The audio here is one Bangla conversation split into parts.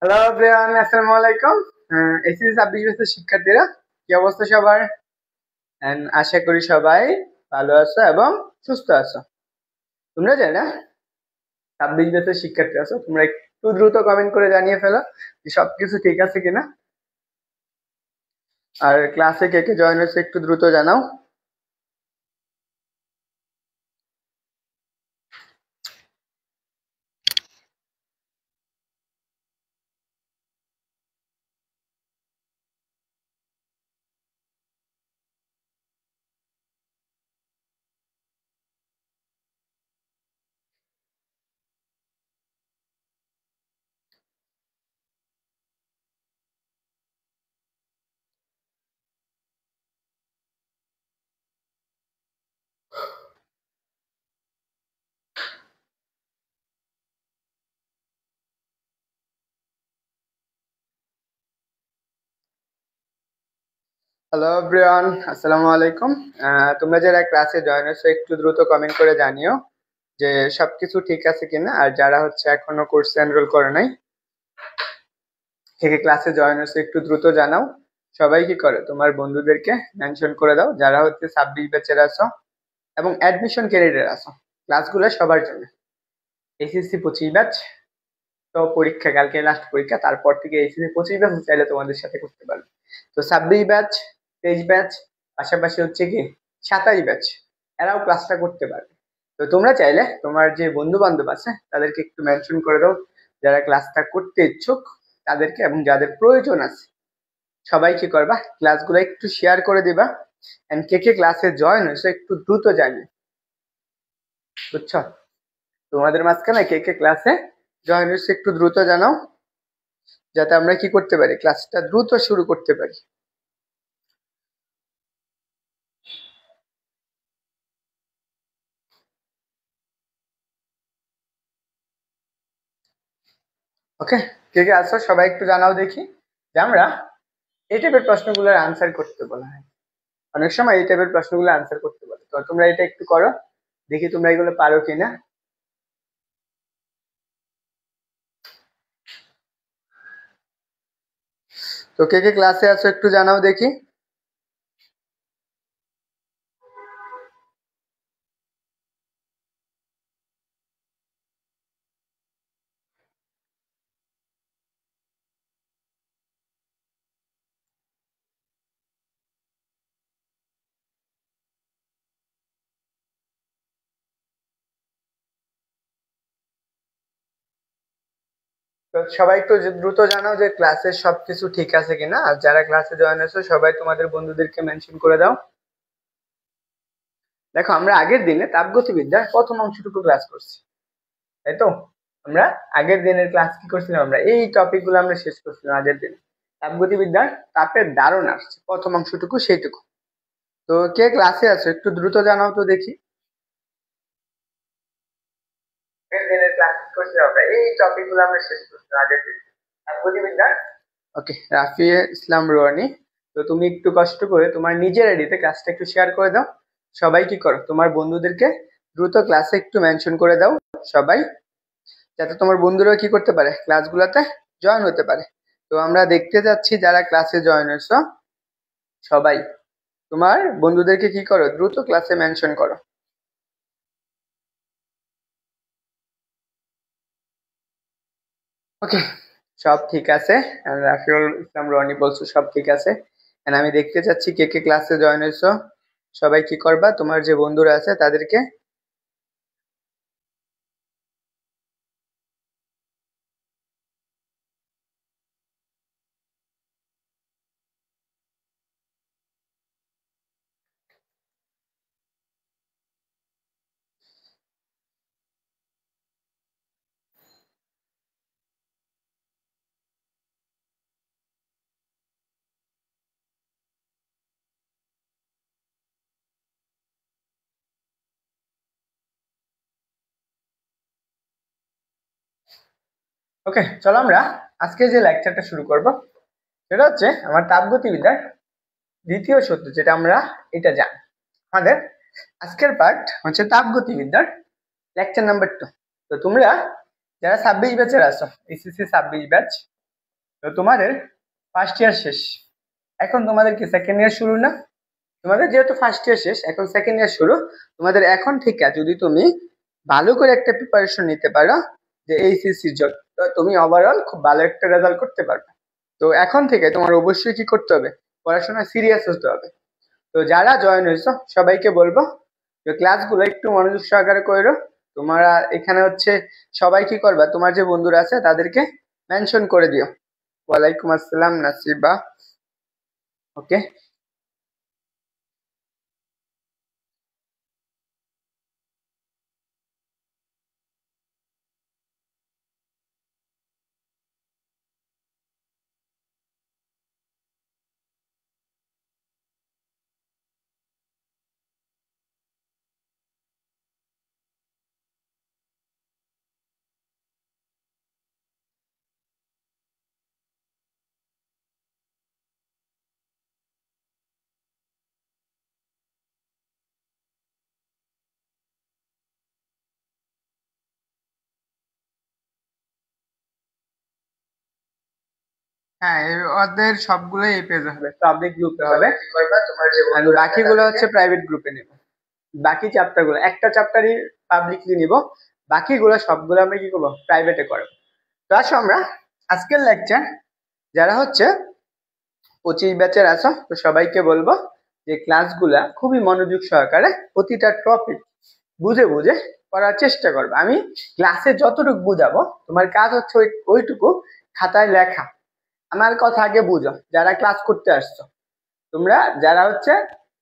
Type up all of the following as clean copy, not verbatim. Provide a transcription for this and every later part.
হ্যালো এভরিওয়ান, আসসালামু আলাইকুম। এসএসসি 26 বছর শিক্ষার্থীরা, কি অবস্থা সবার? আশা করি সবাই ভালো আছো এবং সুস্থ আছো। তোমরা যারা 26 বছর শিক্ষার্থী আছো, তোমরা একটু দ্রুত কমেন্ট করে জানিয়ে ফেলো যে সবকিছু ঠিক আছে কিনা। আর ক্লাসে কে কে জয়েন হয়েছে একটু দ্রুত জানাও। হ্যালো এভরিওয়ান, আসসালামু আলাইকুম। তোমরা যারা ক্লাসে জয়েন হয়েছে একটু দ্রুত কমেন্ট করে জানিও যে সবকিছু ঠিক আছে কিনা। আর যারা হচ্ছে এখনো কোর্সে এনরোল করে নাই, থেকে ক্লাসে জয়েন হয়েছে একটু দ্রুত জানাও। সবাই কি করে, তোমার বন্ধুদেরকে মেনশন করে দাও যারা হচ্ছে 26 ব্যাচের আছো এবং অ্যাডমিশন ক্যারিয়ারের আছো। ক্লাসগুলো সবার জন্য। এসএসসি 25 ব্যাচ, তো পরীক্ষা কালকে লাস্ট পরীক্ষা, তারপর থেকে এসএসসি 25 ব্যাচ চাইলে তোমাদের সাথে করতে পারবে। তো 26 ব্যাচ, 23 ব্যাচ, পাশাপাশি হচ্ছে কি 27 ব্যাচ, এরাও ক্লাসটা করতে পারবে। তো তোমরা চাইলে তোমার যে বন্ধু বান্ধব আছে তাদেরকে একটু মেনশন করে দাও যারা ক্লাসটা করতে ইচ্ছুক তাদেরকে, এবং যাদের প্রয়োজন আছে সবাই কি করবা, ক্লাসগুলো একটু শেয়ার করে দিবা। এন্ড কে কে ক্লাসে জয়েন হয়েছে একটু দ্রুত জানি, বুঝছো? তোমাদের মাঝখানে কে কে ক্লাসে জয়েন হয়েছে একটু দ্রুত জানাও, যাতে আমরা কি করতে পারি, ক্লাসটা দ্রুত শুরু করতে পারি। ওকে, কে কে আসো সবাই একটু জানাও দেখি, যে আমরা এই টাইপের প্রশ্নগুলোর আনসার করতে বলা হয়। অনেক সময় এই টাইপের প্রশ্নগুলো আনসার করতে বলে, তো তোমরা এটা একটু করো, দেখি তোমরা এগুলো পারো কিনা। তো কে কে ক্লাসে আছো একটু জানাও দেখি। তো সবাই একটু দ্রুত জানাও যে ক্লাসের সবকিছু ঠিক আছে কিনা। আর যারা ক্লাসে জয়েন হয়েছে সবাই তোমাদের বন্ধুদেরকে মেনশন করে দাও। দেখো, আমরা আগের দিনে তাপগতিবিদ্যার প্রথম অংশটুকু ক্লাস করছি, তাই তো? আমরা আগের দিনের ক্লাস কি করছিলাম, আমরা এই টপিক গুলো আমরা শেষ করছিলাম আগের দিনে। তাপগতিবিদ্যার তাপের ধারণা আসছে প্রথম অংশটুকু, সেইটুকু। তো কে ক্লাসে আছো একটু দ্রুত জানাও তো দেখি। আগের দিনের ক্লাস কি করছিলাম, আমরা এই টপিক গুলো আমরা শেষ করছিলাম আগের দিন, তাপগতিবিদ্যার। ওকে, রাফিয়া ইসলাম রোহানি, তো তুমি একটু কষ্ট করে তোমার নিজের আইডিতে ক্লাসটা একটু শেয়ার করে দাও। সবাই কি করো, তোমার বন্ধুদেরকে দ্রুত ক্লাসে একটু মেনশন করে দাও সবাই, যাতে তোমার বন্ধুরা কি করতে পারে, ক্লাসগুলোতে জয়েন হতে পারে। তো আমরা দেখতে যাচ্ছি যারা ক্লাসে জয়েন হয়েছো সবাই তোমার বন্ধুদেরকে কি করো, দ্রুত ক্লাসে মেনশন করো। ওকে, সব ঠিক আছে। রাফিউল ইসলাম রনি বলছো সব ঠিক আছে। And আমি দেখতে চাচ্ছি কে কে ক্লাসে জয়েন হয়েছো। সবাই কি করবা, তোমার যে বন্ধুরা আছে তাদেরকে ওকে, চলো আমরা আজকে যে লেকচারটা শুরু করব সেটা হচ্ছে আমার তাপগতিবিদ্যার দ্বিতীয় সূত্র, যেটা আমরা এটা জানি। আমাদের আজকের পার্ট হচ্ছে তাপগতিবিদ্যার লেকচার নাম্বার 2। তো তোমরা যারা 26 ব্যাচের আছো, এসএসসি 26 ব্যাচ, তো তোমাদের ফার্স্ট ইয়ার শেষ, এখন তোমাদের কি সেকেন্ড ইয়ার শুরু না? তোমাদের যেহেতু ফার্স্ট ইয়ার শেষ, এখন সেকেন্ড ইয়ার শুরু। তোমাদের এখন থেকে যদি তুমি ভালো করে একটা প্রিপারেশন নিতে পারো যে এইচএসসির জন্য, তো তুমি ওভারঅল খুব ভালো একটা রেজাল্ট করতে পারবে। তো এখন থেকে তোমার অবশ্যই কি করতে হবে, পড়াশোনা সিরিয়াস হতে হবে। তো যারা জয়েন হয়েছো সবাইকে বলবো যে ক্লাসগুলো একটু মনোযোগ সহকারে করো। তোমরা এখানে হচ্ছে সবাই কি করবা, তোমার যে বন্ধুরা আছে তাদেরকে মেনশন করে দিও। ওয়ালাইকুম আসসালাম নাসিবা। ওকে, হ্যাঁ ওদের সবগুলোই এই পেজে হবে, পাবলিক গ্রুপে হবে। আর বাকিগুলো হচ্ছে প্রাইভেট গ্রুপে নেব। বাকি চ্যাপ্টার গুলো, একটা চ্যাপ্টারই পাবলিকলি নিব, বাকিগুলো সবগুলো আমরা কি করবো, প্রাইভেটে করবো। তো আসো আমরা আজকের লেকচার, যারা হচ্ছে 25 ব্যাচের আছো তো সবাইকে বলবো যে ক্লাসগুলা খুবই মনোযোগ সহকারে প্রতিটা টপিক বুঝে বুঝে করার চেষ্টা করবে। আমি ক্লাসে যতটুকু বুঝাবো তোমার কাজ হচ্ছে ওইটুকু খাতায় লেখা। আমার কথা আগে বুঝো, যারা ক্লাস করতে আসছো, তোমরা যারা হচ্ছে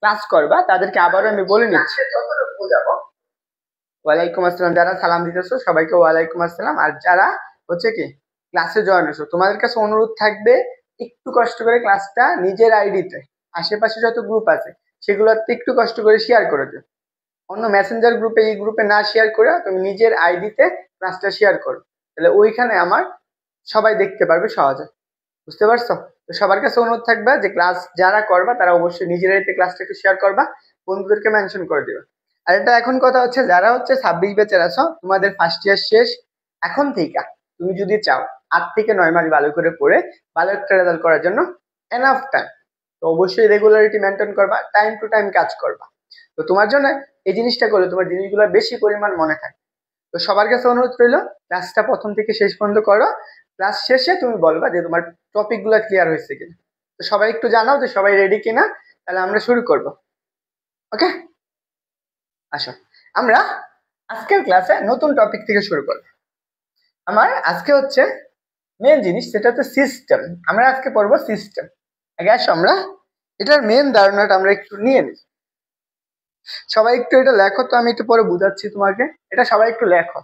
ক্লাস করবা তাদেরকে আবারও আমি বলে নিচ্ছি যতটুকু বুঝাবো। ওয়ালাইকুম আসসালাম, যারা সালাম দিতেছো সবাইকে ওয়ালাইকুম আসসালাম। আর যারা হচ্ছে কি ক্লাসে জয়েন হয়েছো, তোমাদের কাছে অনুরোধ থাকবে একটু কষ্ট করে ক্লাসটা নিজের আইডিতে, আশেপাশে যত গ্রুপ আছে সেগুলোতে একটু কষ্ট করে শেয়ার করে দিও। অন্য মেসেঞ্জার গ্রুপে, এই গ্রুপে না শেয়ার করে তুমি নিজের আইডিতে ক্লাসটা শেয়ার করো, তাহলে ওইখানে আমার সবাই দেখতে পারবে সহজে। বুঝতে পারছো? তো সবার কাছে অনুরোধ থাকবে যে ক্লাস যারা করবা তারা অবশ্যই নিজের আইডিতে ক্লাসটা একটু শেয়ার করবা, বন্ধুদেরকে মেনশন করে দিবা। আর এটা এখন কথা হচ্ছে, যারা হচ্ছে 26 ব্যাচের আছো, তোমাদের ফার্স্ট ইয়ার শেষ। এখন থেকে তুমি যদি চাও 8 থেকে 9 মাস ভালো করে পড়ে ভালো একটা রেজাল্ট করার জন্য এনাফ টাইম, তো অবশ্যই রেগুলারিটি মেনটেন করবা, টাইম টু টাইম কাজ করবা। তো তোমার জন্য এই জিনিসটা করলে তোমার জিনিসগুলো বেশি পরিমাণ মনে থাকে। তো সবার কাছে অনুরোধ রইলো ক্লাসটা প্রথম থেকে শেষ পর্যন্ত করো। ক্লাস শেষে তুমি বলবা যে তোমার টপিক গুলা ক্লিয়ার হয়েছে কিনা। তো সবাই একটু জানাও যে সবাই রেডি কিনা, তাহলে আমরা শুরু করব। ওকে, আসো আমরা আজকের ক্লাসে নতুন টপিক থেকে শুরু করব। আমার আজকে হচ্ছে মেন জিনিস, সেটা হচ্ছে সিস্টেম। আমরা আজকে পড়বো সিস্টেম। আগে আসো আমরা এটার মেন ধারণাটা আমরা একটু নিয়ে নিই। সবাই একটু এটা লেখো তো, আমি একটু পরে বুঝাচ্ছি তোমাকে। এটা সবাই একটু লেখো।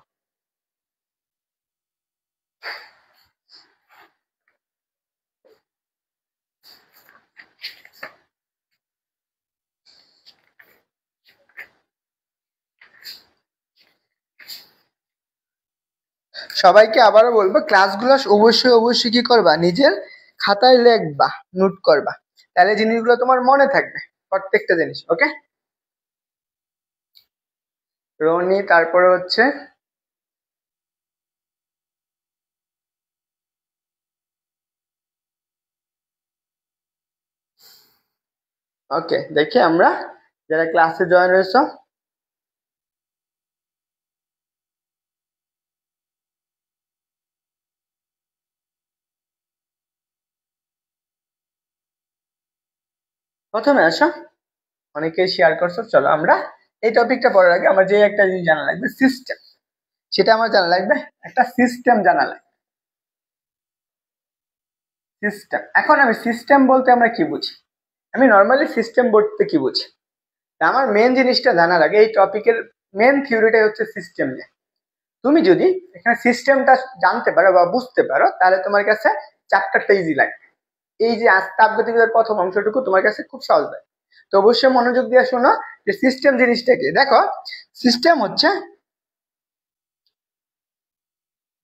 সবাইকে আবারও বলবো ক্লাসগুলো অবশ্যই অবশ্যই কি করবা, নিজের খাতায় লিখবা, নোট করবা, তাহলে জিনিসগুলো তোমার মনে থাকবে, প্রত্যেকটা জিনিস। ওকে রনি, তারপরে হচ্ছে ওকে দেখি আমরা যারা ক্লাসে জয়েন হয়েছো। প্রথমে আসো, অনেকেই শেয়ার করছো। চলো আমরা এই টপিকটা পড়ার আগে আমার যে একটা জিনিস জানা লাগবে, সিস্টেম। সেটা আমার জানা লাগবে, একটা সিস্টেম জানা লাগবে। সিস্টেম, এখন আমি সিস্টেম বলতে আমরা কি বুঝি, আমি নর্মালি সিস্টেম বলতে কি বুঝি, তা আমার মেন জিনিসটা জানা লাগে। এই টপিকের মেন থিওরিটাই হচ্ছে সিস্টেম নিয়ে। তুমি যদি এখানে সিস্টেমটা জানতে পারো বা বুঝতে পারো, তাহলে তোমার কাছে চ্যাপ্টারটা ইজি লাগবে। এই যে তাপগতিবিদ্যার প্রথম অংশটুকু তোমার কাছে খুব সহজ লাগে। তো অবশ্যই মনোযোগ দিয়ে শোনো যে সিস্টেম জিনিসটা কি। দেখো সিস্টেম হচ্ছে,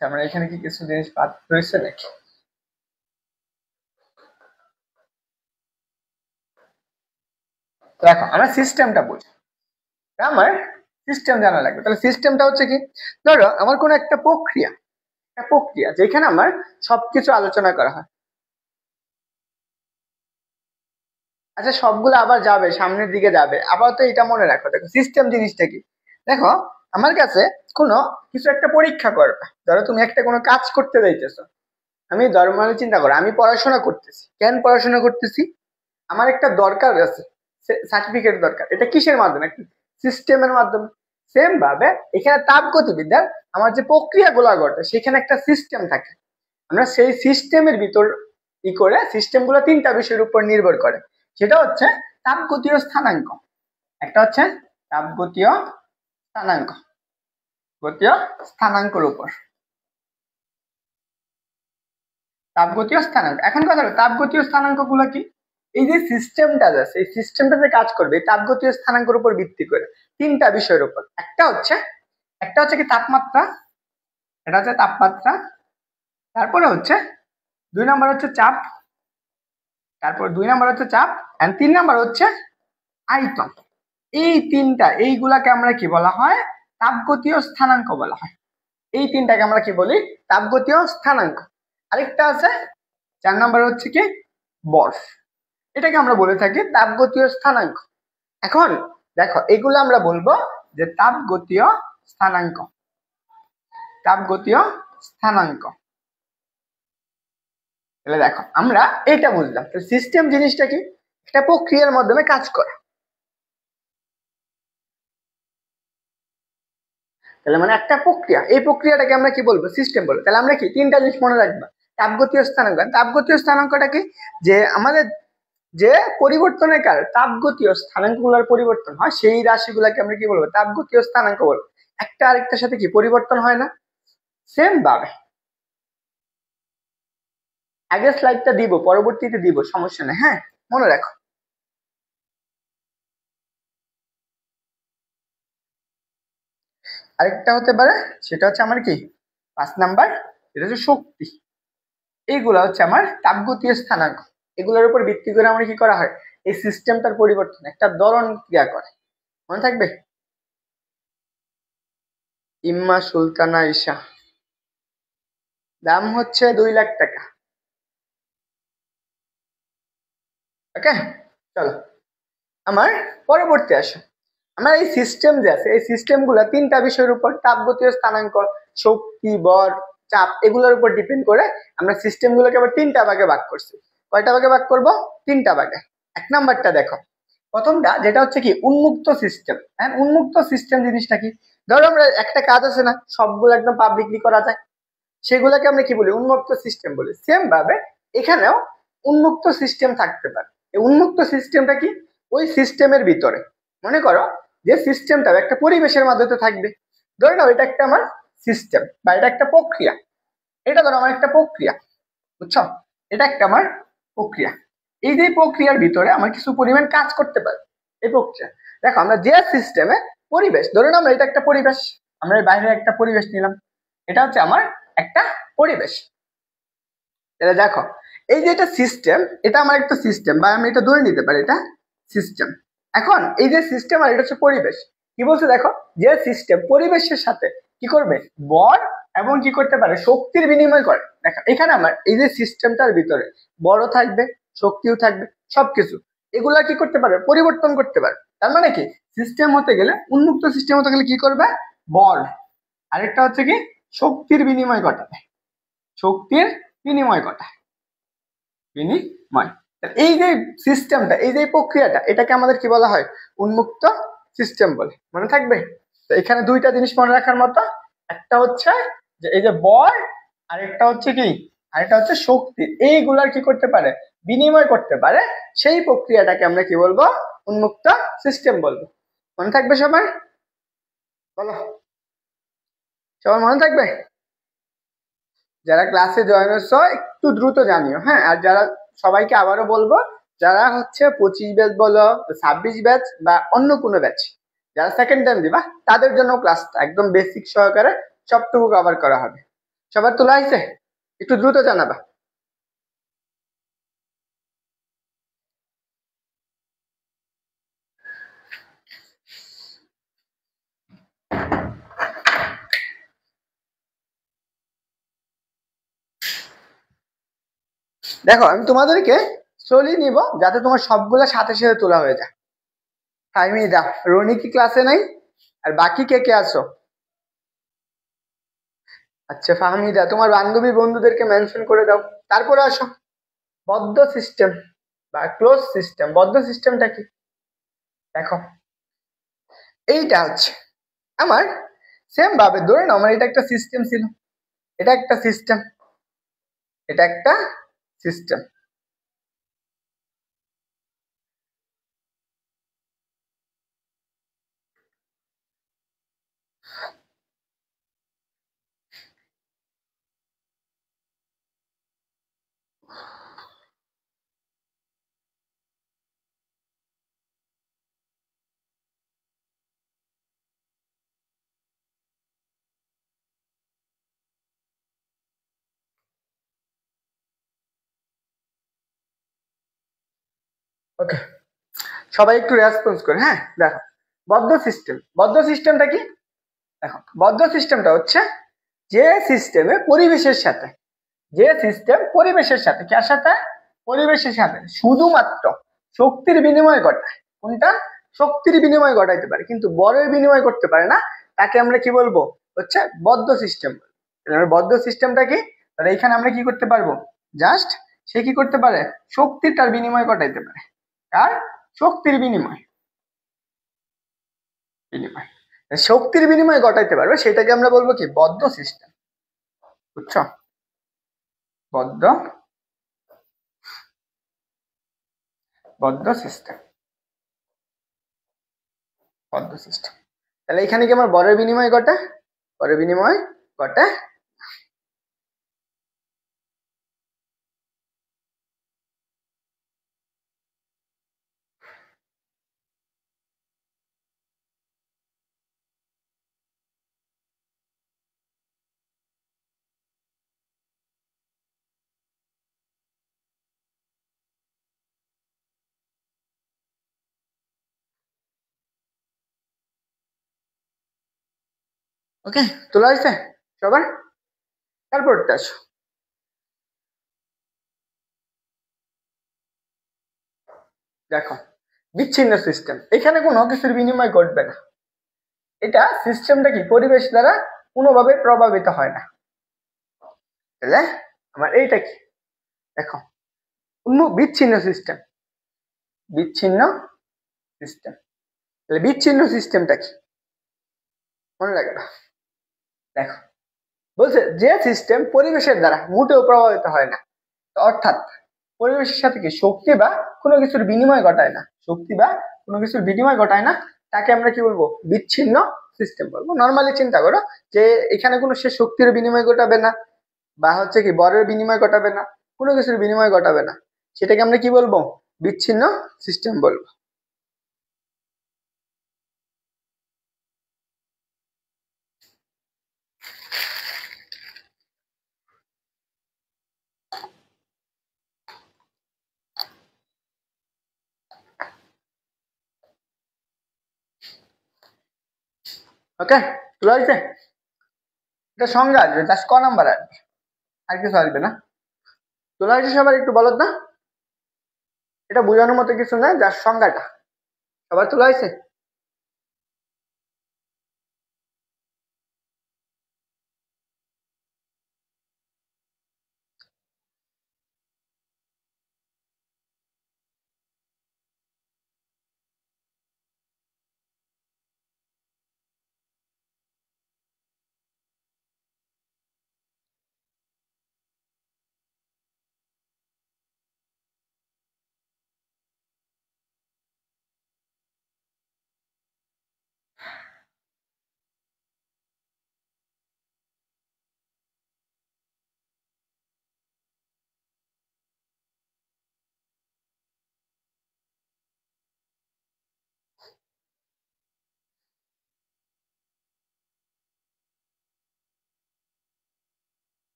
আমরা এখানে কি কিছু জিনিস বাদ রয়েছে নাকি? দেখো আমরা সিস্টেমটা বুঝি, আমার সিস্টেম জানা লাগবে। তাহলে সিস্টেমটা হচ্ছে কি, ধরো আমার কোনো একটা প্রক্রিয়া, একটা প্রক্রিয়া যেখানে আমার সবকিছু আলোচনা করা হয়। আচ্ছা সবগুলো আবার যাবে, সামনের দিকে যাবে, আপাতত এটা মনে রাখো। দেখো সিস্টেম জিনিসটা কি, দেখো আমার কাছে কোনো কিছু একটা পরীক্ষা করবে, ধরো তুমি একটা কোনো কাজ করতে যাইতেছো, আমি ধর্ম মানে চিন্তা করো আমি পড়াশোনা করতেছি, কেন পড়াশোনা করতেছি, আমার একটা দরকার আছে, সার্টিফিকেট দরকার, এটা কিসের মাধ্যমে, একটা সিস্টেমের মাধ্যমে। সেম ভাবে এখানে তাপগতিবিদ্যার আমার যে প্রক্রিয়াগুলো ঘটে সেখানে একটা সিস্টেম থাকে, আমরা সেই সিস্টেমের ভিতর ই করে, সিস্টেম গুলো তিনটা বিষয়ের উপর নির্ভর করে, সেটা হচ্ছে তাপগতীয় স্থানাঙ্ক, একটা হচ্ছে তাপগতীয় স্থানাঙ্ক, গতীয় স্থানাঙ্কের উপর, তাপগতীয় স্থানাঙ্ক। এখন কথা হলো তাপগতীয় স্থানাঙ্ক গুলো কি, এই যে সিস্টেমটা আছে এই সিস্টেমটা যে কাজ করবে এই তাপগতীয় স্থানাঙ্কের উপর ভিত্তি করে তিনটা বিষয়ের উপর, একটা হচ্ছে কি তাপমাত্রা, এটা হচ্ছে তাপমাত্রা, তারপরে হচ্ছে 2 নম্বর হচ্ছে চাপ, তারপর 2 নম্বর হচ্ছে চাপ, এন্ড 3 নম্বর হচ্ছে আয়তন। এই তিনটা, এইগুলাকে আমরা কি বলা হয়, তাপগতীয় স্থানাঙ্ক বলা হয়। এই তিনটাকে আমরা কি বলি, তাপগতীয় স্থানাঙ্ক। আরেকটা আছে 4 নম্বর হচ্ছে কি বর, এটাকে আমরা বলে থাকি তাপগতীয় স্থানাঙ্ক। এখন দেখো এগুলো আমরা বলবো যে তাপগতীয় স্থানাঙ্ক, তাপগতীয় স্থানাঙ্ক। তাহলে দেখো আমরা এটা বুঝলাম, সিস্টেম জিনিসটা কি, একটা প্রক্রিয়ার মাধ্যমে কাজ করে, তাহলে মানে একটা প্রক্রিয়া, এই প্রক্রিয়াটাকে আমরা কি বলবো, সিস্টেম বলবো। তাহলে আমরা কি তিনটা জিনিস মনে রাখবো, তাপগতীয় স্থানাঙ্ক, তাপগতীয় স্থানাঙ্কটা কি, যে আমাদের যে পরিবর্তনের কারণে তাপগতীয় স্থানাঙ্কগুলোর পরিবর্তন হয় সেই রাশিগুলোকে আমরা কি বলবো, তাপগতীয় স্থানাঙ্ক বলবো। একটা আরেকটার সাথে কি পরিবর্তন হয় না, সেম ভাবে আগের স্লাইডটা দিব, পরবর্তীতে দিব, সমস্যা নেই, হ্যাঁ মনে রাখো। আরেকটা হতে পারে, সেটা হচ্ছে আমার কি 5 নাম্বার, এটা হচ্ছে শক্তি। এইগুলা হচ্ছে আমার তাপগতীয় স্থানাঙ্ক, এগুলোর উপর ভিত্তি করে আমরা কি করা হয়, এই সিস্টেমটার পরিবর্তন একটা দরণ ক্রিয়া করে, মনে থাকবে। ইম্মা সুলতানা ঈশা, দাম হচ্ছে 2 লাখ টাকা। ওকে, চলো আমার পরবর্তী আসো। আমার এই সিস্টেম যে আছে এই সিস্টেম গুলা তিনটা বিষয়ের উপর, তাপগতীয় স্থানাঙ্ক, শক্তি, বর, চাপ, এগুলোর উপর ডিপেন্ড করে আমরা সিস্টেম গুলোকে আবার তিনটা ভাগে ভাগ করছি। কয়টা ভাগে ভাগ করব, তিনটা ভাগে। 1 নাম্বারটা দেখো, প্রথমটা যেটা হচ্ছে কি উন্মুক্ত সিস্টেম। হ্যাঁ, উন্মুক্ত সিস্টেম জিনিসটা কি, ধরো আমরা একটা কাজ আছে না, সবগুলো একদম পাবলিকলি করা যায়, সেগুলোকে আমরা কি বলি, উন্মুক্ত সিস্টেম বলি। সেম ভাবে এখানেও উন্মুক্ত সিস্টেম থাকতে পারে। এই উন্মুক্ত সিস্টেমটা কি, ওই সিস্টেমের ভিতরে মনে করো যে সিস্টেমটা একটা পরিবেশের মাধ্যমে থাকবে, ধরে নাও এটা একটা আমার সিস্টেম বা এটা একটা প্রক্রিয়া, এটা ধরো আমার একটা প্রক্রিয়া, বুঝছো, এটা একটা আমার প্রক্রিয়া। এই যে প্রক্রিয়ার ভিতরে আমার কিছু পরিমাণ কাজ করতে পারে এই প্রক্রিয়া। দেখো আমরা যে সিস্টেমে পরিবেশ, ধরুন আমরা এটা একটা পরিবেশ, আমরা বাইরে একটা পরিবেশ নিলাম, এটা হচ্ছে আমার একটা পরিবেশ। তাহলে দেখো এই যে এটা সিস্টেম, এটা আমার একটা সিস্টেম, বা আমি এটা ধরে নিতে পারি এটা সিস্টেম। এখন এই যে সিস্টেম আর এটা হচ্ছে পরিবেশ, কি বলছে দেখো, যে সিস্টেম পরিবেশের সাথে কি করবে, বল এবং কি করতে পারে, শক্তির বিনিময় করে। দেখো এখানে আমার এই যে সিস্টেমটার ভিতরে বড় থাকবে, শক্তিও থাকবে, সবকিছু এগুলা কি করতে পারে, পরিবর্তন করতে পারে। তার মানে কি, সিস্টেম হতে গেলে, উন্মুক্ত সিস্টেম হতে গেলে কি করবে, বল, আরেকটা হচ্ছে কি শক্তির বিনিময় ঘটাবে, শক্তির বিনিময় ঘটায়, বিনিময়। এই যে সিস্টেমটা, এই যে প্রক্রিয়াটা, এটাকে আমাদের কি বলা হয়, উন্মুক্ত সিস্টেম বলে, মনে থাকবে। তো এখানে দুইটা জিনিস মনে রাখার মতো, একটা হচ্ছে যে এই যে বল, আরেকটা হচ্ছে কি, আরেকটা হচ্ছে শক্তি, এইগুলার কি করতে পারে, বিনিময় করতে পারে, সেই প্রক্রিয়াটাকে আমরা কি বলবো, উন্মুক্ত সিস্টেম বলবো। মনে থাকবে সবার, বলো সবার মনে থাকবে। যারা ক্লাসে জয়েন হচ্ছ একটু দ্রুত জানিও, হ্যাঁ। আর যারা, সবাইকে আবারও বলবো, যারা হচ্ছে 25 ব্যাচ বলো, 26 ব্যাচ বা অন্য কোনো ব্যাচ, যারা সেকেন্ড টাইম দিবা তাদের জন্য ক্লাসটা একদম বেসিক সহকারে সবটুকু কভার করা হবে। সবার তোলা হয়েছে, একটু দ্রুত জানাবা। দেখো আমি তোমাদেরকে স্লোলি নিব যাতে তোমার সবগুলা সাথে সাথে তোলা হয়ে যায়। ফাহমিদা, রনি কি ক্লাসে নাই? আর বাকি কে কে আছো? আচ্ছা ফাহমিদা, তোমার বান্ধবী বন্ধুদেরকে মেনশন করে দাও। তারপরে আসো বদ্ধ সিস্টেম বা ক্লোজ সিস্টেম। বদ্ধ সিস্টেমটা কি? দেখো, এইটা হচ্ছে আমার সেম ভাবে ধরে নাও আমার এটা একটা সিস্টেম ছিল, এটা একটা সিস্টেম, এটা একটা সিস্টেম। ওকে, সবাই একটু রেসপন্স করে। হ্যাঁ দেখো, বদ্ধ সিস্টেম, বদ্ধ সিস্টেমটা কি? দেখো, বদ্ধ সিস্টেমটা হচ্ছে যে সিস্টেমে পরিবেশের সাথে, যে সিস্টেম পরিবেশের সাথে, কার সাথে? পরিবেশের সাথে শুধুমাত্র শক্তির বিনিময় ঘটায়। কোনটা? শক্তির বিনিময় ঘটাইতে পারে কিন্তু বরের বিনিময় করতে পারে না, তাকে আমরা কি বলবো? হচ্ছে বদ্ধ সিস্টেম। বদ্ধ সিস্টেমটা কি? তাহলে এখানে আমরা কি করতে পারবো? জাস্ট সে কি করতে পারে? শক্তির তার বিনিময় ঘটাইতে পারে। কার? শক্তির বিনিময়, বিনিময়, শক্তির বিনিময় ঘটাইতে পারবে, সেটাকে আমরা বলবো কি? বদ্ধ সিস্টেম। বুঝছো? বদ্ধ, বদ্ধ সিস্টেম, বদ্ধ সিস্টেম। তাহলে এখানে কি আমার বরের বিনিময় ঘটে? বরের বিনিময় ঘটে। ওকে, তোলা হয়েছে সবার? তারপরটা আসো, দেখো বিচ্ছিন্ন সিস্টেম। এখানে কোনো কিছুর বিনিময় ঘটবে না। এটা সিস্টেমটা কি? পরিবেশ দ্বারা কোনোভাবে প্রভাবিত হয় না। তাহলে আমার এইটা কি? দেখো, বিচ্ছিন্ন সিস্টেম, বিচ্ছিন্ন সিস্টেম। তাহলে বিচ্ছিন্ন সিস্টেমটা কি? মনে লাগে না? দেখো, বলছে যে সিস্টেম পরিবেশের দ্বারা মোটেও প্রভাবিত হয় না, অর্থাৎ পরিবেশের সাথে কি শক্তি বা কোনো কিছুর বিনিময় ঘটায় না, শক্তি বা কোনো কিছুর বিনিময় ঘটায় না, তাকে আমরা কি বলবো? বিচ্ছিন্ন সিস্টেম বলবো। নর্মালি চিন্তা করো যে এখানে কোনো সে শক্তির বিনিময় ঘটাবে না, বা হচ্ছে কি বরের বিনিময় ঘটাবে না, কোনো কিছুর বিনিময় ঘটাবে না, সেটাকে আমরা কি বলবো? বিচ্ছিন্ন সিস্টেম বলবো। ওকে, তোলা হয়েছে? এটা সংজ্ঞা আসবে, জাস্ট ক নাম্বার আসবে, আর কিছু আসবে না। তোলা হয়েছে সবার? একটু বলো না, এটা বোঝানোর মতো কিছু না, জাস্ট সংজ্ঞাটা। সবার তোলা হয়েছে?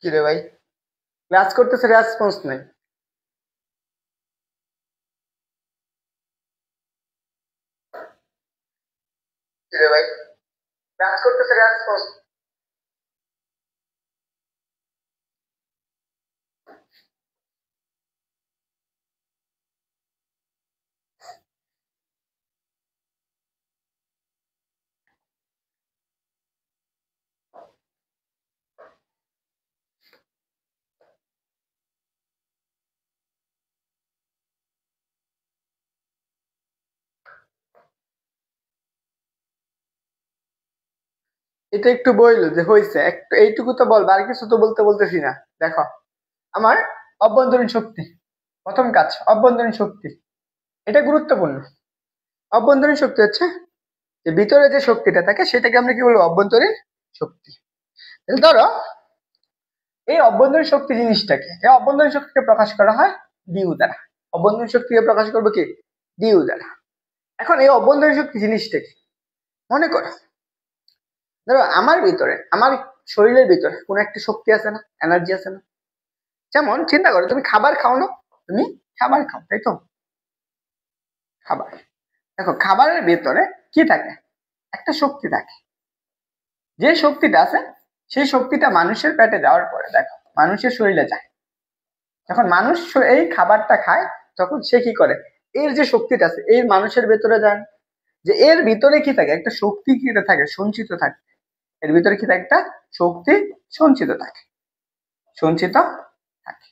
কি রে ভাই, ক্লাস করতেছে, রেসপন্স নেই। কি রে ভাই, ক্লাস করতেছে, রেসপন্স। এটা একটু বইলো যে হয়েছে, একটু এইটুকু তো বলবো, আর কিছু তো বলতেছি না। দেখো, আমার অভ্যন্তরীণ শক্তি, প্রথম কাজ অভ্যন্তরীণ শক্তি, এটা গুরুত্বপূর্ণ। অভ্যন্তরীণ শক্তি হচ্ছে যে ভিতরে যে শক্তিটা থাকে সেটাকে আমরা কি বলবো, অভ্যন্তরীণ শক্তি। তাহলে ধরো এই অভ্যন্তরীণ শক্তি জিনিসটাকে, এই অভ্যন্তরীণ শক্তিকে প্রকাশ করা হয় ডিউ দ্বারা। অভ্যন্তরীণ শক্তিকে প্রকাশ করবো কি, ডিউ দ্বারা। এখন এই অভ্যন্তরীণ শক্তি জিনিসটা কি, মনে করো ধরো আমার ভিতরে, আমার শরীরের ভিতরে কোন একটা শক্তি আছে না, এনার্জি আছে না। যেমন চিন্তা করো, তুমি খাবার খাও না, তুমি খাবার খাও, তাই তো? খাবার, দেখো খাবারের ভিতরে কি থাকে, একটা শক্তি থাকে। যে শক্তিটা আছে সেই শক্তিটা মানুষের পেটে যাওয়ার পরে দেখো মানুষের শরীরে যায়। যখন মানুষ এই খাবারটা খায় তখন সে কি করে, এর যে শক্তিটা আছে এর মানুষের ভেতরে যায়। যে এর ভিতরে কি থাকে, একটা শক্তি কি থাকে, সঞ্চিত থাকে। এর ভিতরে কি থাকে, একটা শক্তি সঞ্চিত থাকে, সঞ্চিত থাকে।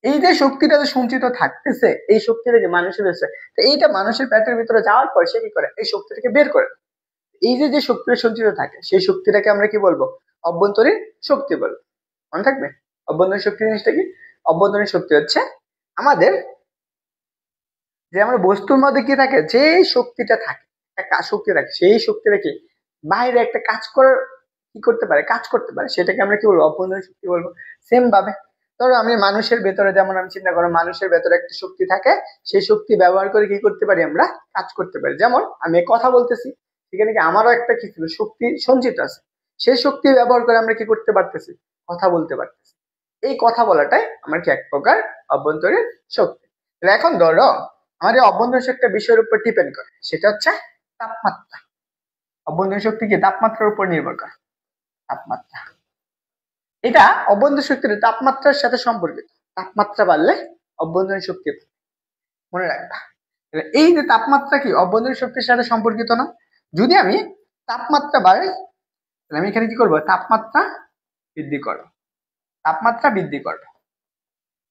এই যে শক্তিটা যে সঞ্চিত থাকতেছে, এই শক্তিটা যে মানুষের রয়েছে, তো এইটা মানুষের পেটের ভিতরে যাওয়ার পর সে কি করে, এই শক্তিটাকে বের করে। এই যে যে শক্তিটা সঞ্চিত থাকে সেই শক্তিটাকে আমরা কি বলবো, অভ্যন্তরীণ শক্তি বলবো। মনে থাকবে অভ্যন্তরীণ শক্তি জিনিসটা কি। অভ্যন্তরীণ শক্তি হচ্ছে আমাদের, যে আমরা বস্তুর মধ্যে কি থাকে, যে শক্তিটা থাকে, একটা শক্তি থাকে, সেই শক্তিটা কি বাইরে একটা কাজ করার কি করতে পারে, কাজ করতে পারে, সেটাকে আমরা কি বলবো, অভ্যন্তরীণ শক্তি বলবো। সেম ভাবে ধরো আমি মানুষের ভেতরে, যেমন আমি চিন্তা করো মানুষের ভেতরে একটা শক্তি থাকে, সেই শক্তি ব্যবহার করে কি করতে পারি, আমরা কাজ করতে পারি। যেমন আমি কথা বলতেছি, সেখানে কি আমারও একটা কি ছিল, শক্তি সঞ্চিত আছে। সেই শক্তি ব্যবহার করে আমরা কি করতে পারতেছি, কথা বলতে পারতেছি। এই কথা বলাটাই আমার কি এক প্রকার অভ্যন্তরীণ শক্তি। তাহলে এখন ধরো আমাদের অভ্যন্তরীণ শক্তি একটা বিষয়ের উপর ডিপেন্ড করে, সেটা হচ্ছে তাপমাত্রা। অভ্যন্তরীণ শক্তি কি তাপমাত্রার উপর নির্ভর করে, তাপমাত্রা। এটা অভ্যন্তরীণ শক্তির তাপমাত্রার সাথে সম্পর্কিত। তাপমাত্রা বাড়লে অভ্যন্তরীণ শক্তি, মনে রাখবা। এই যে তাপমাত্রা কি অভ্যন্তরীণ শক্তির সাথে সম্পর্কিত না? যদি আমি তাপমাত্রা বাড়াই তাহলে আমি এখানে কি করবো, তাপমাত্রা বৃদ্ধি করবো, তাপমাত্রা বৃদ্ধি করবো।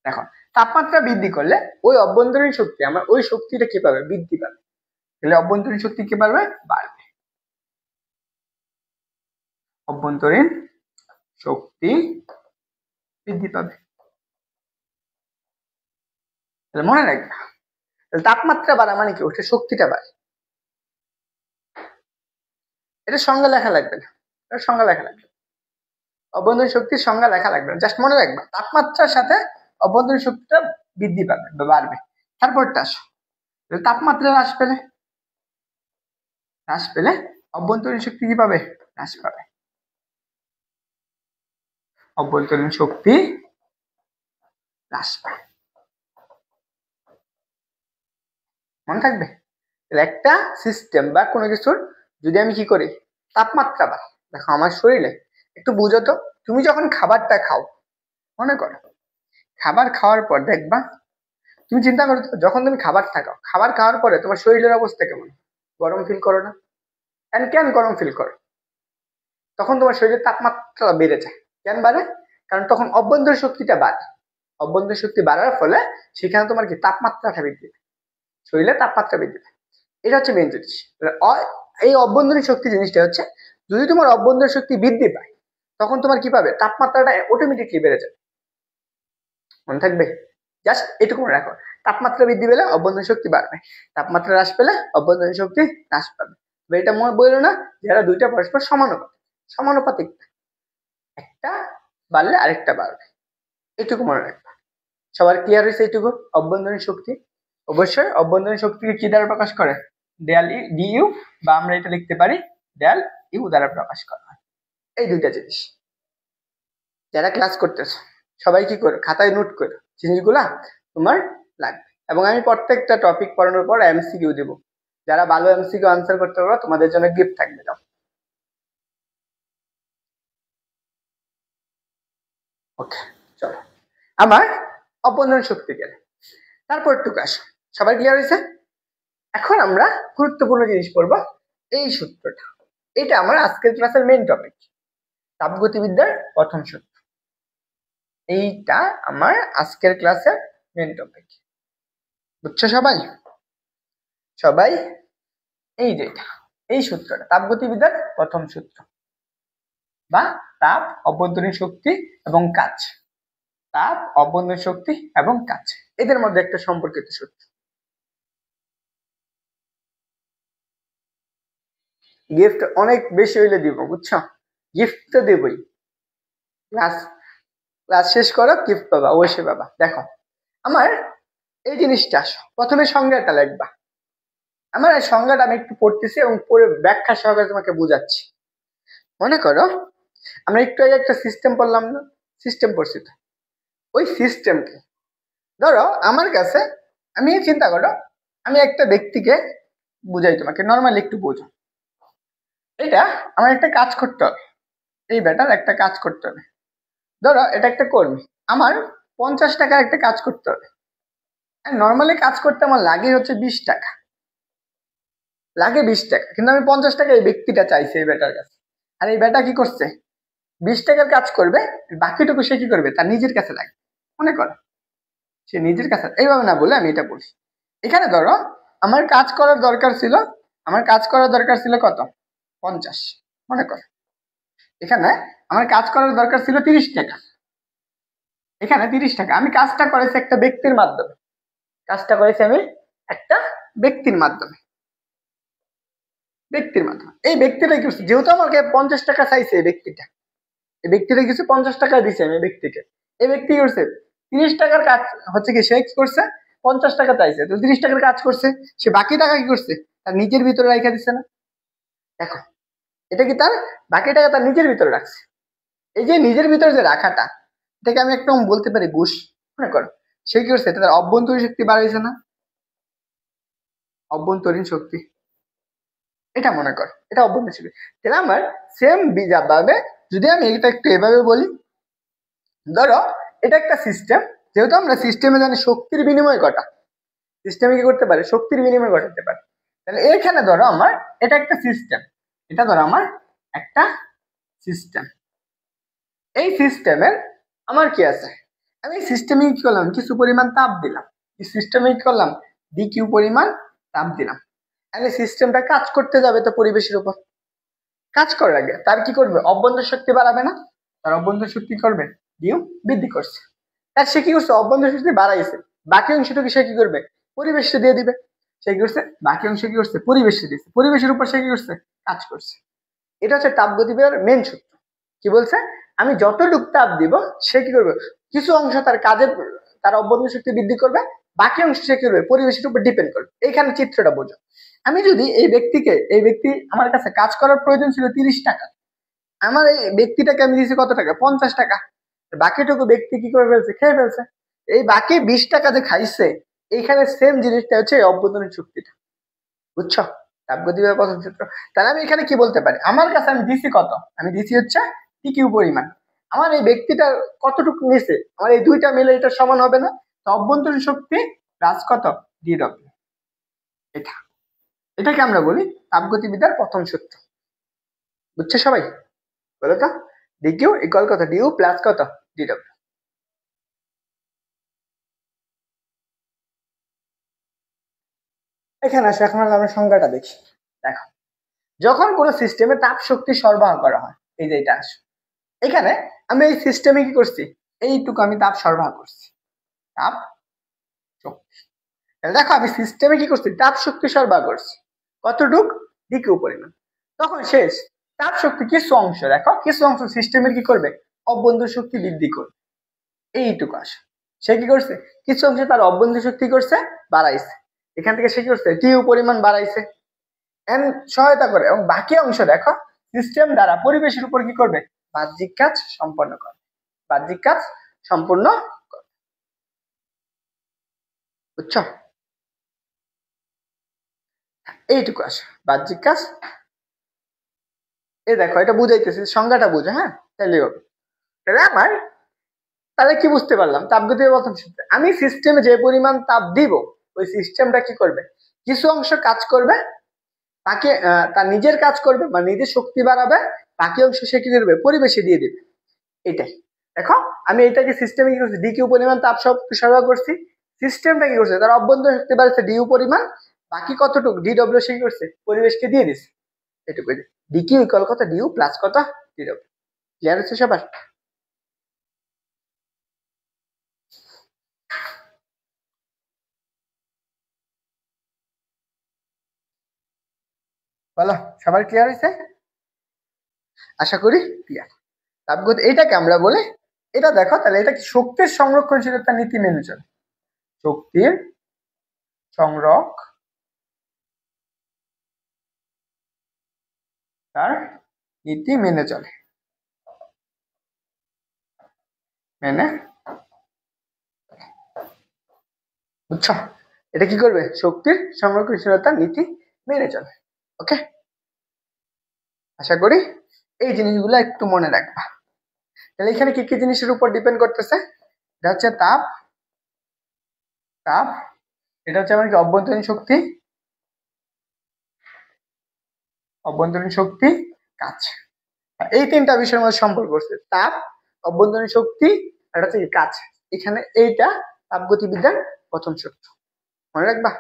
দেখো তাপমাত্রা বৃদ্ধি করলে ওই অভ্যন্তরীণ শক্তি, আমার ওই শক্তিটা কি পাবে, বৃদ্ধি পাবে। তাহলে অভ্যন্তরীণ শক্তি কি পারবে, বাড়বে। অভ্যন্তরীণ শক্তি বৃদ্ধি পাবে। তাহলে মনে রাখবে, তাহলে তাপমাত্রা বাড়া মানে কি, ওটা শক্তিটা বাড়ে। এটা সংজ্ঞা লেখা লাগবে না, এটা সংজ্ঞা লেখা লাগবে, অভ্যন্তরীণ শক্তির সংজ্ঞা লেখা লাগবে না, জাস্ট মনে রাখবে তাপমাত্রার সাথে অভ্যন্তরীণ শক্তিটা বৃদ্ধি পাবে বা বাড়বে। তারপরটা আসো, তাপমাত্রা হ্রাস পেলে অভ্যন্তরীণ শক্তি কি পাবে, হ্রাস পাবে। অভ্যন্তরীণ শক্তি হ্রাস পায়, মনে থাকবে। একটা সিস্টেম বা কোনো কিছুর যদি আমি কি করি, তাপমাত্রা বাড়াই। দেখো আমার শরীরে একটু বুঝো তো, তুমি যখন খাবারটা খাও, মনে করো খাবার খাওয়ার পর দেখবা, তুমি চিন্তা করো তো, যখন তুমি খাবারটা খাও, খাবার খাওয়ার পরে তোমার শরীরের অবস্থা কেমন, গরম ফিল করো না? কেন গরম ফিল করো? তখন তোমার শরীরের তাপমাত্রা বেড়ে যায়। কেন বাড়ে? কারণ তখন অভ্যন্তরীণ শক্তিটা বাড়ে। অভ্যন্তরীণ শক্তি বাড়ার ফলে সেখানে তোমার কি তাপমাত্রাটা বৃদ্ধি পায়, শরীরে তাপমাত্রা বৃদ্ধি পায়। এটা হচ্ছে মেন জিনিস। এই অভ্যন্তরীণ শক্তি জিনিসটা হচ্ছে, যদি তোমার অভ্যন্তরীণ শক্তি বৃদ্ধি পায় তখন তোমার কি পাবে, তাপমাত্রাটা অটোমেটিকলি বেড়ে যাবে। মনে থাকবে, জাস্ট এটুকু মনে রাখো, তাপমাত্রা বৃদ্ধি পেলে অভ্যন্তরীণ শক্তি বাড়বে, তাপমাত্রা হ্রাস পেলে অভ্যন্তরীণ শক্তি হ্রাস পাবে। এটা মনে বললো না যারা দুইটা পরস্পর সমানুপাতিক, সমানুপাতিক, একটা বাড়লে আরেকটা বাড়বে, এটুকু মনে রাখবা। সবার ক্লিয়ার হয়েছে এইটুকু? অভ্যন্তরীণ শক্তি অবশ্যই অভ্যন্তরীণ শক্তিকে কি দ্বারা প্রকাশ করে, দেয়াল ডিইউ, বা আমরা এটা লিখতে পারি দেয়াল ইউ দ্বারা প্রকাশ করা হয়। এই দুইটা জিনিস যারা ক্লাস করতেছো সবাই কি করো, খাতায় নোট করো জিনিসগুলা তোমার লাগবে। এবং আমি প্রত্যেকটা টপিক পড়ানোর পর এমসিকিউ দেবো, যারা ভালো এমসিকিউ আনসার করতে পারো তোমাদের জন্য গিফট থাকবে। যাও, ওকে, চলো আমার অভ্যন্তরীণ শক্তি গেলে তারপর টুকু আসো। সবাই ক্লিয়ার হয়েছে? এখন আমরা গুরুত্বপূর্ণ জিনিস পড়বো, এই সূত্রটা। এটা আমার আজকের ক্লাসের মেইন টপিক, তাপগতিবিদ্যার প্রথম সূত্র। এইটা আমার আজকের ক্লাসের মেইন টপিক, বুঝছো সবাই? সবাই এই যেটা, এই সূত্রটা তাপগতিবিদ্যার প্রথম সূত্র। বা তাপ, অভ্যন্তরীণ শক্তি এবং কাজ। তাপ, অভ্যন্তরীণ শক্তি এবং কাজ, এদের মধ্যে একটা সম্পর্কিত সূত্র। গিফট অনেক বেশি হইলে দিব, বুঝছো? গিফট তো দেবই। ক্লাস ক্লাস শেষ করো, গিফট পাবা, অবশ্যই পাবা। দেখো আমার এই জিনিসটা প্রথমে সংজ্ঞাটা লিখবা। আমার এই সংজ্ঞাটা আমি একটু পড়তেছি এবং পরে ব্যাখ্যা সহকারে তোমাকে বুঝাচ্ছি। মনে করো আমরা একটু আগে একটা সিস্টেম পড়লাম না? সিস্টেম পড়ছি তো। ওই সিস্টেমকে ধরো আমার কাছে, আমি চিন্তা করো আমি একটা ব্যক্তিকে বুঝাই, তোমাকে নর্মালি একটু বোঝো। এটা আমার একটা কাজ করতে হবে, এই বেটার একটা কাজ করতে হবে। ধরো এটা একটা কর্মী, আমার 50 টাকার একটা কাজ করতে হবে। নর্মালি কাজ করতে আমার লাগে হচ্ছে 20 টাকা, লাগে 20 টাকা, কিন্তু আমি 50 টাকা এই ব্যক্তিটা চাইছি এই বেটার কাছে। আর এই বেটা কি করছে, 20 টাকার কাজ করবে, বাকিটুকু সে কি করবে, তার নিজের কাছে লাগে। মনে করো সে নিজের কাছে, এইভাবে না বলে আমি এটা বলি। এখানে ধরো আমার কাজ করার দরকার ছিল, আমার কাজ করার দরকার ছিল কত, 50। মনে করো এখানে আমার কাজ করার দরকার ছিল 30 টাকা, এখানে 30 টাকা। আমি কাজটা করেছি একটা ব্যক্তির মাধ্যমে, কাজটা করেছি আমি একটা ব্যক্তির মাধ্যমে, ব্যক্তির মাধ্যমে। এই ব্যক্তিটা কি করছে, যেহেতু আমাকে 50 টাকা চাইছে এই ব্যক্তিটা, এই ব্যক্তিটা কিছু 50 টাকা দিছে আমি ব্যক্তিকে, এই ব্যক্তি কি করছে 30 টাকার কাজ, হচ্ছে কি সে কি করছে 50 টাকা চাইছে, তো 30 টাকার কাজ করছে, সে বাকি টাকা কি করছে তার নিজের ভিতরে রেখে দিচ্ছে না? দেখো এটা কি তার বাকি টাকা তার নিজের ভিতরে রাখছে। এই যে নিজের ভিতরে যে রাখাটা, এটাকে আমি একদম বলতে পারি ঘুষ। মনে করো সে কি করছে, তার অভ্যন্তরীণ শক্তি বাড়াইছে না? অভ্যন্তরীণ শক্তি, এটা মনে কর, এটা অভ্যন্তরীণ শক্তি। তাহলে আমার সেম ভাবে যদি আমি এটা একটু এভাবে বলি, ধরো এটা একটা সিস্টেম, যেহেতু আমরা সিস্টেমে জানি শক্তির বিনিময় ঘটা, সিস্টেমে কি করতে পারে, শক্তির বিনিময় ঘটাতে পারে। তাহলে এখানে ধরো আমার এটা একটা সিস্টেম, এটা ধরো আমার একটা সিস্টেম। এই সিস্টেমের আমার কি আছে, আমি সিস্টেমে কি করলাম, কিছু পরিমাণ তাপ দিলাম, এই সিস্টেমে কি করলাম, ডিকিউ পরিমাণ তাপ দিলাম। আমি সিস্টেমটা কাজ করতে যাবে তো পরিবেশের উপর, কাজ করার আগে তার কি করবে, অভ্যন্তর শক্তি বাড়াবে না? তার অভ্যন্তর শক্তি করবে, ডিউ বৃদ্ধি করছে। তার সে কি করছে, অভ্যন্তর শক্তি বাড়াইছে, বাকি অংশটুকু সে কি করবে, পরিবেশে দিয়ে দিবে। সে কি করছে, বাকি অংশ কি করছে, পরিবেশে দিচ্ছে, পরিবেশের উপর সে কি করছে, কাজ করছে। এটা হচ্ছে তাপগতিবেগের মেন সূত্র। কি বলছে, আমি যতটুকু তাপ দিব সে কি করবে, কিছু অংশ তার কাজে, তার অভ্যন্তর শক্তি বৃদ্ধি করবে, বাকি অংশ সে কি করবে, পরিবেশের উপর ডিপেন্ড করবে। এইখানে চিত্রটা বোঝো। আমি যদি এই ব্যক্তিকে, এই ব্যক্তি আমার কাছে কাজ করার প্রয়োজন ছিল 30 টাকা, আমার এই ব্যক্তিটাকে আমি দিয়েছি কত টাকা, 50 টাকা, বাকিটুকু ব্যক্তি কি করে ফেলছে, খেয়ে ফেলছে। এই বাকি 20 টাকা যে খাইছে, এইখানে সেম জিনিসটা হচ্ছে অভ্যন্তরীণ শক্তিটা, বুঝছো? তাপগতিবেগের প্রথম সূত্র। তাহলে আমি এখানে কি বলতে পারি, আমার কাছে আমি দিছি কত, আমি দিছি হচ্ছে টিকিউ পরিমাণ, আমার এই ব্যক্তিটা কতটুকু নিছে, আমার এই দুইটা মিলে এটা সমান হবে না? তো অভ্যন্তরীণ শক্তি প্লাস কত, ডিডব্লিউ। এটা, এটাকে আমরা বলি তাপগতিবিদ্যার প্রথম সূত্র। বুঝছো সবাই? বলো তো, ডিকিউ ইকুয়াল কত, ডিউ প্লাস কত, ডিডব্লিউ। এখানে আসো, এখন আমরা সংজ্ঞাটা দেখি। দেখো যখন কোনো সিস্টেমে তাপ শক্তি সরবরাহ করা হয়, এই যে এটা আসো, এখানে আমি এই সিস্টেমে কি করছি, এইটুকু আমি তাপ সরবরাহ করছি, তাপ শক্তি। দেখো আমি সিস্টেমে কি করছি, তাপ শক্তি সরবরাহ করছি, কতটুক, ডিকিউ পরিমাণ। তখন শেষ, তাপ শক্তি কিছু অংশ, দেখো কিছু অংশ সিস্টেমের কি করবে, অভ্যন্তর শক্তি বৃদ্ধি করবে, এইটুকু আসে। সে কি করছে, কিছু অংশে তার অভ্যন্তর শক্তি করছে, বাড়াইছে, এখান থেকে সে কি করছে, টিউ পরিমাণ বাড়াইছে, এন সহায়তা করে। এবং বাকি অংশ দেখো সিস্টেম দ্বারা পরিবেশের উপর কি করবে, বাহ্যিক কাজ সম্পন্ন করে, বাহ্যিক কাজ সম্পূর্ণ করে। বুঝছো? এইটুকু আসে বাহ্যিক কাজ। এই দেখো এটা বুঝাইতেছি, সংজ্ঞাটা বুঝো, হ্যাঁ তাহলে হবে। তাহলে আমার, তাহলে কি বুঝতে পারলাম, তাপগতির প্রথম সূত্র, আমি সিস্টেমে যে পরিমাণ তাপ দিব, ওই সিস্টেমটা কি করবে, কিছু অংশ কাজ করবে, বাকি তার নিজের কাজ করবে বা নিজের শক্তি বাড়াবে, বাকি অংশ সে কি করবে, পরিবেশে দিয়ে দিবে। এটাই দেখো, আমি এটাকে সিস্টেমে কি করছি, ডিকিউ পরিমাণ তাপ সরবরাহ করছি, সিস্টেমটা কি করছে, তার অভ্যন্তর শক্তি বাড়ছে ডিউ পরিমাণ, বাকি কতটুকু, ডিডব্লিউ সে কি করছে, পরিবেশকে দিয়ে দিচ্ছে। এটুকু, ডিকিউ ইকুয়াল কত, ডিউ প্লাস কত, ডিডব্লিউ। ক্লিয়ার হচ্ছে সবার? বলো, সবার ক্লিয়ার হয়েছে? আশা করি ক্লিয়ার। তাপগতি এইটাকে আমরা বলে, এটা দেখো তাহলে এটা কি শক্তির সংরক্ষণশীলতা নীতি মেনে চলে। শক্তির তার নীতি মেনে চলে, বুঝছো? এটা কি করবে? শক্তির সংরক্ষণশীলতার নীতি মেনে চলে। ওকে, আশা করি এই জিনিসগুলো একটু মনে রাখবা। তাহলে এখানে কি কি জিনিসের উপর ডিপেন্ড করতেছে? এটা হচ্ছে তাপ, এটা হচ্ছে আমার কি অভ্যন্তরীণ শক্তি, কাজ। এই তিনটা বিষয়ের মধ্যে সম্পর্ক করছে, তাপ, অভ্যন্তরীণ শক্তি আর হচ্ছে কি কাজ। এখানে এইটা তাপগতিবিদ্যার প্রথম সূত্র, মনে রাখবা।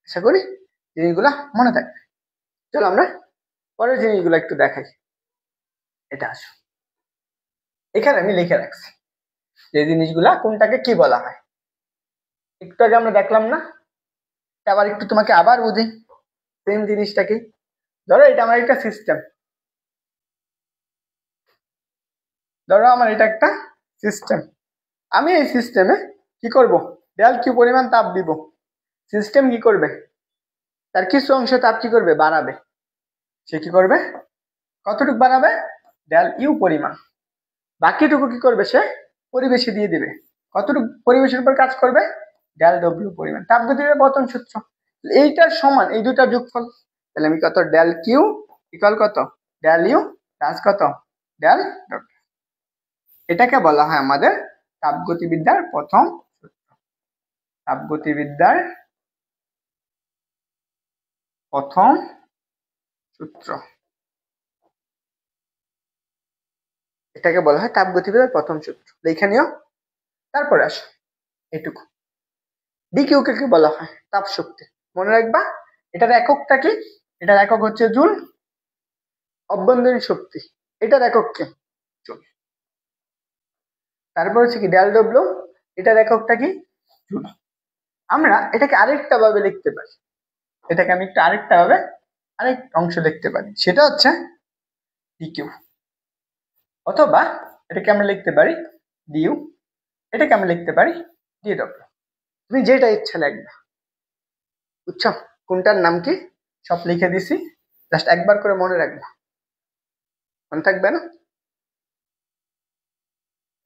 আশা করি জিনিসগুলা মনে থাকবে। চলো আমরা পরের জিনিসগুলো একটু দেখাই। এটা আসো, এখানে আমি লিখে রাখছি যে জিনিসগুলা কোনটাকে কি বলা হয়। একটু আগে আমরা দেখলাম না, আবার একটু তোমাকে আবার বুঝি সেম জিনিসটা কি। ধরো এটা আমার একটা সিস্টেম, ধরো আমার এটা একটা সিস্টেম। আমি এই সিস্টেমে কি করব? ডেল কিউ পরিমাণ তাপ দিব। সিস্টেম কি করবে? তার কিছু অংশ তাপ কি করবে? বাড়াবে। সে কি করবে? কতটুকু বাড়াবে? ডেল ইউ পরিমাণ। বাকিটুকু কি করবে? সে পরিবেশে দিয়ে দিবে। কতটুকু পরিবেশের উপর কাজ করবে? ডেল ডব্লিউ পরিমাণ। তাপগতির প্রথম সূত্র এইটার সমান এই দুটার যোগফল। তাহলে আমি কত? ডেল কিউ ইকুয়াল কত? ডেল ইউ প্লাস কত? Del W. এটাকে বলা হয় আমাদের তাপগতিবিদ্যার প্রথম সূত্র। তাপগতিবিদ্যার প্রথম সূত্র, এটাকে বলা হয় তাপগতিবিদ্যার প্রথম সূত্র। এখানেও তারপরে আসো এইটুকু, ডিকিউ কে কি বলা হয়? তাপ শক্তি। মনে রাখবা এটার এককটা কি? এটার একক হচ্ছে জুল। অভ্যন্তরীণ শক্তি, এটার একক কি? জুল। তারপর হচ্ছে কি ডেল ডব্লিউ, এটার এককটা কি? জুল। আমরা এটাকে আরেকটা ভাবে লিখতে পারি, এটাকে আমি একটু আরেকটা ভাবে আরেক অংশ লিখতে পারি, সেটা হচ্ছে ডিকিউ। অথবা এটাকে আমরা লিখতে পারি ডিইউ, এটাকে আমরা লিখতে পারি ডিডব্লিউ। তুমি যেটা ইচ্ছা লিখবা, বুঝছো? কোনটার নাম কি সব লিখে দিছি, জাস্ট একবার করে মনে রাখবা, মনে থাকবে না?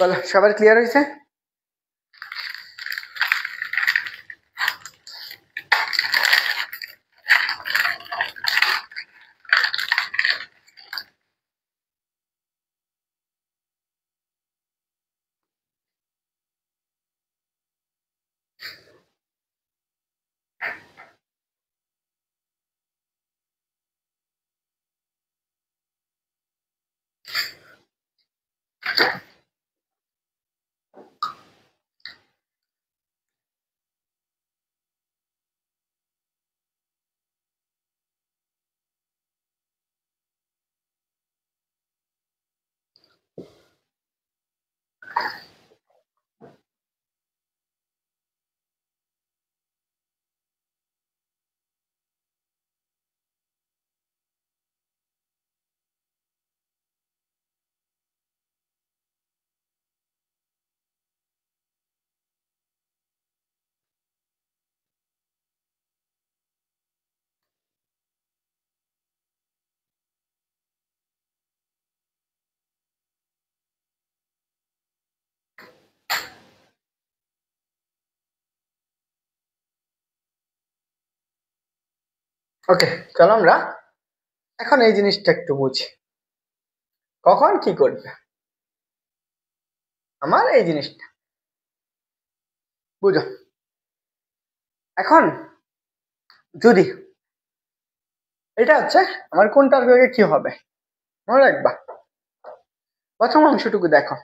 বলো, সবার ক্লিয়ার হয়েছে? ওকে, চলো আমরা এখন এই জিনিসটা একটু বুঝি, কখন কি করবে আমার এই জিনিসটা বুঝো। এখন যদি এটা হচ্ছে আমার কোনটার বেগে কি হবে, মনে রাখবা প্রথম অংশটুকু দেখো।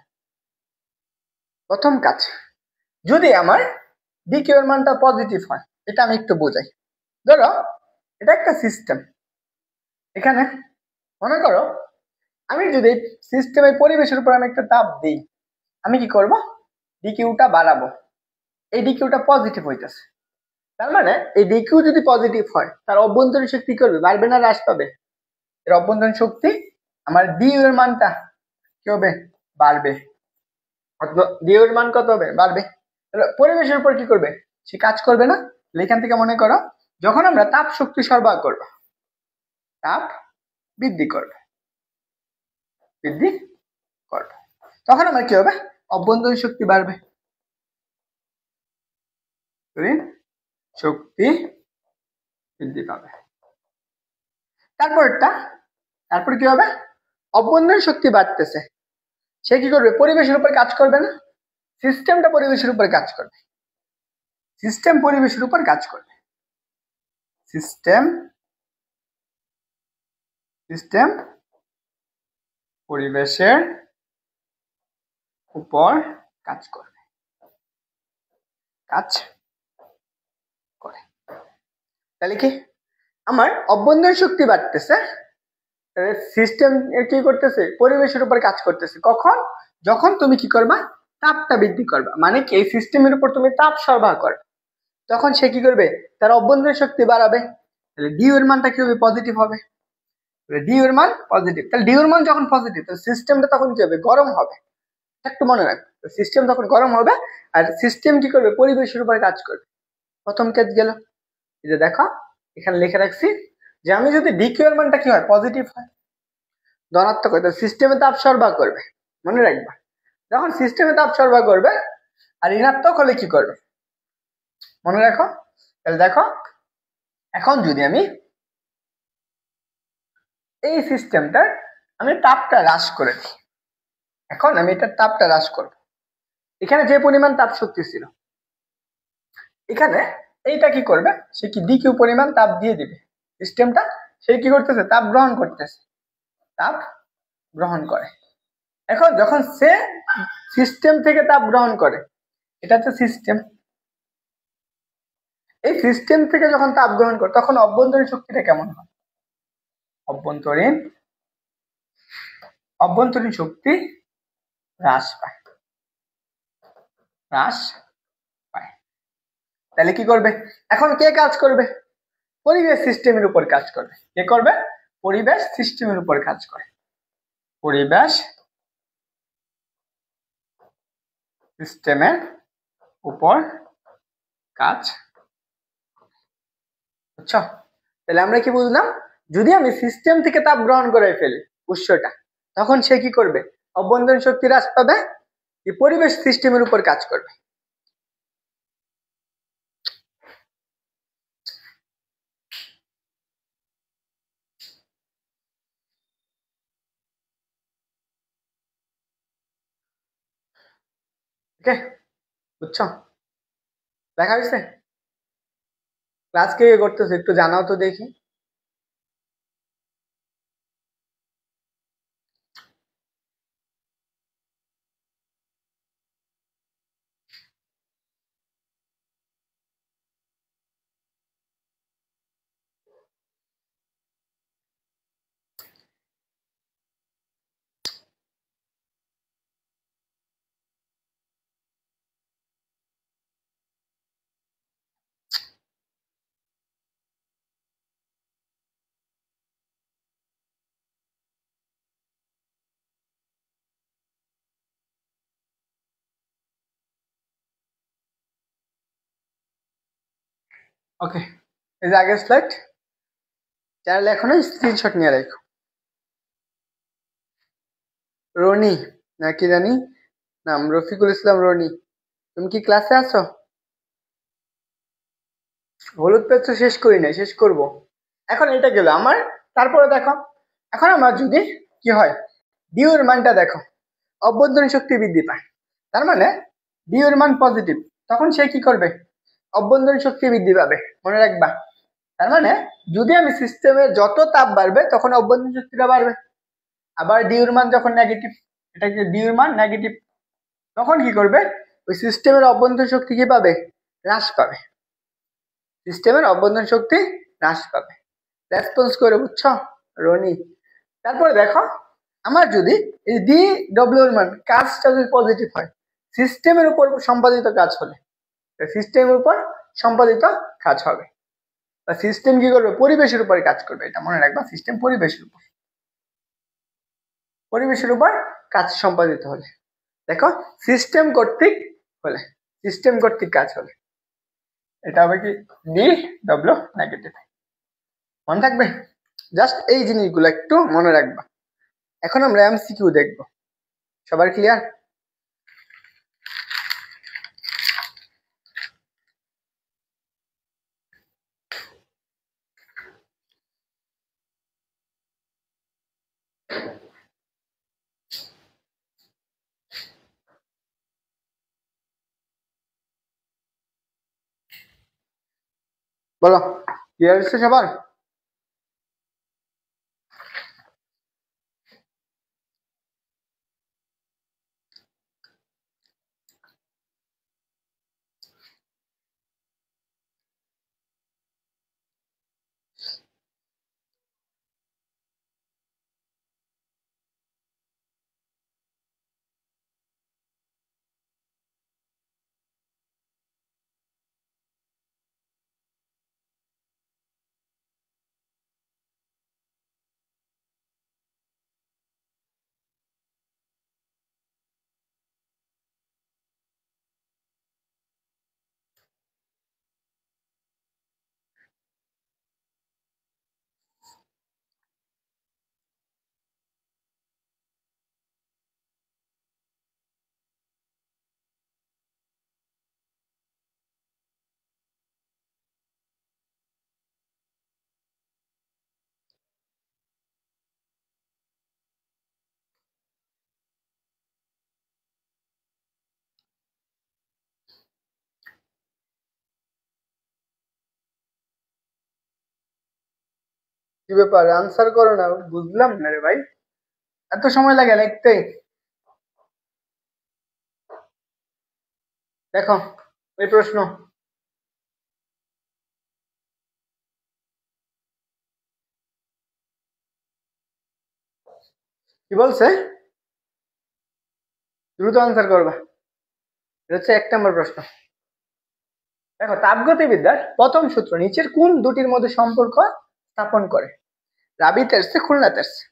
প্রথম কাজ, যদি আমার ডিকিউ এর মানটা পজিটিভ হয়, এটা আমি একটু বোঝাই। ধরো এটা একটা সিস্টেম, এখানে মনে করো আমি যদি সিস্টেমের পরিবেশের উপর আমি একটা তাপ দিই, আমি কি করব, ডিকিউটা বাড়াবো, এই ডিকিউটা পজিটিভ হইতেছে, তার মানে এই ডিকিউ যদি পজিটিভ হয় তার অভ্যন্তরীণ শক্তি কি করবে, বাড়বে না হ্রাস পাবে? এর অভ্যন্তরীণ শক্তি আমার ডিউ এর মানটা কি হবে, বাড়বে। ডিউ এর মান কত হবে, বাড়বে। পরিবেশের উপর কি করবে, সে কাজ করবে না। এখান থেকে মনে করো যখন আমরা তাপ শক্তি সরবরাহ করব, তাপ বৃদ্ধি করব, বৃদ্ধি করব, তখন আমার কি হবে, অভ্যন্তরীণ শক্তি বাড়বে, শক্তি বৃদ্ধি পাবে। তারপর কি হবে, অভ্যন্তরীণ শক্তি বাড়তেছে, সে কি করবে, পরিবেশের উপর কাজ করবে না, সিস্টেমটা পরিবেশের উপর কাজ করবে, সিস্টেম পরিবেশের উপর কাজ করবে, সিস্টেম পরিবেশের উপর কাজ করবে, কাজ করে। তাহলে কি আমার অভ্যন্তরীণ শক্তি বাড়তেছে, সিস্টেম কি করতেছে, পরিবেশের উপর কাজ করতেছে। কখন, যখন তুমি কি করবা, তাপটা বৃদ্ধি করবা, মানে কি এই সিস্টেমের উপর তুমি তাপ সরবরাহ করবে, তখন সে কি করবে, তার অভ্যন্তরীণ শক্তি বাড়াবে, তাহলে ডিউ এর মানটা কি হবে, পজিটিভ হবে। ডিউ এর মান পজিটিভ, তাহলে ডিউ এর মান যখন পজিটিভ, তাহলে সিস্টেমটা তখন কি হবে, গরম হবে। একটু মনে রাখবে, সিস্টেম তখন গরম হবে, আর সিস্টেম কি করবে, পরিবেশের উপরে কাজ করবে। প্রথম কেস গেল, এই যে দেখো এখানে লিখে রাখছি যে আমি যদি ডিকিউ এর মানটা কি হয়, পজিটিভ হয়, ধনাত্মক হয়, তাহলে সিস্টেমে তাপ সরবরাহ করবে। মনে রাখবা, যখন সিস্টেমে তাপ সরবরাহ করবে আর ঋণাত্মক হলে কি করবে, মনে রাখো। তাহলে দেখো এখন যদি আমি এই সিস্টেমটার আমি তাপটা হ্রাস করে দিই, এখন আমি এটার তাপটা হ্রাস করব, এখানে যে পরিমাণ তাপ শক্তি ছিল, এখানে এইটা কি করবে, সে কি ডিকিউ পরিমাণ তাপ দিয়ে দিবে, সিস্টেমটা সে কি করতেছে, তাপ গ্রহণ করতেছে, তাপ গ্রহণ করে। এখন যখন সে সিস্টেম থেকে তাপ গ্রহণ করে, এটা হচ্ছে সিস্টেম, এই সিস্টেম থেকে যখন তাপ গ্রহণ করে তখন অভ্যন্তরীণ শক্তিটা কেমন হয়, অভ্যন্তরীণ শক্তি হ্রাস পায়, হ্রাস পায়। তাহলে কি করবে, এখন কে কাজ করবে, পরিবেশ সিস্টেমের উপর কাজ করবে। কে করবে, পরিবেশ সিস্টেমের উপর কাজ করে, পরিবেশ সিস্টেমের উপর কাজ, বুঝছো? তাহলে আমরা কি বুঝলাম, যদি আমি সিস্টেম থেকে তাপ গ্রহণ করে ফেলি উৎসটা, তখন সে কি করবে, অভ্যন্তরীণ শক্তি হ্রাস পাবে, এই পরিবেশ সিস্টেমের উপর কাজ করবে। ওকে, বুঝছো, দেখা হয়েছে? ক্লাস কে করতেছে একটু জানাও তো দেখি। ওকে, এই যে আগের স্লাইড, চ্যানেল এখনো স্ক্রিনশট নিয়ে রাখো। রনি নাকি জানি নাম, রফিকুল ইসলাম রনি, তুমি কি ক্লাসে আছো? হলুদ পেজ শেষ করি নাই, শেষ করব। এখন এটা গেল আমার, তারপরে দেখো এখন আমার যদি কি হয়, ডিউ এর মানটা দেখো, অভ্যন্তরীণ শক্তি বৃদ্ধি পায়, তার মানে ডিউ এর মান পজিটিভ, তখন সে কি করবে, অভ্যন্তরীণ শক্তি বৃদ্ধি পাবে, মনে রাখবা। তার মানে যদি আমি সিস্টেমে যত তাপ বাড়বে তখন অভ্যন্তরীণ শক্তিটা বাড়বে। আবার ডিউর মান যখন নেগেটিভ, এটা কি ডিউর মান নেগেটিভ, তখন কি করবে, ওই সিস্টেমের অভ্যন্তরীণ শক্তি কি পাবে, হ্রাস পাবে, সিস্টেমের অভ্যন্তরীণ শক্তি হ্রাস পাবে। রেসপন্স করে, বুঝছো রনি? তারপরে দেখো আমার যদি এই ডি ডব্লিউ এর মান কাজটা যদি পজিটিভ হয়, সিস্টেমের উপর সম্পাদিত কাজ হলে সিস্টেমের উপর সম্পাদিত কাজ হবে, বা সিস্টেম কি করবে, পরিবেশের উপর কাজ করবে। এটা মনে রাখবা, সিস্টেম পরিবেশের উপর কাজ সম্পাদিত হলে, দেখো সিস্টেম কর্তৃক হলে, সিস্টেম কর্তৃক কাজ হলে এটা হবে কি ডি ডব্লিউ নেগেটিভ। মনে থাকবে, জাস্ট এই জিনিসগুলো একটু মনে রাখবা। এখন আমরা এমসিকিউ দেখব। সবার ক্লিয়ার? বলো, ক্লিয়ার হচ্ছে সবার? কি ব্যাপার, আনসার করো না? বুঝলাম না রে ভাই, এত সময় লাগে লিখতে? দেখো এই প্রশ্ন, কি বলছে? দ্রুত আনসার করবা। এটা হচ্ছে 1 নম্বর প্রশ্ন। দেখো, তাপগতিবিদ্যার প্রথম সূত্র নিচের কোন দুটির মধ্যে সম্পর্ক স্থাপন করে? রাবি তেরছে, খুলনা তেরছে।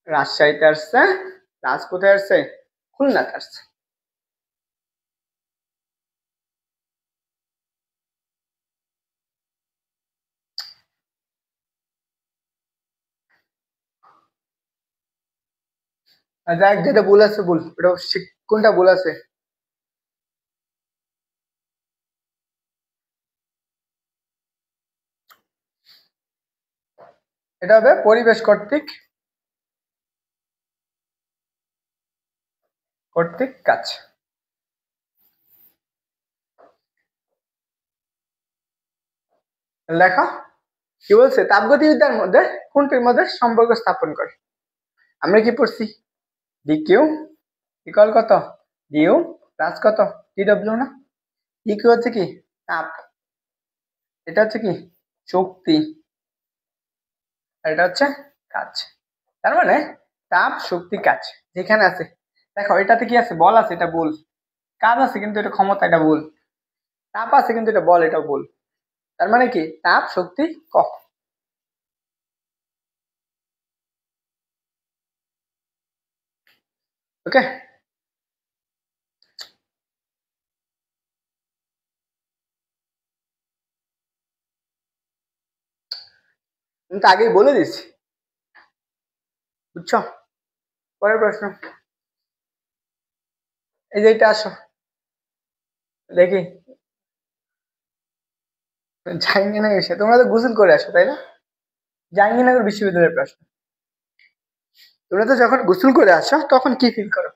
রাজশাহীতে আসছে, রাজ কোথায় আসছে? খুলনাতে আসছে। দেখ, যেটা ভুল আছে ভুল, ওটা কোনটা ভুল আছে? এটা হবে পরিবেশ কর্তৃক কাজ। লেখা কি বলছে, তাপগতিবিদ্যার মধ্যে কোনটির মধ্যে সম্পর্ক স্থাপন করে? আমরা কি পড়ছি? ডিকিউ ইকুয়াল কত? ডিউ প্লাস কত? ডিডব্লিউ না? ডিকিউ হচ্ছে কি? তাপ। এটা হচ্ছে কি? শক্তি। আর এটা হচ্ছে কাজ। তার মানে তাপ, শক্তি, কাজ যেখানে আছে, দেখো এটাতে কি আছে? বল আছে, এটা বল। কাজ আছে কিন্তু এটা ক্ষমতা, এটা বল। তাপ আছে কিন্তু এটা বল, এটা বল। তার মানে কি? তাপ, শক্তি, ক। ওকে, আমি তো আগেই বলে দিচ্ছি, বুঝছো? পরের প্রশ্ন, এই যে এটা আসো দেখি। জাহাঙ্গীরনগর এসে তোমরা তো গোসল করে আসো, তাই না? জাহাঙ্গীরনগর বিশ্ববিদ্যালয়ের প্রশ্ন, তোমরা তো যখন গোসল করে আসো তখন কি ফিল করো?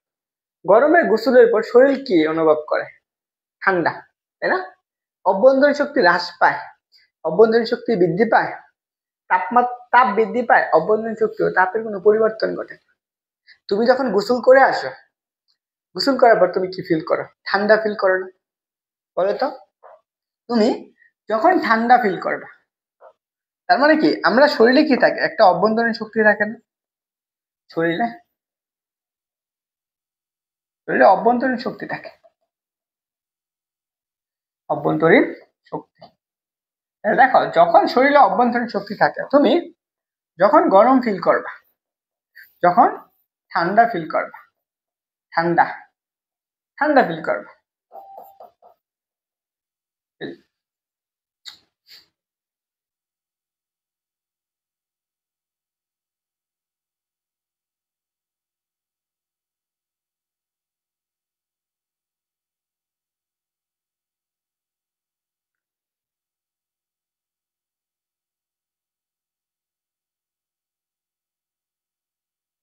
গরমে গোসলের পর শরীর কি অনুভব করে? ঠান্ডা, তাই না? অভ্যন্তরীণ শক্তি হ্রাস পায়, অভ্যন্তরীণ শক্তি বৃদ্ধি পায়, তাপ বৃদ্ধি পায়, অভ্যন্তরীণ শক্তি ও তাপের কোনো পরিবর্তন ঘটে না। তুমি যখন গোসল করে আসো, গোসল করার পর তুমি কি ফিল করো? ঠান্ডা ফিল করো না? বলো তো, তুমি যখন ঠান্ডা ফিল করবে তার মানে কি আমরা শরীরে কি থাকে? একটা অভ্যন্তরীণ শক্তি থাকে না শরীরে? শরীরে অভ্যন্তরীণ শক্তি থাকে, অভ্যন্তরীণ শক্তি। দেখো, যখন শরীরে অভ্যন্তরীণ শক্তি থাকে, তুমি যখন গরম ফিল করবা, যখন ঠান্ডা ফিল করবা, ঠান্ডা ঠান্ডা ফিল করবা,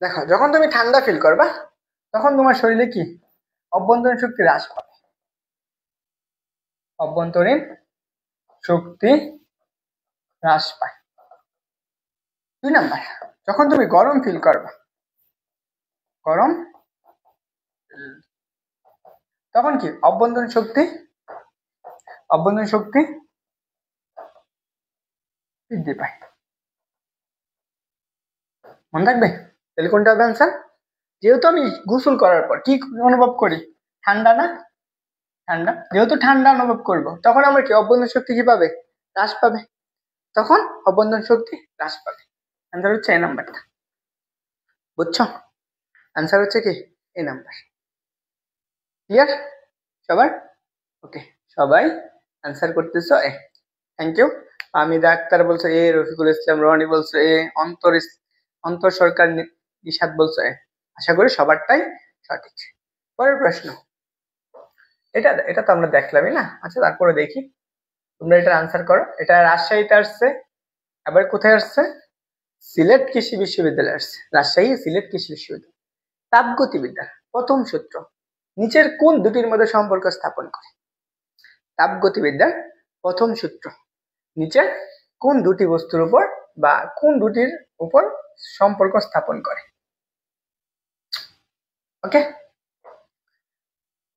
দেখো যখন তুমি ঠান্ডা ফিল করবা তখন তোমার শরীরে কি অভ্যন্তরীণ শক্তি হ্রাস পাবে, অভ্যন্তরীণ শক্তি হ্রাস পায়। 2 নাম্বার, যখন তুমি গরম ফিল করবা, গরম, তখন কি অভ্যন্তরীণ শক্তি বৃদ্ধি পায়। মনে থাকবে? তাহলে কোনটা হবে অ্যান্সার? যেহেতু আমি গোসল করার পর কি অনুভব করি? ঠান্ডা না? ঠান্ডা, যেহেতু ঠান্ডা অনুভব করব তখন আমার কি অভ্যন্তরীণ শক্তি কি পাবে? হ্রাস পাবে। তখন অভ্যন্তরীণ শক্তি হ্রাস পাবে। অ্যান্সার হচ্ছে এই নাম্বারটা। বুঝছো? অ্যান্সার হচ্ছে কি এই নাম্বার। ক্লিয়ার সবার? ওকে, সবাই অ্যান্সার করতেছো এ। Thank you. আমিদা আক্তার বলছো এ, রফিকুল ইসলাম রনি বলছো এ, অন্তর সরকার নিশাদ বলছো এ। আশা করি সবারটাই সঠিক। পরের প্রশ্ন, এটা এটা তো আমরা দেখলামই না। আচ্ছা, তারপরে দেখি তোমরা এটা আনসার করো। এটা রাজশাহীতে আসছে, আবার কোথায় আসছে? সিলেট কৃষি বিশ্ববিদ্যালয়ে আসছে। রাজশাহী সিলেট কৃষি বিশ্ববিদ্যালয়। তাপগতিবিদ্যার প্রথম সূত্র নিচের কোন দুটির মধ্যে সম্পর্ক স্থাপন করে? তাপগতিবিদ্যার প্রথম সূত্র নিচের কোন দুটি বস্তুর উপর বা কোন দুটির উপর সম্পর্ক স্থাপন করে? ওকে,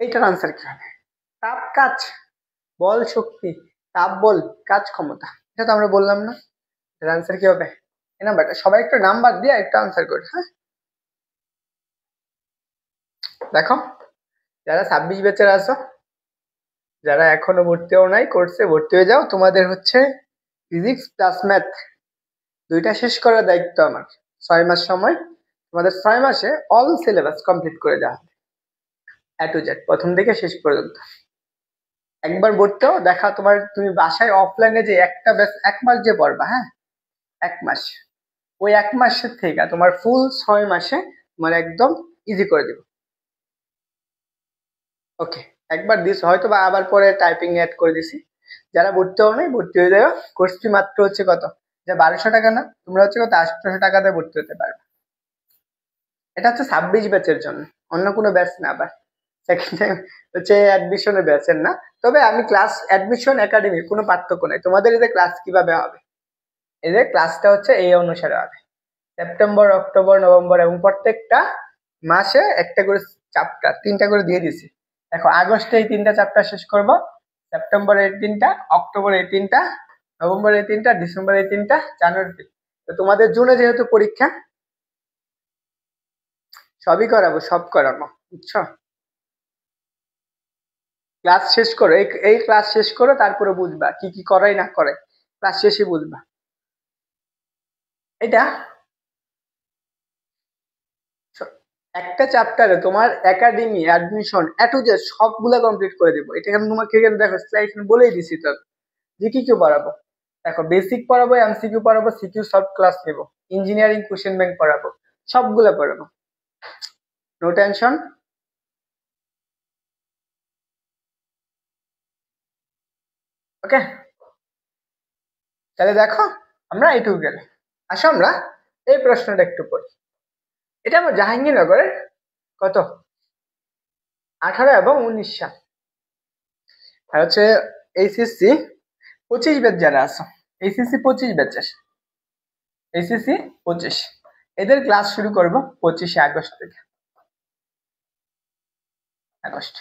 এইটার আনসার কি হবে? তাপ কাজ, বল শক্তি, তাপ বল, কাজ ক্ষমতা। এটা তো আমরা বললাম না? এটার আনসার কি হবে? এই নাম্বারটা সবাই একটু নাম্বার দিয়ে একটা আনসার করি। হ্যাঁ, দেখো যারা 26 ব্যাচের আছো, যারা এখনো ভর্তিও নাই, কোর্সে ভর্তি হয়ে যাও। তোমাদের হচ্ছে ফিজিক্স প্লাস ম্যাথ দুইটা শেষ করার দায়িত্ব আমার। 6 মাস সময়, তোমাদের 6 মাসে অল সিলেবাস কমপ্লিট করে দেওয়া হবে, এ টু জেড, প্রথম থেকে শেষ পর্যন্ত। একবার ভর্তি হও, দেখা তুমি বাসায় অফলাইনে যে একটা ব্যাচ 1 মাস যে পড়বা, হ্যাঁ 1 মাস, ওই 1 মাসের থেকে তোমার ফুল 6 মাসে তোমার একদম ইজি করে দেব। ওকে, একবার দিস হয়তো বা আবার পরে টাইপিং অ্যাড করে দিছি। যারা ভর্তি হও নাই, ভর্তি হয়ে যাও। কোর্স ফি মাত্র হচ্ছে কত? যে 1200 টাকা না, তোমরা হচ্ছে কত 800 টাকাতে ভর্তি হতে পারবে। এটা হচ্ছে 26 ব্যাচের জন্য, অন্য কোনো ব্যাচ না। আবার সেকেন্ড টাইম হচ্ছে অ্যাডমিশনের ব্যাচের না। তবে আমি ক্লাস অ্যাডমিশন একাডেমি কোনো পার্থক্য নাই। তোমাদের এদের ক্লাস কিভাবে হবে? এদের ক্লাসটা হচ্ছে এই অনুসারে হবে। সেপ্টেম্বর, অক্টোবর, নভেম্বর এবং প্রত্যেকটা মাসে একটা করে চ্যাপ্টার, 3টা করে দিয়ে দিছি। দেখো, আগস্টে এই 3টা চ্যাপ্টার শেষ করব, সেপ্টেম্বরে এই 3টা, অক্টোবরে এই 3টা, নভেম্বরে এই 3টা, ডিসেম্বরে এই 3টা, জানুয়ারিতে। তো তোমাদের জুনে যেহেতু পরীক্ষা, সবই করাবো, সব করাবো, বুঝছো? ক্লাস শেষ করো, এই ক্লাস শেষ করো, তারপরে বুঝবা কি কি করাই না করে, ক্লাস শেষে বুঝবা। এটা একটা চ্যাপ্টারে তোমার academy, admission, A to Z সবগুলা কমপ্লিট করে দেবো। এটা এখানে তোমাকে এখানে দেখো স্লাইড বলেই দিছি তো, যে কি কি পড়াবো। দেখো, বেসিক পড়াবো, এমসিকিউ পড়াবো, সিকিউ সলভ ক্লাস নেবো, ইঞ্জিনিয়ারিং কোশ্চেন ব্যাংক পড়াবো, সবগুলা পড়াবো, নো টেনশন। ওকে, তাহলে দেখো আমরা এইটুকু গেলে, আসো আমরা এই প্রশ্নটা একটু পড়ি। এটা আমার জাহাঙ্গীরনগরের কত 18 এবং 19 সাল, আর হচ্ছে এইচএসসি 25 ব্যাচ যারা আছো, এইচএসসি 25 ব্যাচের, এইচএসসি 25, এদের ক্লাস শুরু করব 25শে আগস্ট থেকে। আগস্ট।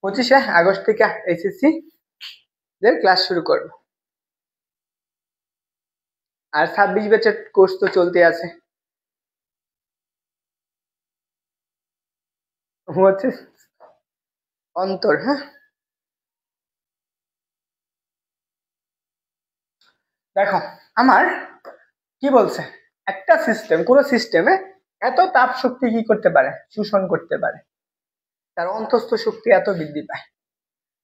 25শে আগস্ট থেকে এইচএসসি দের ক্লাস শুরু করবো। আর 26 ব্যাচের কোর্স তো চলতে আছে। হচ্ছে অন্তর। হ্যাঁ, দেখো আমার কি বলছে, একটা সিস্টেম, কোন সিস্টেমে এত তাপ শক্তি কি করতে পারে, শোষণ করতে পারে, তার অন্তস্থ শক্তি এত বৃদ্ধি পায়।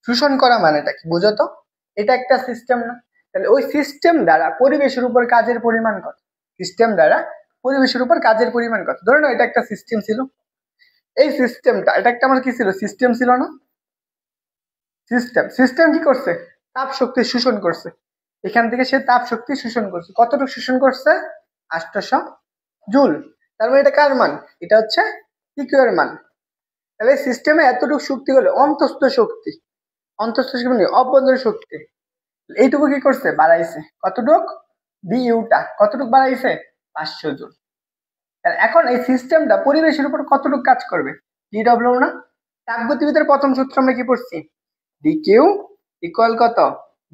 শোষণ করা মানেটা কি বুঝো তো? এটা একটা সিস্টেম না? তাহলে ওই সিস্টেম দ্বারা পরিবেশের উপর কাজের পরিমাণ কত? সিস্টেম দ্বারা পরিবেশের উপর কাজের পরিমাণ কত? ধরে নাও এটা একটা সিস্টেম ছিল, এই সিস্টেমটা, এটা একটা আমার কি ছিল, সিস্টেম ছিল না? সিস্টেম, সিস্টেম কি করছে, তাপ শক্তি শোষণ করছে। এখান থেকে সে তাপ শক্তি শোষণ করছে, কতটুকু শোষণ করছে? 800 জুল। তার মানে এটা কার মান? এটা হচ্ছে ইকিউ এর মান। তাহলে সিস্টেমে এতটুকু শক্তি হলে অন্তস্থ শক্তি, অন্তস্থ শক্তি মানে অভ্যন্তরীণ শক্তি, এইটুকু কি করছে, বাড়াইছে। কতটুক? বিইউটা কতটুক বাড়াইছে? 500 জুল। এখন এই সিস্টেমটা পরিবেশের উপর কতটুকু কাজ করবে? ডিডব্লিউ না? তাপগতিবিদের প্রথম সূত্র আমরা কি পড়ছি? ডিকিউ ইকুয়াল কত?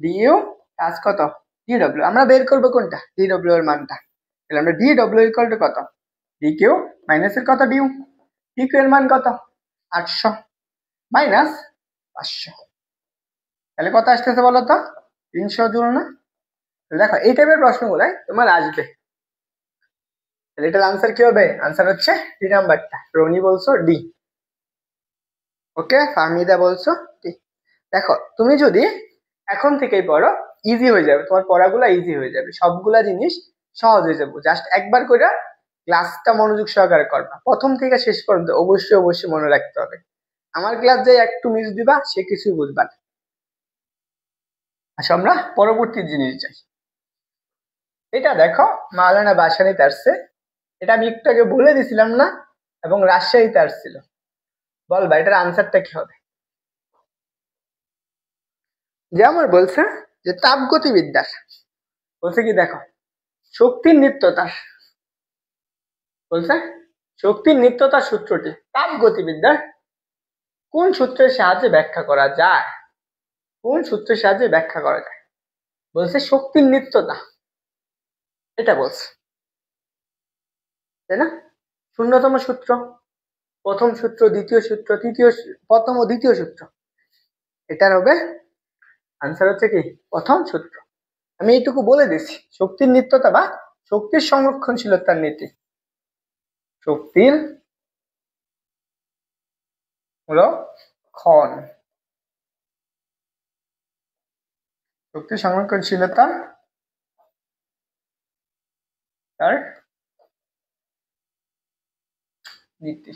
ডিইউ কাজ কত? ডিডব্লিউ। আমরা বের করবো কোনটা? ডিডব্লিউ এর মানটা। তাহলে আমরা ডিডব্লিউ ইকুয়াল টু কত? ডিকিউ মাইনাস এর কত ডিউ, ডিকিউ এর মান কত? 800 মাইনাস 500, তাহলে কত আসতেছে বলো তো? 300 জুল না? দেখো এই টাইপের প্রশ্নগুলাই তোমার আসবে। তাহলে এটার আনসার কি হবে? আনসার হচ্ছে ডি নাম্বারটা। রনি বলছো ডি, ওকে। ফাহমিদা বলছো ডি। দেখো তুমি যদি এখন থেকেই পড়ো, ইজি হয়ে যাবে, তোমার পড়াগুলা ইজি হয়ে যাবে, সবগুলা জিনিস সহজ হয়ে যাবে। জাস্ট একবার করে ক্লাসটা মনোযোগ সহকারে করবা, প্রথম থেকে শেষ পর্যন্ত অবশ্যই অবশ্যই মনে রাখতে হবে। আমার ক্লাস যে একটু মিস দিবা সে কিছুই বুঝবা না। আচ্ছা, আমরা পরবর্তী জিনিস যাই। এটা দেখো মাওলানা ভাসানীতে আসছে, এটা আমি একটু আগে বলে দিছিলাম না, এবং রাজশাহীতে আসছিল। বলবা এটার আনসারটা কি হবে? যে আমার বলছে যে তাপগতিবিদ্যার, বলছে কি দেখো, শক্তির নিত্যতার, বলছে শক্তির নিত্যতার সূত্রটি তাপগতিবিদ্যার কোন সূত্রের সাহায্যে ব্যাখ্যা করা যায়? কোন সূত্রের সাহায্যে ব্যাখ্যা করা যায়? বলছে শক্তির নিত্যতা, এটা বলছে, তাই না? শূন্যতম সূত্র, প্রথম সূত্র, দ্বিতীয় সূত্র, প্রথম ও দ্বিতীয় সূত্র, এটার হবে আনসার হচ্ছে কি প্রথম সূত্র। আমি এইটুকু বলে দিচ্ছি, শক্তির নিত্যতা বা শক্তির সংরক্ষণশীলতার নীতি, শক্তির ক্ষণ, শক্তির সংরক্ষণশীলতা তার নীতি।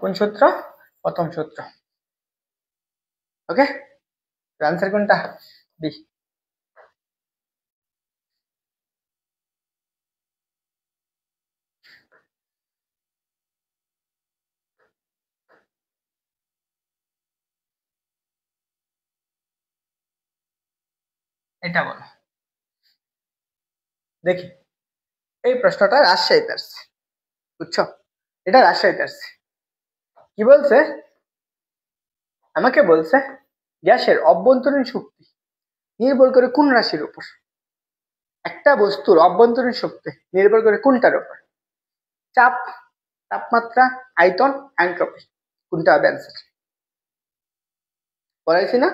কোন সূত্র? প্রথম সূত্র, ওকে। আনসার কোনটা? বি। এটা বলো দেখি। এই প্রশ্নটা রাজশাহীতে আসছে, বুঝছো? এটা রাজশাহীতে আসছে। কি বলছে? আমাকে বলছে গ্যাসের অভ্যন্তরীণ শক্তি নির্ভর করে কোন রাশির উপর? একটা বস্তুর অভ্যন্তরীণ শক্তি নির্ভর করে কোনটার উপর? চাপ, তাপমাত্রা, আয়তন, এনট্রপি। কোনটা হবে অ্যান্সার? বলাইছি না?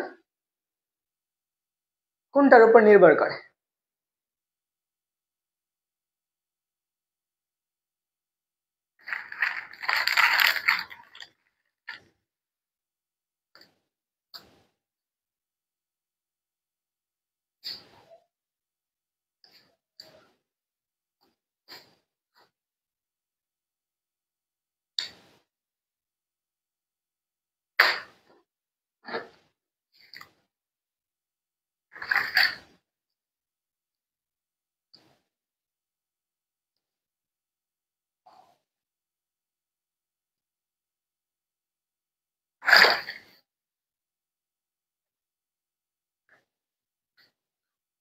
কোনটার উপর নির্ভর করে?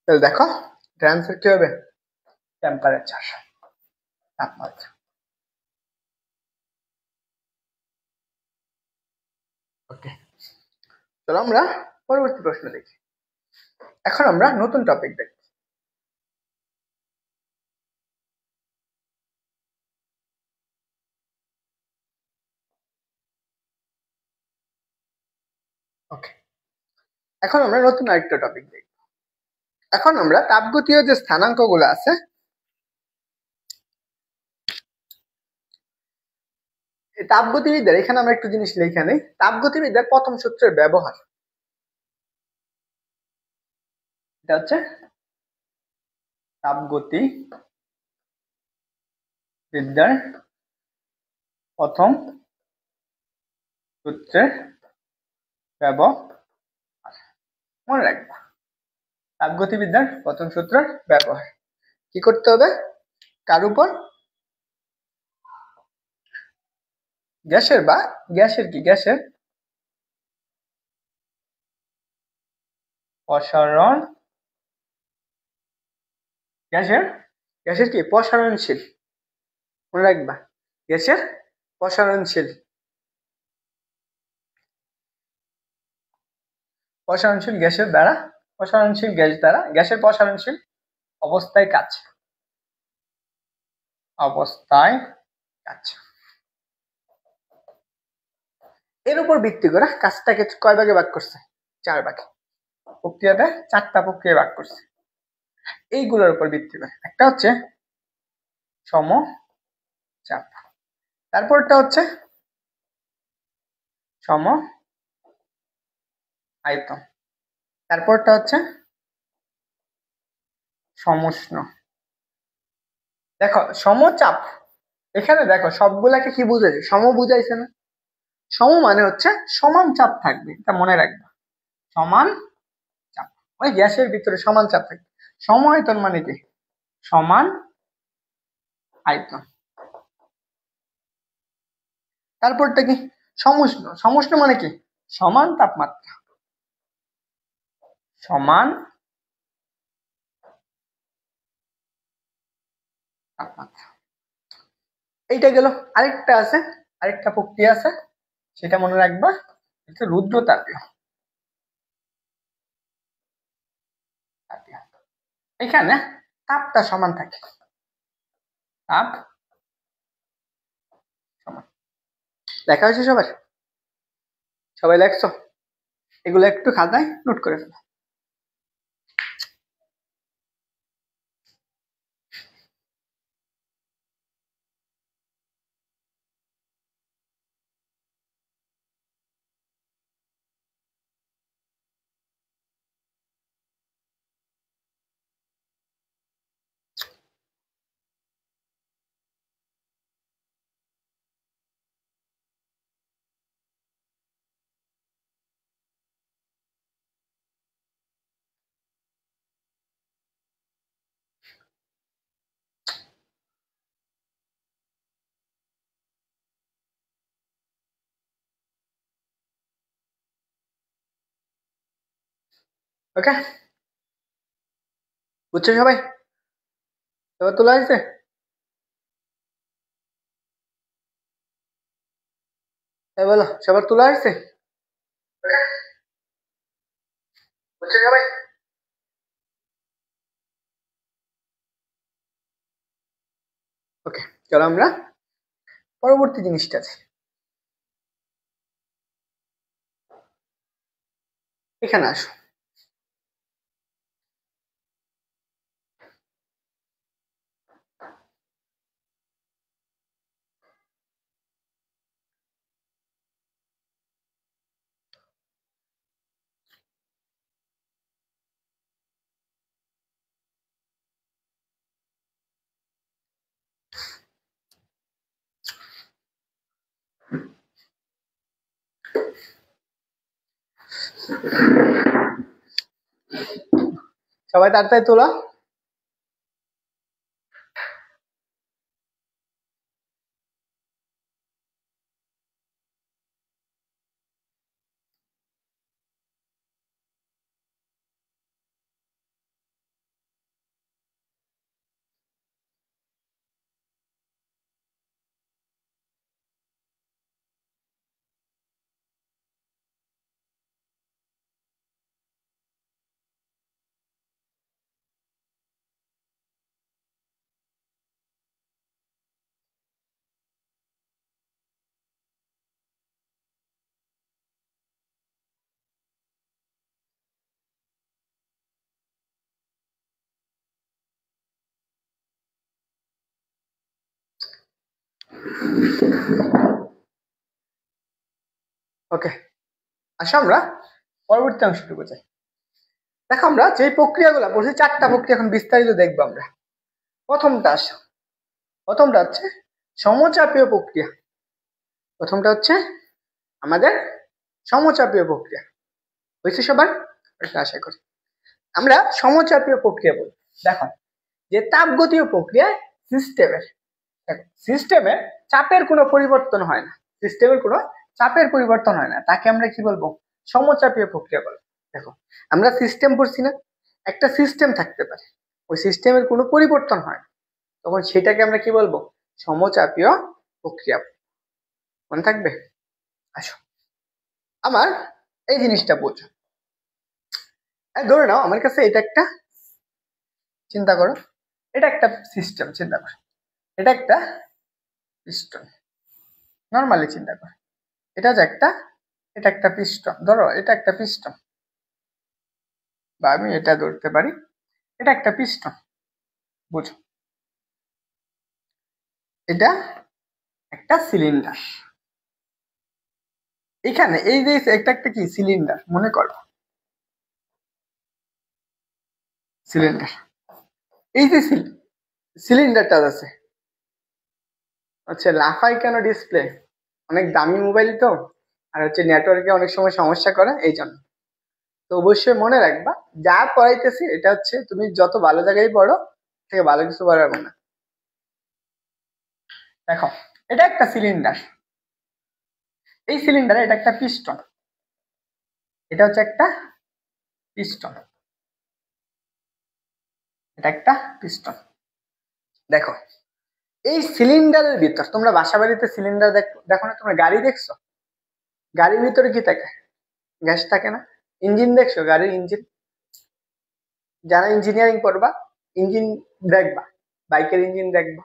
তাহলে দেখো আনসার কি হবে? টেম্পারেচার, তাপমাত্রা। ওকে, চলো আমরা পরবর্তী প্রশ্ন দেখি। এখন আমরা নতুন টপিক দেখি। ওকে, এখন আমরা নতুন আরেকটা টপিক দেখি। এখন আমরা তাপগতীয় যে স্থানাঙ্ক গুলো আছে, তাপগতিবিদ্যার এখানে আমরা একটু জিনিস লিখে নেই। তাপগতিবিদ্যার প্রথম সূত্রের ব্যবহার, এটা হচ্ছে তাপগতি বিদ্যার প্রথম সূত্রের ব্যবহার। মনে রাখবা, তাপগতিবিদ্যার প্রথম সূত্রের ব্যবহার কি করতে হবে? কার উপর? গ্যাসের বা গ্যাসের প্রসারণ, গ্যাসের কি প্রসারণশীল। মনে রাখবা, গ্যাসের প্রসারণশীল গ্যাসের দ্বারা, প্রসারণশীল গ্যাস দ্বারা গ্যাসের প্রসারণশীল অবস্থায় কাজ। এর উপর ভিত্তি করে কাজটাকে কয় ভাগে ভাগ করছে? 4 ভাগে। প্রক্রিয়াটা 4টা প্রক্রিয়া ভাগ করছে। এইগুলোর উপর ভিত্তি করে একটা হচ্ছে সমচাপ, তারপরটা হচ্ছে সম আয়তন, তারপরটা হচ্ছে সমুষ্ণ। দেখো সমচাপ, এখানে দেখো সবগুলাকে কি বুঝাইছে? সম বুঝাইছে না? সম মানে হচ্ছে সমান চাপ থাকবে, এটা মনে রাখবা। সমান চাপ, ওই গ্যাসের ভিতরে সমান চাপ থাকবে। সম আয়তন মানে কি? সমান আয়তন। তারপরটা কি? সমুষ্ণ মানে কি? সমান তাপমাত্রা, সমান তাপমাত্রা। এইটা গেল। আরেকটা আছে, আরেকটা প্রক্রিয়া আছে, সেটা মনে রাখবা, হচ্ছে রুদ্রতাপীয়। এখানে তাপটা সমান থাকে, তাপ সমান। লেখা হয়েছে সবার? সবাই লেখছো? এগুলো একটু খাতায় নোট করে ফেলো। ওকে, বুঝছো সবাই? এবার তোলা হয়েছে? বলো, সবার তোলা হয়েছে? বুঝছো সবাই? ওকে, চলো আমরা পরবর্তী জিনিসটা আছে। এখানে আসো। সবাই তাড়াতাড়ি তোলা। ওকে, আসো আমরা পরবর্তী অংশটুকু যাই। দেখো আমরা যে প্রক্রিয়াগুলো পড়ছি, 4টা প্রক্রিয়া এখন বিস্তারিত দেখবো আমরা। প্রথমটা হচ্ছে সমচাপীয় প্রক্রিয়া। প্রথমটা হচ্ছে আমাদের সমচাপীয় প্রক্রিয়া। হয়েছে সবার? আশা করি। আমরা সমচাপীয় প্রক্রিয়া বলি। দেখো, যে তাপগতীয় প্রক্রিয়ায় সিস্টেমের চাপের কোনো পরিবর্তন হয় না, তাকে আমরা কি বলবো? সমচাপীয় প্রক্রিয়া বলবো। দেখো, আমরা সিস্টেম পড়ছি না, একটা সিস্টেম থাকতে পারে, ওই সিস্টেমের কোনো পরিবর্তন হয় না, তখন সেটাকে আমরা কি বলবো? সমচাপীয় প্রক্রিয়া। মনে থাকবে? আসো, আমার এই জিনিসটা বোঝো। ধরে নাও আমার কাছে এটা একটা, চিন্তা করো, এটা একটা সিস্টেম, চিন্তা করো এটা একটা পিস্টন। নর্মালি চিন্তা করো, এটা একটা পিস্টন। ধরো এটা একটা পিস্টন, বা আমি এটা ধরতে পারি, এটা একটা পিস্টন। বুঝো, এটা একটা সিলিন্ডার। এখানে এই যে একটা কি সিলিন্ডার, মনে করো সিলিন্ডার। এই যে সিলিন্ডারটা আছে, হচ্ছে লাফাই কেন ডিসপ্লে? অনেক দামি মোবাইল তো, আর হচ্ছে নেটওয়ার্কে অনেক সময় সমস্যা করে, এই জন্য। তো অবশ্যই মনে রাখবা, যা পড়াইতেছি এটা হচ্ছে তুমি যত ভালো জায়গায় পড়ো, থেকে ভালো কিছু পড়াবো না। দেখো, এটা একটা সিলিন্ডার, এই সিলিন্ডারে এটা একটা পিস্টন, এটা হচ্ছে একটা পিস্টন, এটা একটা পিস্টন। দেখো, এই সিলিন্ডারের ভিতর, তোমরা বাসা বাড়িতে সিলিন্ডার দেখো না? তোমরা গাড়ি দেখছো? গাড়ির ভিতরে কি থাকে? গ্যাস থাকে না? ইঞ্জিন দেখছো? গাড়ির ইঞ্জিন, যারা ইঞ্জিনিয়ারিং করবা ইঞ্জিন দেখবা, বাইকের ইঞ্জিন দেখবা,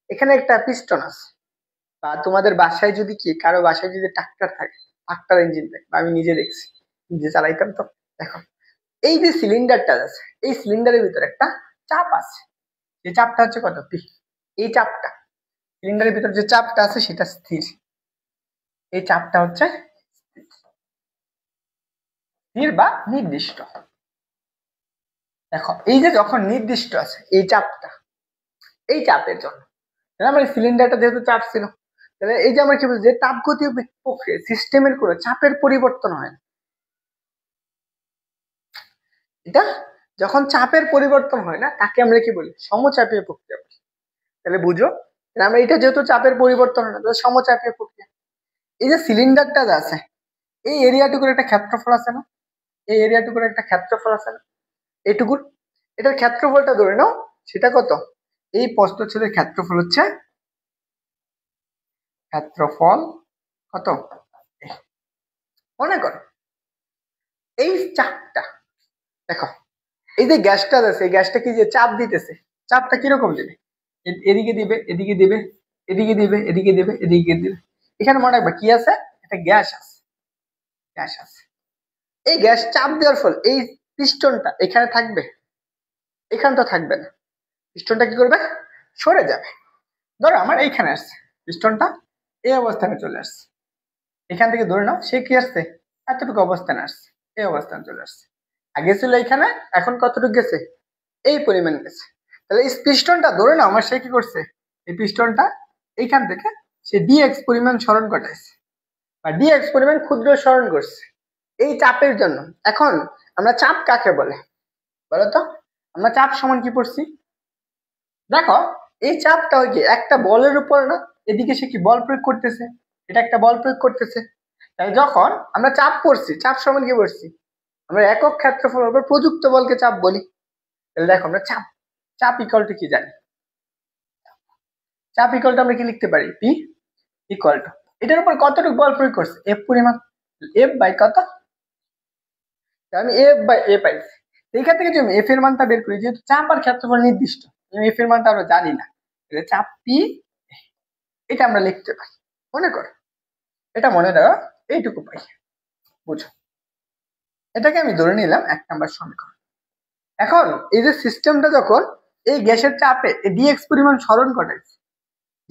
এখানে একটা পিস্টন আছে। বা তোমাদের বাসায় যদি কারো বাসায় যদি ট্রাক্টর থাকে, ট্রাক্টর ইঞ্জিন দেখবা, আমি নিজে দেখছি, নিজে চালাইতাম তো। দেখো, এই যে সিলিন্ডারটা আছে, এই সিলিন্ডারের ভিতরে একটা চাপ আছে, এই চাপটা হচ্ছে কত? পি। এই চাপটা, সিলিন্ডারের ভিতরে যে চাপটা আছে সেটা স্থির, এই চাপটা হচ্ছে স্থির বা নির্দিষ্ট। দেখো, এই যে যখন নির্দিষ্ট আছে এই চাপটা, এই চাপের জন্য আমার সিলিন্ডারটা যেহেতু চাপ ছিল, তাহলে এই যে আমরা কি বলছি, যে তাপগতীয় প্রক্রিয়া, সিস্টেমের কোনো চাপের পরিবর্তন হয় না। এটা যখন চাপের পরিবর্তন হয় না, তাকে আমরা কি বলি? সমচাপীয় প্রক্রিয়া বলি। তাহলে বুঝো, আমরা এটা যেহেতু চাপের পরিবর্তন হয় না, তাহলে সমচাপীয় প্রক্রিয়া। এই যে সিলিন্ডারটা আছে, এই এরিয়াটুকুর একটা ক্ষেত্রফল আছে না? এই এরিয়াটুকুর একটা ক্ষেত্রফল আছে না? এইটুকুর, এটার ক্ষেত্রফলটা ধরে নাও, সেটা কত? এই প্রস্থচ্ছেদের ক্ষেত্রফল হচ্ছে, ক্ষেত্রফল কত? মনে করো এই চাপটা, দেখো এই যে গ্যাসটা আছে, এই গ্যাসটা কি যে চাপ দিতেছে, চাপটা কিরকম দিবে? এদিকে দিবে, এদিকে দিবে, এদিকে দিবে, এদিকে দিবে, এদিকে দিবে। এখানে মনে রাখবা কি আছে? একটা গ্যাস আছে, গ্যাস আছে। এই গ্যাস চাপ দেওয়ার ফলে এই পিস্টনটা এখানে থাকবে? এখানে তো থাকবে না, পিস্টনটা কি করবে? সরে যাবে। ধরো আমার এইখানে আসছে পিস্টনটা, এই অবস্থানে চলে আসছে, এখান থেকে ধরে নাও সে কি আসছে? এতটুকু অবস্থানে আসছে, এই অবস্থানে চলে আসছে। আগে ছিল এখানে, এখন কতটুকু গেছে? এই পরিমাণ গেছে। তাহলে এই পিস্টনটা ধরে নাও আমার সে কি করছে? এই পিস্টনটা এইখান থেকে সে ডিএক্স পরিমাণ সরণ ঘটাইছে, বা ডিএক্স পরিমাণ ক্ষুদ্র সরণ করছে এই চাপের জন্য। এখন আমরা চাপ কাকে বলে বলতো? আমরা চাপ সমান কি পড়ছি? দেখো, এই চাপটা ওই কি একটা বলের উপর না? এদিকে সে কি বল প্রয়োগ করতেছে, এটা একটা বল প্রয়োগ করতেছে। তাই যখন আমরা চাপ পড়ছি, চাপ সমান কি পড়ছি? আমরা একক ক্ষেত্রফল উপর প্রযুক্ত বলকে চাপ বলি। তাহলে দেখো, আমরা চাপ, চাপ ইকুয়াল টু কি জানি? চাপ ইকুয়াল টু আমরা কি লিখতে পারি? পি ইকুয়াল টু, এটার উপর কতটুকু বল প্রয়োগ করছে? এফ পরিমাণ, এফ বাই কত? আমি এফ বাই এ পাইছি। এইখান থেকে যদি এফ এর মানটা বের করি, যেহেতু চাপ আর ক্ষেত্রফল নির্দিষ্ট, এফ এর মানটা আমরা জানি না, চাপ পি, এটা আমরা লিখতে পারি। মনে করো, এটা মনে রাখো, এইটুকু পাই। বুঝো, এটাকে আমি ধরে নিলাম 1 নম্বর সমীকরণ। এখন এই যে সিস্টেমটা যখন এই গ্যাসের চাপে ডিএক্স পরিমাণ সরণ ঘটাইছে,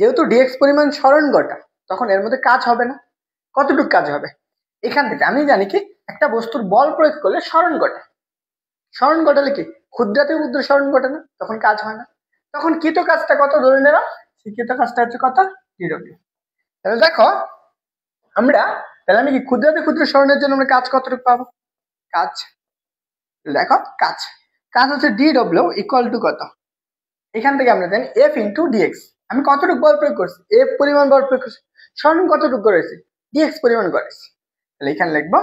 যেহেতু ডিএক্স পরিমাণ সরণ ঘটা, তখন এর মধ্যে কাজ হবে না। কতটুকু কাজ হবে? এখান থেকে আমি জানি কি একটা বস্তুর বল প্রয়োগ করলে সরণ ঘটে। সরণ ঘটালে কি ক্ষুদ্রাতি ক্ষুদ্র সরণ ঘটে না, তখন কাজ হয় না। তখন কৃত কাজটা কত ধরে নিলাম, সেই কৃত কাজটা হচ্ছে কত, ডিডব্লিউ। তাহলে দেখো আমরা, তাহলে আমি কি ক্ষুদ্রাতি ক্ষুদ্র সরণের জন্য আমরা কাজ কতটুকু পাবো? কাজ, দেখো কাজ কাজ হচ্ছে ডিডব্লিউ ইকুয়াল টু কত, এখান থেকে আমরা জানি এফ ইন্টু ডিএক্স। আমি কতটুকু বল প্রয়োগ করছি, এফ পরিমাণ বল প্রয়োগ করছি, সরণ কতটুকু করেছি, ডিএক্স পরিমাণ করেছি। তাহলে এখানে লিখবো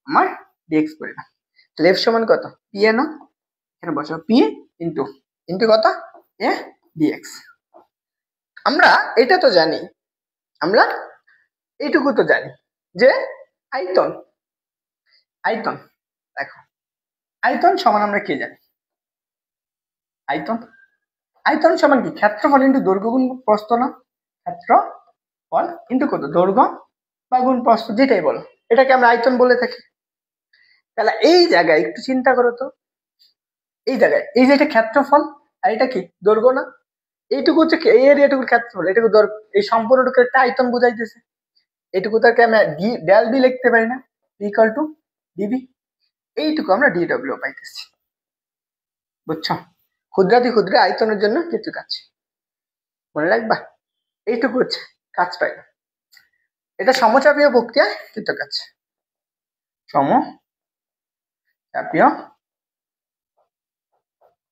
আমার ডিএক্স পরিমাণ। তাহলে এফ সমান কত, পি এ না, এখানে বসাবো পি ইন্টু ইন্টু কত, এ ডিএক্স। আমরা এটা তো জানি, আমরা এইটুকু তো জানি যে আয়তন, আয়তন দেখো আয়তন সমান আমরা কি জানি, আয়তন, আয়তন সমান কি ক্ষেত্রফল ইন্টু দৈর্ঘ্য গুণ প্রস্থ না, ক্ষেত্রফল ইন্টু কত, দৈর্ঘ্য বা গুণ প্রস্থ যেটাই বলো, এটাকে আমরা আয়তন বলে থাকি। তাহলে এই জায়গায় একটু চিন্তা করো তো, এই জায়গায় এই যে এটা ক্ষেত্রফল আর এটা কি দৈর্ঘ্য না, এইটুকু হচ্ছে এই এরিয়াটুকুর ক্ষেত্রফল, এটুকু এই সম্পূর্ণটুকু একটা আয়তন বুঝাইতেছে। এটুকু তাকে আমরা ডেল বি লিখতে পারি না, ইকুয়াল টু ডিবি। এইটুকু আমরা ডিডব্লিউ পাইতেছি, বুঝছো? ক্ষুদ্রাতি ক্ষুদ্র আয়তনের জন্য কিছু কাজ মনে রাখবা, এইটুকু হচ্ছে কাজ পাই। এটা সমচাপীয় প্রক্রিয়ায় কৃত কাজ, সমচাপীয়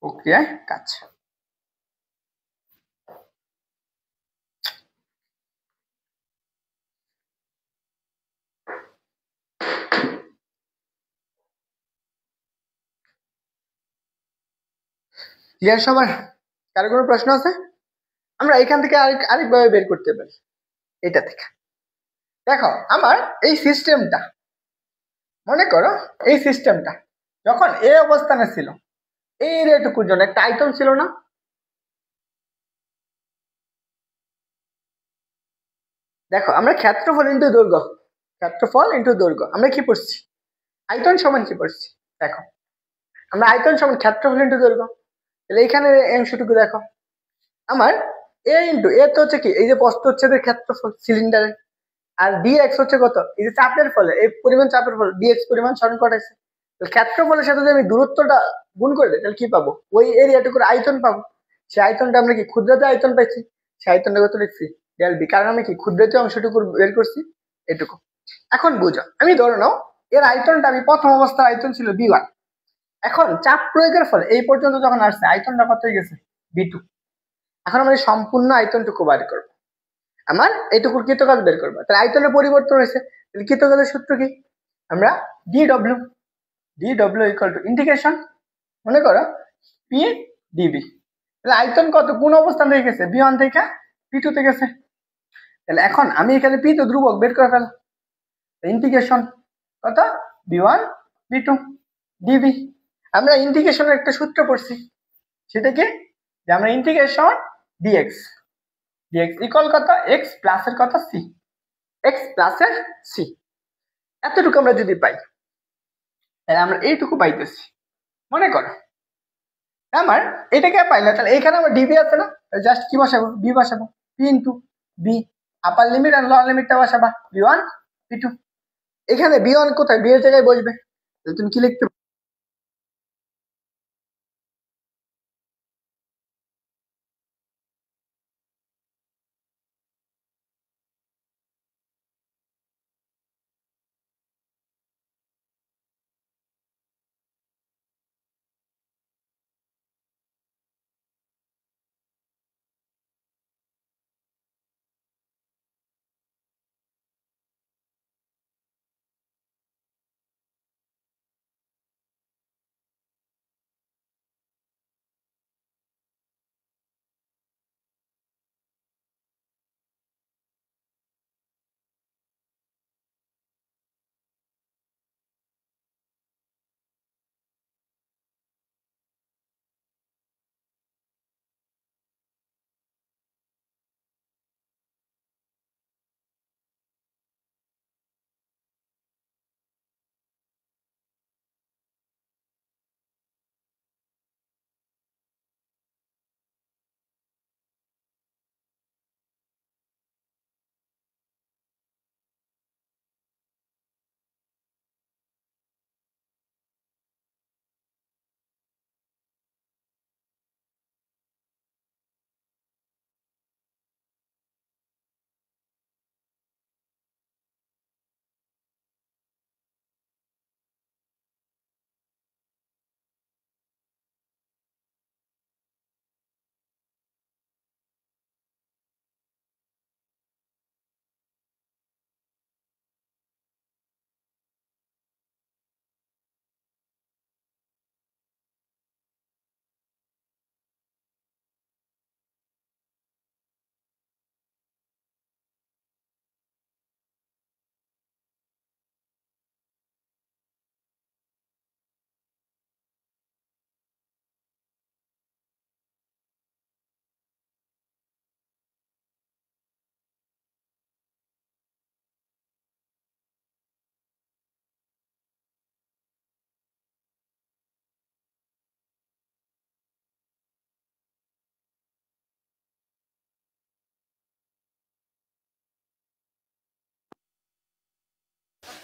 প্রক্রিয়ায় কাজ। ক্লিয়ার সবার? কারো কোনো প্রশ্ন আছে? আমরা এখান থেকে আরেকভাবে বের করতে পারি, এটা থেকে দেখো আমার এই সিস্টেমটা, মনে করো এই সিস্টেমটা যখন এই অবস্থানে ছিল, এই এরিয়াটুকুর জন্য একটা আয়তন ছিল না, দেখো আমরা ক্ষেত্রফল ইন্টু দৈর্ঘ্য, ক্ষেত্রফল ইন্টু দৈর্ঘ্য আমরা কি পড়ছি, আয়তন সমান কি পড়ছি, দেখো আমরা আয়তন সমান ক্ষেত্রফল ইন্টু দৈর্ঘ্য। তাহলে এখানে অংশটুকু দেখো আমার এ ইন্টু এ তো হচ্ছে কি এই যে প্রস্থচ্ছেদের ক্ষেত্রফল সিলিন্ডারের, আর ডিএক্স হচ্ছে কত, এই যে চাপের ফলে এই পরিমাণ চাপের ফলে ডিএক্স পরিমাণ সরণ ঘটাইছে। ক্ষেত্রফলের সাথে যদি আমি দূরত্বটা গুণ করে দিই তাহলে কি পাবো, ওই এরিয়াটুকুর আয়তন পাবো। সেই আয়তনটা আমরা কি ক্ষুদ্রাতি আয়তন পাইছি, সেই আয়তনটা কত লিখছি, ডেল বি, কারণ আমি কি ক্ষুদ্রাতি অংশটুকু বের করছি এটুকু। এখন বুঝো, আমি ধরে নাও এর আয়তনটা, আমি প্রথম অবস্থার আয়তন ছিল বি1, এখন চাপ প্রয়োগের ফলে এই পর্যন্ত যখন আসছে আয়তনটা কত হয়ে গেছে, বি2। এখন আমরা সম্পূর্ণ আয়তনটুকু বার করবো, আমার এইটুকুর কৃতকাজ বের করবো। তাহলে আয়তনের পরিবর্তন হয়েছে, কৃতকাজের সূত্র কি, আমরা DW, DW equal to integration, মনে করো পি ডিবি। তাহলে আয়তন কত কোন অবস্থান থেকে গেছে, বি1 থেকে বি2 তে গেছে। তাহলে এখন আমি এখানে পি তো ধ্রুবক বের করে ফেল, ইন্টিগ্রেশন কত, বি1 বি2 ডিবি। আমরা ইন্টিগ্রেশনের একটা সূত্র পড়ছি, সেটা কি, যে আমরা ইন্টিগ্রেশন ডিএক্স, ডিএক্স ইকুয়াল কত, এক্স প্লাসের কত সি, এক্স প্লাসের সি। এতটুকু আমরা যদি পাই তাহলে আমরা এইটুকু পাইতেছি। মনে করো আমার এটাকে পাইলে, তাহলে এখানে আমার ডিবি আছে না, জাস্ট কি বসাবো, বি বসাবো, P into B, upper limit আর লোয়ার লিমিটটা বসাবা, বি1 বি2। এখানে বি1 কোথায়, বি এর জায়গায় বসবে, তুমি কি লিখতে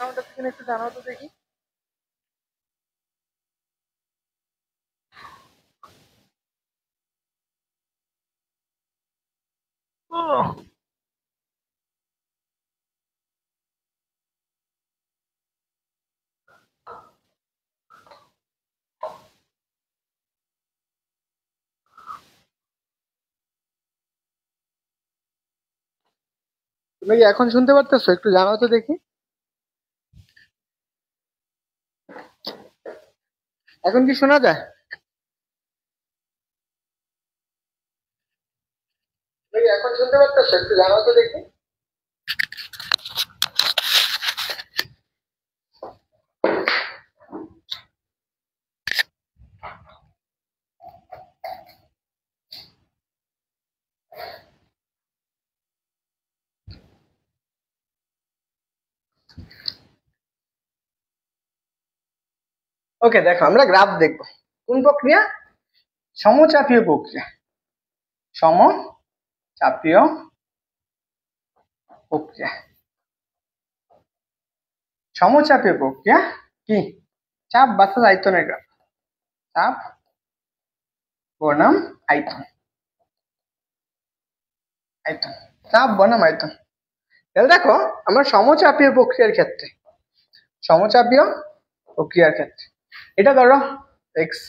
সাউন্ড আছে কিনা একটু জানাও তো দেখি। তুমি কি এখন শুনতে পারতেছো? একটু জানাও তো দেখি। এখন কি শোনা যায়? তুমি কি এখন শুনতে পারতেছো? একটু জানাও তো দেখি। ওকে, দেখো আমরা গ্রাফ দেখবো। কোন প্রক্রিয়া? সমচাপীয় প্রক্রিয়া। সমচাপীয় প্রক্রিয়া। সমচাপীয় প্রক্রিয়া কি? চাপ ভার্সেস আয়তনের গ্রাফ। চাপ বনাম আয়তন। আয়তন, চাপ বনাম আয়তন। তাহলে দেখো আমরা সমচাপীয় প্রক্রিয়ার ক্ষেত্রে, সমচাপীয় প্রক্রিয়ার ক্ষেত্রে এটা ধরো এক্স,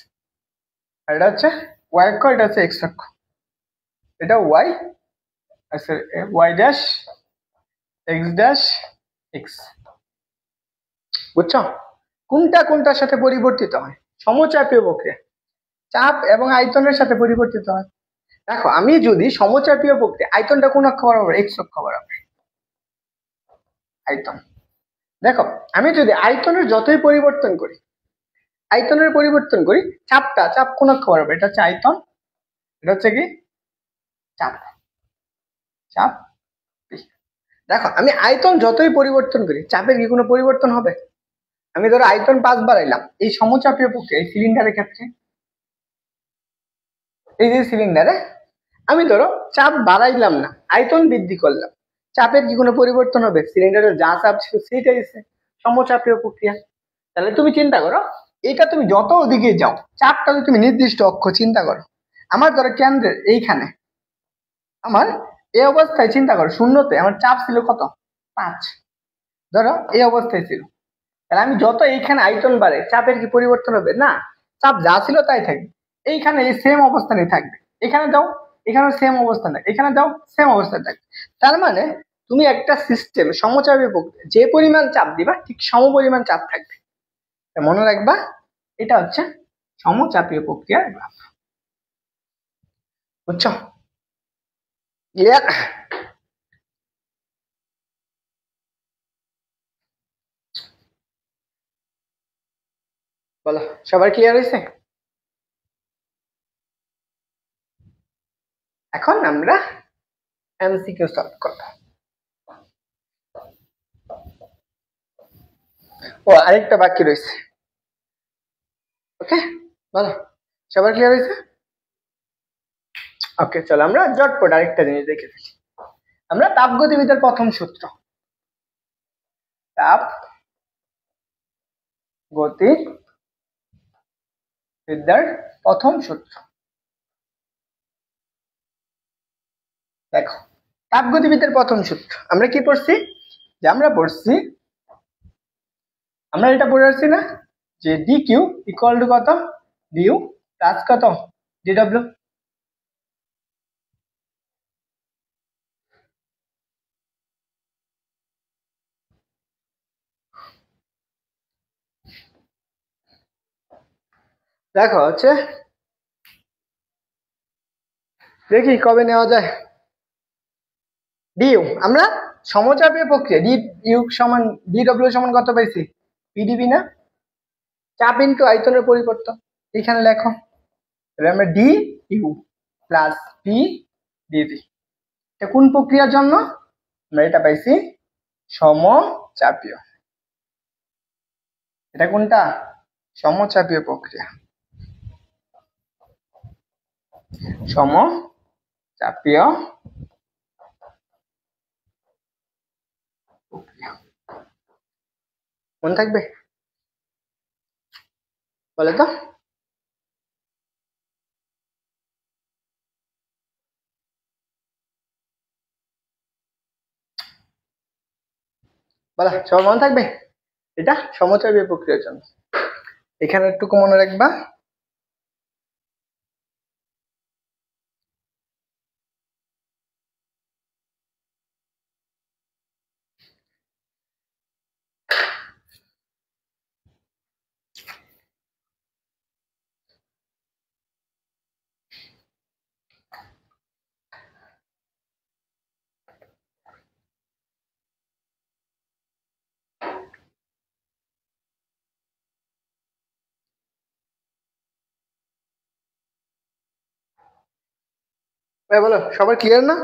আর এটা হচ্ছে ওয়াই অক্ষ, এটা হচ্ছে এক্স অক্ষ, এটা ওয়াই, আচ্ছা Y dash X dash X. বুঝছো? কোনটা কোনটার সাথে পরিবর্তিত হয়? সমচাপীয় প্রক্রিয়া চাপ এবং আয়তনের সাথে পরিবর্তিত হয়। দেখো আমি যদি সমচাপীয় প্রক্রিয়া, আয়তনটা কোন অক্ষ বরাবর? এক্স অক্ষ বরাবর আয়তন। দেখো আমি যদি আয়তনের যতই পরিবর্তন করি, আয়তনের পরিবর্তন করি, চাপটা, চাপ কোন অক্ষ বরাবর? এটা হচ্ছে আয়তন, এটা হচ্ছে কি চাপ, চাপ। দেখো আমি আয়তন যতই পরিবর্তন করি, চাপের কি কোনো পরিবর্তন হবে? আমি ধরো আয়তন 5 বাড়াইলাম, এই সমচাপীয় প্রক্রিয়া এই সিলিন্ডারের ক্ষেত্রে, এই যে সিলিন্ডারে আমি ধরো চাপ বাড়াইলাম না, আয়তন বৃদ্ধি করলাম, চাপের কি কোনো পরিবর্তন হবে? সিলিন্ডারের যা চাপ ছিল সেটাই সমচাপীয় প্রক্রিয়া। তাহলে তুমি চিন্তা করো, এটা তুমি যত ওদিকে যাও, চাপটা যদি তুমি নির্দিষ্ট অক্ষ চিন্তা করো, আমার ধরো কেন্দ্রের এইখানে, আমার এই অবস্থায় চিন্তা করো, শূন্যতে আমার চাপ ছিল কত? 5। ধরো এই অবস্থায় ছিল, তাহলে আমি যত এইখানে আয়তন বাড়ে, চাপের কি পরিবর্তন হবে? না, চাপ যা ছিল তাই থাকবে, এইখানে এই সেম অবস্থানে থাকবে। এখানে যাও, এখানে সেম অবস্থান থাকবে, এখানে যাও সেম অবস্থান থাকবে। তার মানে তুমি একটা সিস্টেম সমচাপী প্রক্রিয়া যে পরিমাণ চাপ দিবা ঠিক সম পরিমাণ চাপ থাকবে। মনে রাখবা এটা হচ্ছে সমচাপীয় প্রক্রিয়ার গ্রাফ। বুঝছো? ক্লিয়ার? বলো সবার ক্লিয়ার হয়েছে? এখন আমরা এমসিকিউ সলভ করব। ও আরেকটা বাকি রয়েছে। ওকে বলো সবার ক্লিয়ার হয়েছে? ওকে চলো আমরা ঝটপট আরেকটা জিনিস দেখে ফেলি। আমরা তাপগতিবিদ্যার প্রথম সূত্র, তাপ গতিবিদ্যার প্রথম সূত্র। দেখো তাপগতিবিদ্যার প্রথম সূত্র আমরা কি পড়ছি? যে আমরা পড়ছি, আমরা এটা পড়ে আসছি না, যে ডি কিউ ইকুয়াল টু কত? ডিউ প্লাস কত? ডিডব্লিউ। দেখো হচ্ছে, দেখি কবে নেওয়া যায়। ডিউ আমরা সমচাপীয় প্রক্রিয়া ডি ইউ সমান ডিডব্লিউ সমান কত পাইছি? পিডিবি না? চাপ ইন্টু আয়তনের পরিবর্তন। এখানে লেখো, তাহলে আমরা D U plus P D V, এটা কোন প্রক্রিয়ার জন্য? আমরা এটা পাইছি সমচাপীয়। এটা কোনটা? সমচাপীয় প্রক্রিয়া। সমচাপীয় প্রক্রিয়া। মনে থাকবে? বলে তো। বলো, সবার মনে থাকবে? এটা সমচাপীয় প্রক্রিয়ার জন্য। এখানে একটুকু মনে রাখবা। বলো, সবার ক্লিয়ার না?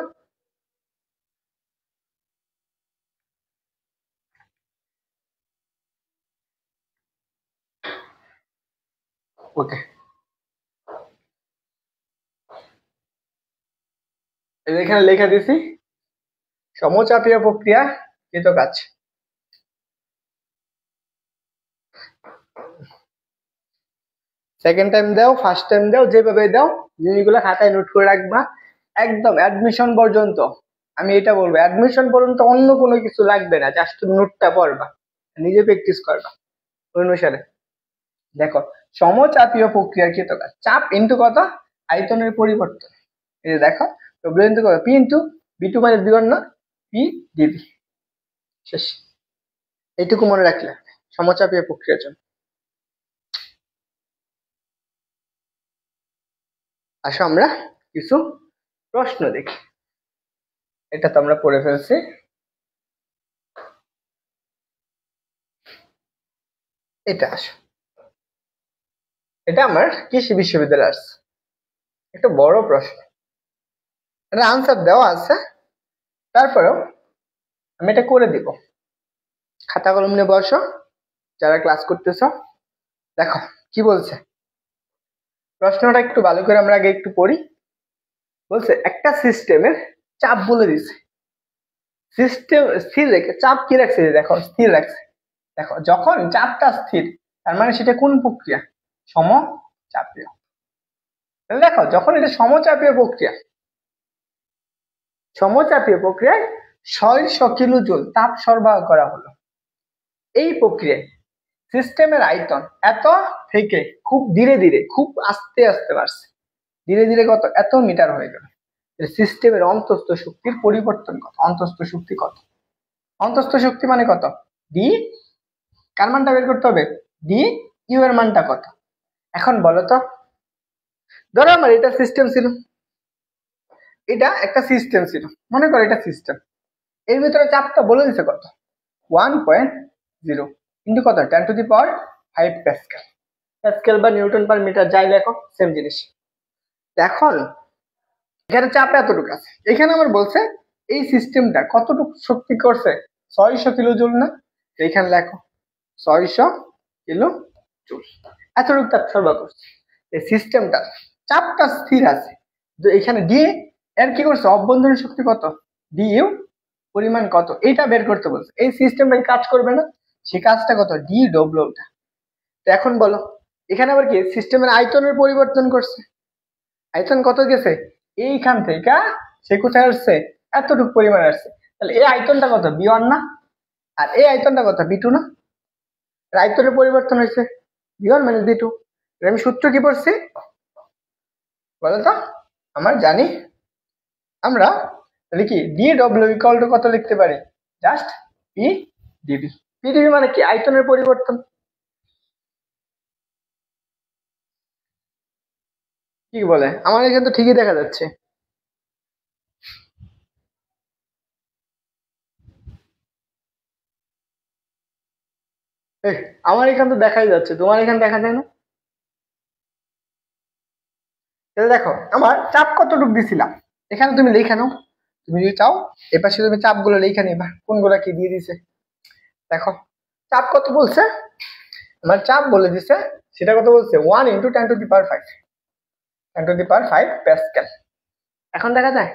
ওকে, এখানে লেখা দিছি সমচাপীয় প্রক্রিয়া কৃত কাজ। সেকেন্ড টাইম দাও, ফার্স্ট টাইম দাও, যেভাবে দাও জিনিসগুলো খাতায় নোট করে রাখবা একদম অ্যাডমিশন পর্যন্ত। আমি এটা বলবো, অ্যাডমিশন পর্যন্ত অন্য কোনো কিছু লাগবে না, জাস্ট নোটটা পড়বা, নিজে প্র্যাকটিস করবা অনুসারে। দেখো, সমচাপীয় প্রক্রিয়ার কৃত কাজ, চাপ ইন্টু কত, আয়তনের পরিবর্তন। এই যে দেখো, ডব্লিউ ইন্টু কত, P into B two minus B one না, পি ডিবি। শেষ। এইটুকু মনে রাখলে সমচাপীয় প্রক্রিয়ার জন্য। আসো আমরা কিছু প্রশ্ন দেখি। এটা তো আমরা পড়ে ফেলছি। এটা আসো, এটা আমার কৃষি বিশ্ববিদ্যালয় আসছে, একটা বড় প্রশ্ন, এটা আনসার দেওয়া আছে, তারপরেও আমি এটা করে দিব। খাতা কলম নিয়ে বসো যারা ক্লাস করতেছ। দেখো কি বলছে প্রশ্নটা, একটু ভালো করে আমরা আগে একটু পড়ি। বলছে একটা সিস্টেমের চাপ বলে দিছে, সিস্টেম স্থির রেখে চাপ কি রাখছে, দেখো স্থির রাখছে। দেখো যখন চাপটা স্থির, তার মানে সেটা কোন প্রক্রিয়া, সমচাপীয়। দেখো যখন এটা সমচাপীয় প্রক্রিয়া, সমচাপীয় প্রক্রিয়ায় 600 কিলো জুল তাপ সরবরাহ করা হলো। এই প্রক্রিয়ায় সিস্টেমের আয়তন এত থেকে খুব ধীরে ধীরে, খুব আস্তে আস্তে বাড়ছে, ধীরে ধীরে কত, এত মিটার হয়ে গেল। সিস্টেমের অন্তস্থ শক্তির পরিবর্তন কত, অন্তস্থ শক্তি কত, অন্তস্থ শক্তি মানে কত, ডি, কার মানটা বের করতে হবে, ডি ইউ এর মানটা কত। এখন বলো তো, ধরো আমার এটা সিস্টেম ছিল, এটা একটা সিস্টেম ছিল, মনে করো এটা সিস্টেম, এর ভিতরে চাপটা বলে দিছে কত, 1.0 ইন্টু কত, 10⁵ প্যাসকেল। প্যাসকেল বা নিউটন পার মিটার যাই লেখো সেম জিনিস। এখন এখানে চাপ এতটুকু আছে, এখানে আমার বলছে এই সিস্টেমটা কতটুকু শক্তি করছে, 600 কিলো জুল না, এখানে লেখো 600 কিলো জুল, এতটুকু তাপ সরবরাহ করছে। এই সিস্টেমটা চাপটা স্থির আছে, তো এখানে ডি এর কি করছে, অভ্যন্তরীণ শক্তি কত, ডি ইউ পরিমাণ কত, এটা বের করতে বলছে। এই সিস্টেমটা কাজ করবে না, সেই কাজটা কত, ডি ডব্লিউটা। তো এখন বলো, এখানে আবার কি সিস্টেমের আয়তনের পরিবর্তন করছে, আয়তন কত গেছে, এইখান থেকে সে কোথায় আসছে, এতটুকু পরিমাণ আসছে, তাহলে এই আয়তনটা কত, বি ওয়ান না, আর এই আয়তনটা কত, বি টু না, আয়তনের পরিবর্তন হয়েছে, B one minus B two. আমি সূত্র কি পড়ছি বলতো, আমরা জানি, আমরা তাহলে কি ডি ডব্লিউ ইকুয়াল টু কত লিখতে পারি, just P DB. P DB মানে কি, আয়তনের পরিবর্তন। কি বলে, আমার এখানে তো ঠিকই দেখা যাচ্ছে। আমার এখানে তো দেখাই যাচ্ছে, তোমার এখানে দেখা যায় না। তাহলে দেখো আমার চাপ কতটুকু দিছিলাম, এখানে তুমি লিখে নাও, তুমি যদি চাও এপাশে তুমি চাপগুলো লিখে নিবা কোনগুলা কি দিয়ে দিছে। দেখো চাপ কত বলছে, আমার চাপ বলে দিছে, সেটা কত বলছে, 1 × 10⁵ 10⁵ প্যাসকেল। এখন দেখা যায়,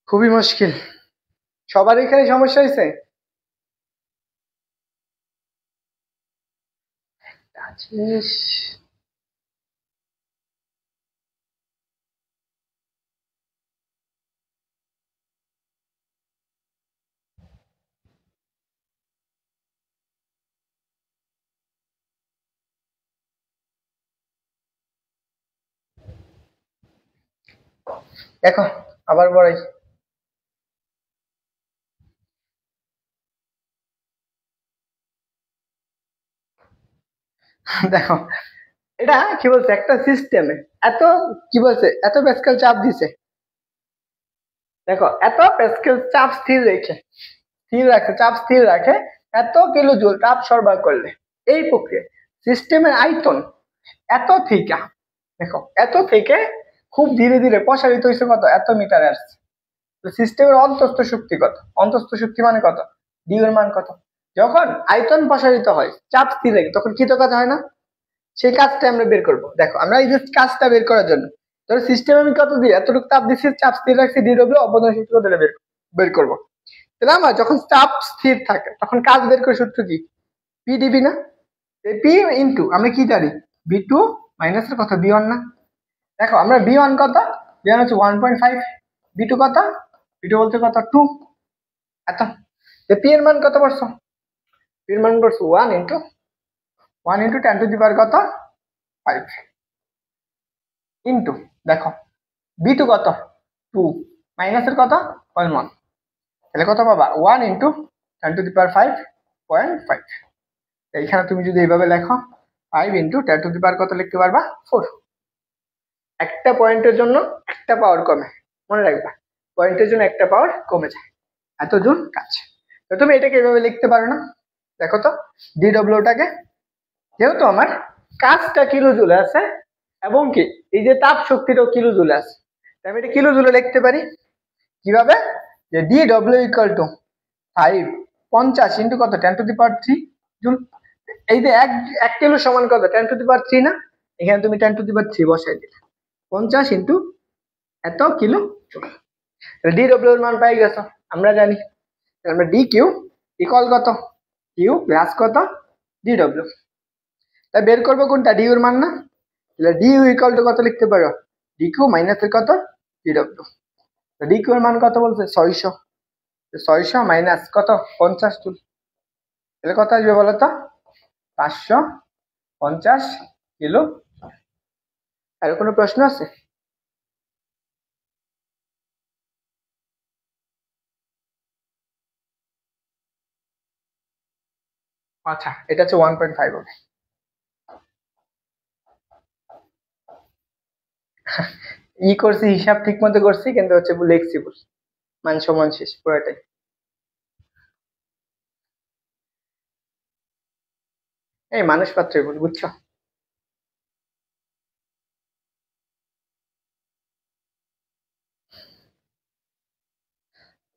খুবই মুশকিল। সবার এখানে সমস্যা হয়েছে? আছিস? দেখো আবার বড়াই। দেখো এটা কি বলছে, একটা সিস্টেমে এত কি বলছে, এত প্যাসকেল চাপ দিছে। দেখো এত প্যাসকেল চাপ চাপ স্থির রাখে এত কিলো জুল তাপ সরবরাহ করলে এই প্রক্রিয়া সিস্টেমের আয়তন এত থেকে, দেখো এত থেকে খুব ধীরে ধীরে প্রসারিত হয়েছে কত, এত মিটার আসছে। সিস্টেমের অন্তস্থ শক্তি কত, অন্তস্থ শক্তি মানে কত, ডি এর মান কত। যখন আয়তন প্রসারিত হয় চাপ স্থির রাখে তখন কি তো কাজ হয় না, সেই কাজটা আমরা বের করব। দেখো আমরা এই যে কাজটা বের করার জন্য ধরো সিস্টেম আমি কত দিই, এতটুকু তাপ দিচ্ছি, চাপ স্থির রাখছি, ডিডব্লিউ অবদান সূত্র দিলে বের করবো। তাহলে আমার যখন চাপ স্থির থাকে তখন কাজ বের করে সূত্র কি, পিডিবি না, পি ইন্টু আমরা কি জানি বি টু মাইনাস এর কত বি ওয়ান না। দেখো আমরা বি ওয়ান কত, বি ওয়ান হচ্ছে 1.5, বি টু কত, বি টু বলতে কত 2, এত। পি এর মান কত পড়ছো, পি এর মান পড়ছো 1 ইন্টু 10 টু দি পাওয়ার কত 5 ইন্টু দেখো বি টু কত 2 মাইনাস এর কত 0.1, তাহলে কত পাবা 1 ইন্টু 10 টু দি পাওয়ার 5.5। এইখানে তুমি যদি এইভাবে লেখো 5 ইন্টু 10 টু দি পাওয়ার কত লিখতে পারবা 4। একটা পয়েন্টের জন্য একটা পাওয়ার কমে, মনে রাখবা পয়েন্টের জন্য একটা পাওয়ার কমে যায়, এত জুল কাজ। তো তুমি এটাকে এইভাবে লিখতে পারো না। দেখো তো ডিডব্লিউটাকে, যেহেতু আমার কাজটা কিলো জুলে আছে এবং কি এই যে তাপ শক্তিটাও কিলো জুলে আছে, আমি এটা কিলো জুলে লিখতে পারি কিভাবে, যে ডিডব্লিউ ইকুয়াল টু 50 ইন্টু কত 10 টু দি পাওয়ার 3 জুল। এই যে এক কিলো সমান কত 10 টু দি পাওয়ার 3 না, এখানে তুমি 10 টু দি পাওয়ার 3 বসাই দিলে 50 ইন্টু এত কিলো জুল। ডিডব্লিউ এর মান পাই গেছো, আমরা জানি আমরা ডি কিউ ইকুয়াল কত, কিউ প্লাস কত ডিডব্লিউ। তাই বের করবো কোনটা, ডি এর মান না, তাহলে ডি ইকুয়াল টু কত লিখতে পারো, ডি কিউ মাইনাস এর কত ডিডব্লিউ। ডি কিউ এর মান কত বলছে 600, 600 মাইনাস কত 50 জুল, তাহলে কত আসবে বলো তো 550 কিলো। আর কোনো প্রশ্ন আছে? আচ্ছা এটা হচ্ছে 1.5 হবে। করছি হিসাব ঠিক মতো করছি কিন্তু হচ্ছে লিখছি ভুল, মান সমান শেষ পুরোটাই। এই মানুষ পাত্রই ভুল, বুঝছো?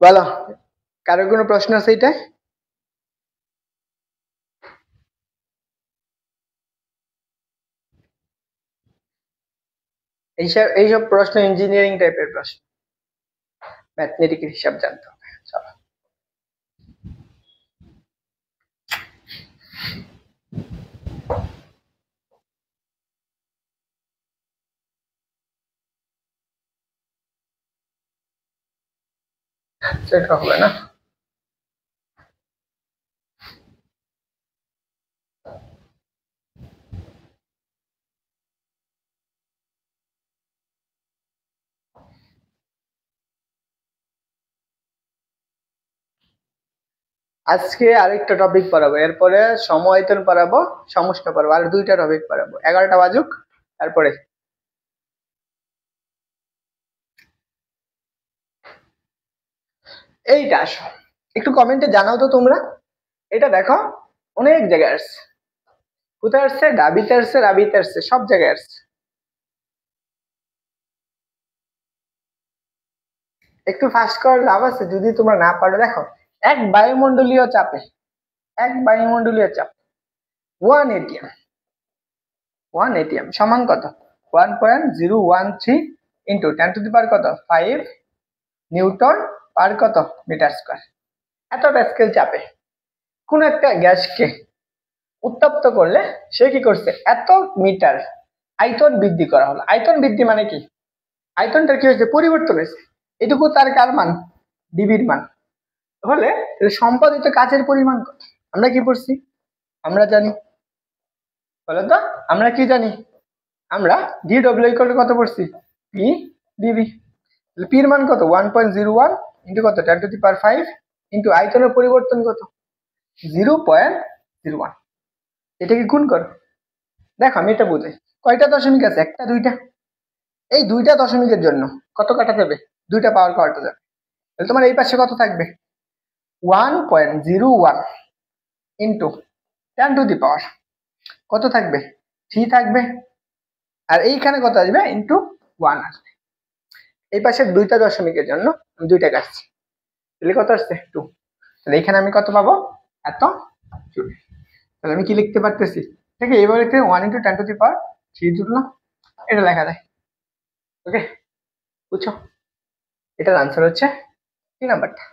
বলো কারো কোনো প্রশ্ন আছে এটা? এইসব প্রশ্ন ইঞ্জিনিয়ারিং টাইপের প্রশ্ন, ম্যাথমেটিক্যাল হিসাব জানতে হবে। চলো সেটা হবে না। আজকে আরেকটা টপিক পড়াবো, এরপরে সমআয়তন পড়াবো, সমষ্ণ পড়াবো, আর দুইটা টপিক পড়াবো, 11টা বাজুক তারপরে। এইটা আসো একটু কমেন্টে জানাও তো তোমরা, এটা দেখো অনেক জায়গায় আসছে, কোথায় আসছে, ডাবিতে আসছে, রাবিতে আসছে, সব জায়গায় আসছে। একটু ফাস্ট করার লাভ আছে যদি তোমরা না পারো। দেখো এক বায়ুমণ্ডলীয় চাপে, এক বায়ুমণ্ডলীয় চাপ 1 atm, 1 atm সমান কত 1.013 ইন্টু 10 টু দি পাওয়ার কত 5 নিউটন পার কত মিটার স্কয়ার। এত প্যাসকেল চাপে কোন একটা গ্যাসকে উত্তপ্ত করলে সে কি করছে, এত মিটার আয়তন বৃদ্ধি করা হলো। আয়তন বৃদ্ধি মানে কি, আয়তনটা কি হয়েছে, পরিবর্তন হয়েছে। এটুকু তার কার মান, ডিবির মান হলে সম্পাদিত কাজের পরিমাণ কত আমরা কি পড়ছি, আমরা জানি, বলো তো আমরা কি জানি, আমরা ডি ডব্লিউ ইকুয়াল টু কত পড়ছি, পি ডিবি। পি এর মান কত 1.01 ইন্টু কত 10 টু দি পাওয়ার 5 ইন্টু আয়তনের পরিবর্তন কত 0.01। এটাকে গুণ করো। দেখো আমি এটা বুঝাই, কয়টা দশমিক আছে, একটা দুইটা, এই দুইটা দশমিকের জন্য কত কাটা যাবে, দুইটা পাওয়ার কাটা যাবে। তাহলে তোমার এই পাশে কত থাকবে 1.01 ইন্টু 10 টু দি পাওয়ার কত থাকবে 3 থাকবে, আর এইখানে কত আসবে ইন্টু 1 আসবে। এই পাশের দুইটা দশমিকের জন্য আমি দুইটা কাটছি, তাহলে কত আসছে 2। তাহলে এখানে আমি কত পাবো, এত জুল। তাহলে আমি কি লিখতে পারতেছি, ঠিক আছে, এবার লিখতে 1 into 10 to the power 3 joule না, এটা লেখা যায়। ওকে বুঝছো, এটার আনসার হচ্ছে 3 নাম্বারটা।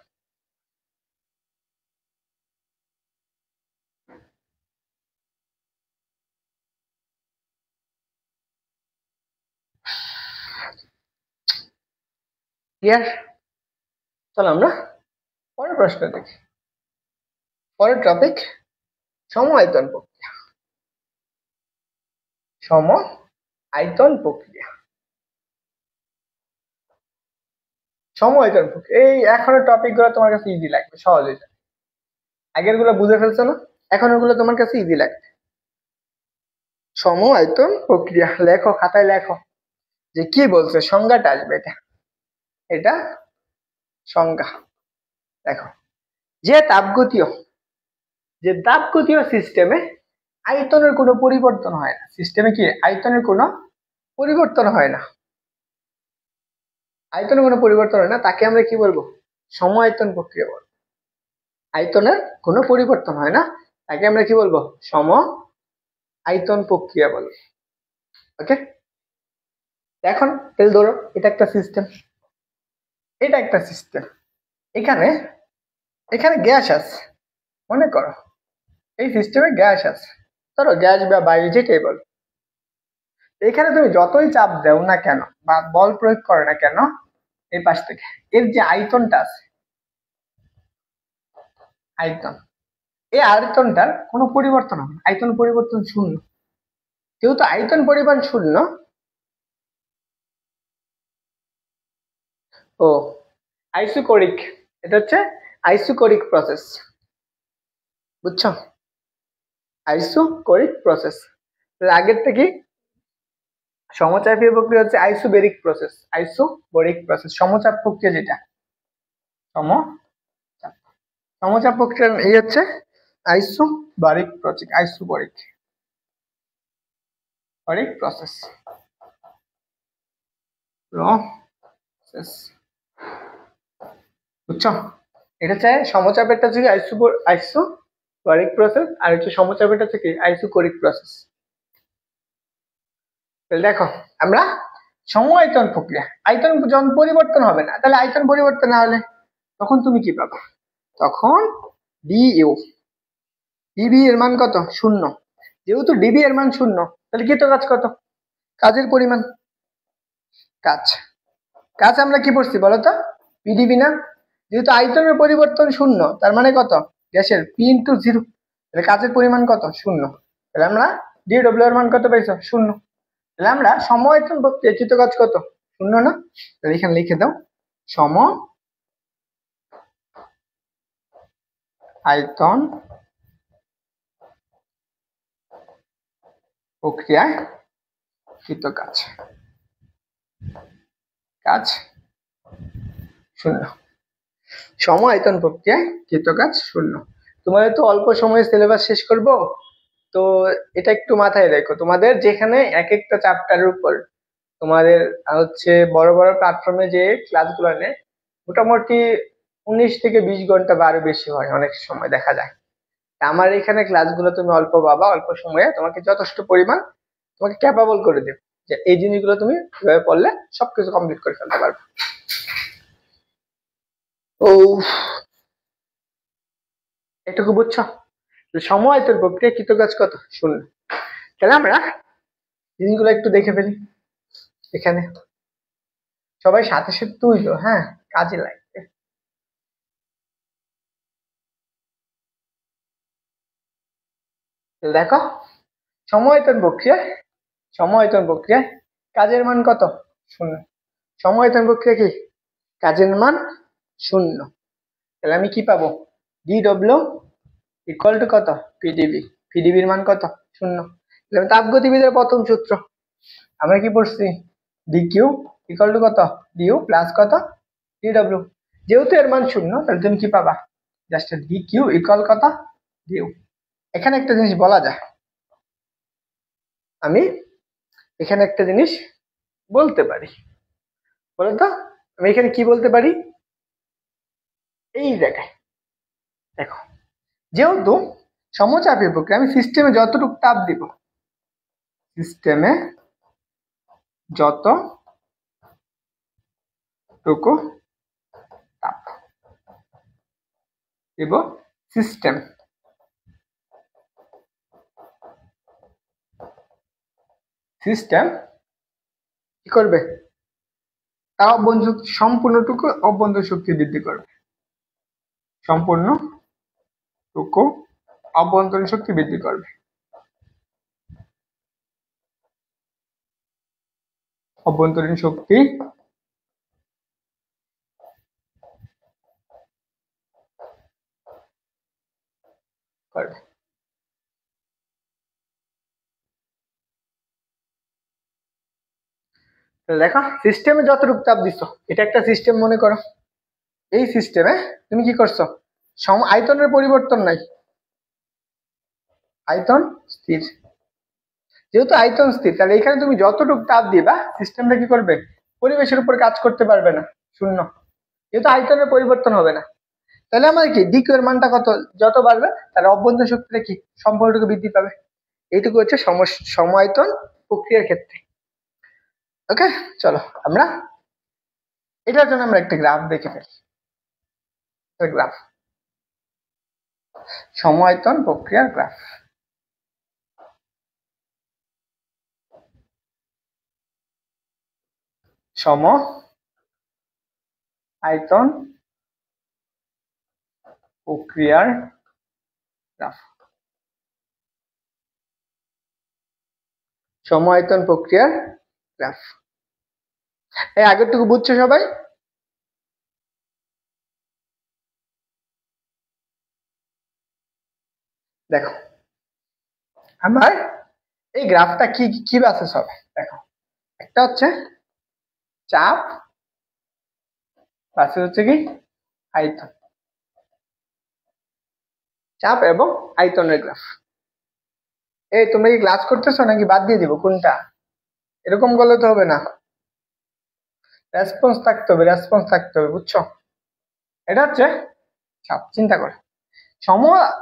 ক্লিয়ার? চলো আমরা পরের প্রশ্ন দেখি। পরের টপিক সম আয়তন প্রক্রিয়া। সম আয়তন প্রক্রিয়া, সম আয়তন প্রক্রিয়া, এই এখনের টপিক গুলো তোমার কাছে ইজি লাগবে, সহজ হয়ে যাবে। আগের গুলো বুঝে ফেলছো না, এখন ওগুলো তোমার কাছে ইজি লাগবে। সম আয়তন প্রক্রিয়া লেখো, খাতায় লেখো যে কি বলছে, সংজ্ঞাটা আসবে এটা, এটা সংজ্ঞা। দেখো, যে তাপগতীয় সিস্টেমে আয়তনের কোনো পরিবর্তন হয় না, সিস্টেমে কি আয়তনের কোনো পরিবর্তন হয় না, আয়তনের কোনো পরিবর্তন হয় না, তাকে আমরা কি বলবো, সম আয়তন প্রক্রিয়া বলবো। আয়তনের কোনো পরিবর্তন হয় না, তাকে আমরা কি বলবো, সম আয়তন প্রক্রিয়া বলবো। ওকে, এখন তেল ধরো, এটা একটা সিস্টেম, এটা একটা সিস্টেম, এখানে এখানে গ্যাস আছে, মনে করো এই সিস্টেমে গ্যাস আছে, ধরো গ্যাস বা বায়ু যেটাই বল, এখানে তুমি যতই চাপ দাও না কেন বা বল প্রয়োগ করো না কেন এই পাশ থেকে, এর যে আয়তনটা আছে, আয়তন, এই আয়তনটার কোনো পরিবর্তন হবে না, আয়তন পরিবর্তন শূন্য। যেহেতু আয়তন পরিমাণ শূন্য, ও আইসোকোরিক, এটা হচ্ছে আইসোকোরিক প্রসেস, বুঝছো, আইসোকোরিক প্রসেস। আগের থেকে সমচাপীয় প্রক্রিয়া হচ্ছে আইসোবেরিক প্রসেস, আইসোবেরিক প্রসেস সমচাপ প্রক্রিয়া, যেটা সমচাপ, সমচাপ প্রক্রিয়া এই হচ্ছে isobaric process, isobaric process process, বুঝছো, এটা হচ্ছে সমচাপেরটা হচ্ছে আইসোবারিক প্রসেস, আর হচ্ছে সমচাপেরটা হচ্ছে কি আইসোকোরিক প্রসেস। তাহলে দেখো, আমরা সম আয়তন প্রক্রিয়া, আয়তন যখন পরিবর্তন হবে না, তাহলে আয়তন পরিবর্তন না হলে তখন তুমি কি পাবা, তখন ডিইউ, ডিবি এর মান কত শূন্য। যেহেতু ডিবি এর মান শূন্য, তাহলে কৃত কাজ কত, কাজের পরিমাণ, কাজ, কাজ আমরা কি পড়ছি বলতো, পিডিবি না, যেহেতু আয়তনের পরিবর্তন শূন্য, তার মানে কত গ্যাসের পি ইন্টু 0, তাহলে কাজের পরিমাণ কত শূন্য, তাহলে আমরা ডিডব্লিউ এর মান কত পাইছো শূন্য। তাহলে আমরা সম আয়তন প্রক্রিয়া কৃত কাজ কত শূন্য না, তাহলে এখানে লিখে দাও সম আয়তন প্রক্রিয়ায় কৃত কাজ, কাজ শূন্য, সম আয়তন প্রক্রিয়ায় কৃত কাজ শূন্য। তোমাদের তো অল্প সময়ে সিলেবাস শেষ করব, তো এটা একটু মাথায় রেখো, তোমাদের যেখানে এক একটা চ্যাপ্টারের উপর তোমাদের হচ্ছে বড় বড় প্ল্যাটফর্মে যে ক্লাসগুলো নেয়, মোটামুটি 19 থেকে 20 ঘন্টা বা আরো বেশি হয় অনেক সময় দেখা যায়। আমার এখানে ক্লাসগুলো তুমি অল্প পাবা, অল্প সময়ে তোমাকে যথেষ্ট পরিমাণ তোমাকে ক্যাপাবল করে দেবে যে এই জিনিসগুলো তুমি কিভাবে পড়লে সবকিছু কমপ্লিট করে ফেলতে পারবে। ও, এটুকু বুঝছো? সমআয়তন প্রক্রিয়া কৃত কাজ কত? শূন্য। তাহলে আমরা জিনিসগুলো একটু দেখে ফেলি। এখানে সবাই সাথে সাথে তুইলো, হ্যাঁ, কাজে লাগবে। দেখো, সমআয়তন প্রক্রিয়ায় কাজের মান কত? শূন্য। সমআয়তন প্রক্রিয়া কি? কাজের মান শূন্য। তাহলে আমি কি পাবো? DW ইকুয়াল টু কত? PdV। PdVর মান কত? শূন্য। তাহলে তাপগতিবিদের প্রথম সূত্র আমরা কি পড়ছি? dq ইকুয়াল টু কত? du প্লাস কত? dw। যেহেতু এর মান শূন্য, তাহলে তুমি কি পাবা? জাস্ট dq ইকুয়াল কত? du। এখানে একটা জিনিস বলা যায়, আমি এখানে একটা জিনিস বলতে পারি, বলো তো? আমি এখানে কি বলতে পারি? এই জায়গায় দেখো, যেহেতু সমচাপী প্রক্রিয়া, আমি সিস্টেমে যতটুকু তাপ দিব, সিস্টেমে যতটুকু তাপ দিব, সিস্টেম কি করবে? তার অভ্যন্তরীণ শক্তি সম্পূর্ণটুকু অভ্যন্তরীণ শক্তি বৃদ্ধি করবে, সম্পূর্ণটুকু অভ্যন্তরীণ শক্তি বৃদ্ধি করবে। অভ্যন্তরীণ শক্তি করবে। দেখো, সিস্টেমে যতটুকু তাপ দিচ্ছ, এটা একটা সিস্টেম মনে করো। এই সিস্টেমে তুমি কি করছো? আয়তনের পরিবর্তন নাই, আয়তন স্থির। যেহেতু আয়তন স্থির, তাহলে এখানে তুমি যতটুকু তাপ দিবা, সিস্টেমটা কি করবে? পরিবেশের উপর কাজ করতে পারবে না, শূন্য। যেহেতু আয়তনের পরিবর্তন হবে না, তাহলে আমার কি ডিকিউ এর মানটা কত? যত বাড়বে তার অভ্যন্তরীণ শক্তিটা কি সম্পূর্ণটুকু বৃদ্ধি পাবে। এইটুকু হচ্ছে সমআয়তন প্রক্রিয়ার ক্ষেত্রে। ওকে, চলো আমরা এটার জন্য আমরা একটা গ্রাফ দেখে ফেলি। গ্রাফ, সমআয়তন প্রক্রিয়ার গ্রাফ। সমআয়তন প্রক্রিয়ার গ্রাফ। সমআয়তন প্রক্রিয়ার গ্রাফ। এই আগেরটুকু বুঝছো সবাই? দেখো, আমার এই গ্রাফটা কি কি বেসিস হবে? দেখো, একটা হচ্ছে চাপ, বেসিস হচ্ছে কি আয়তন। চাপ এবং আয়তনের গ্রাফ। এই তোমরা কি ক্লাস করতেছো নাকি বাদ দিয়ে দিব? কোনটা? এরকম করলে তো হবে না, রেসপন্স থাকতে হবে, বুঝছো? এটা হচ্ছে চাপ। চিন্তা করে,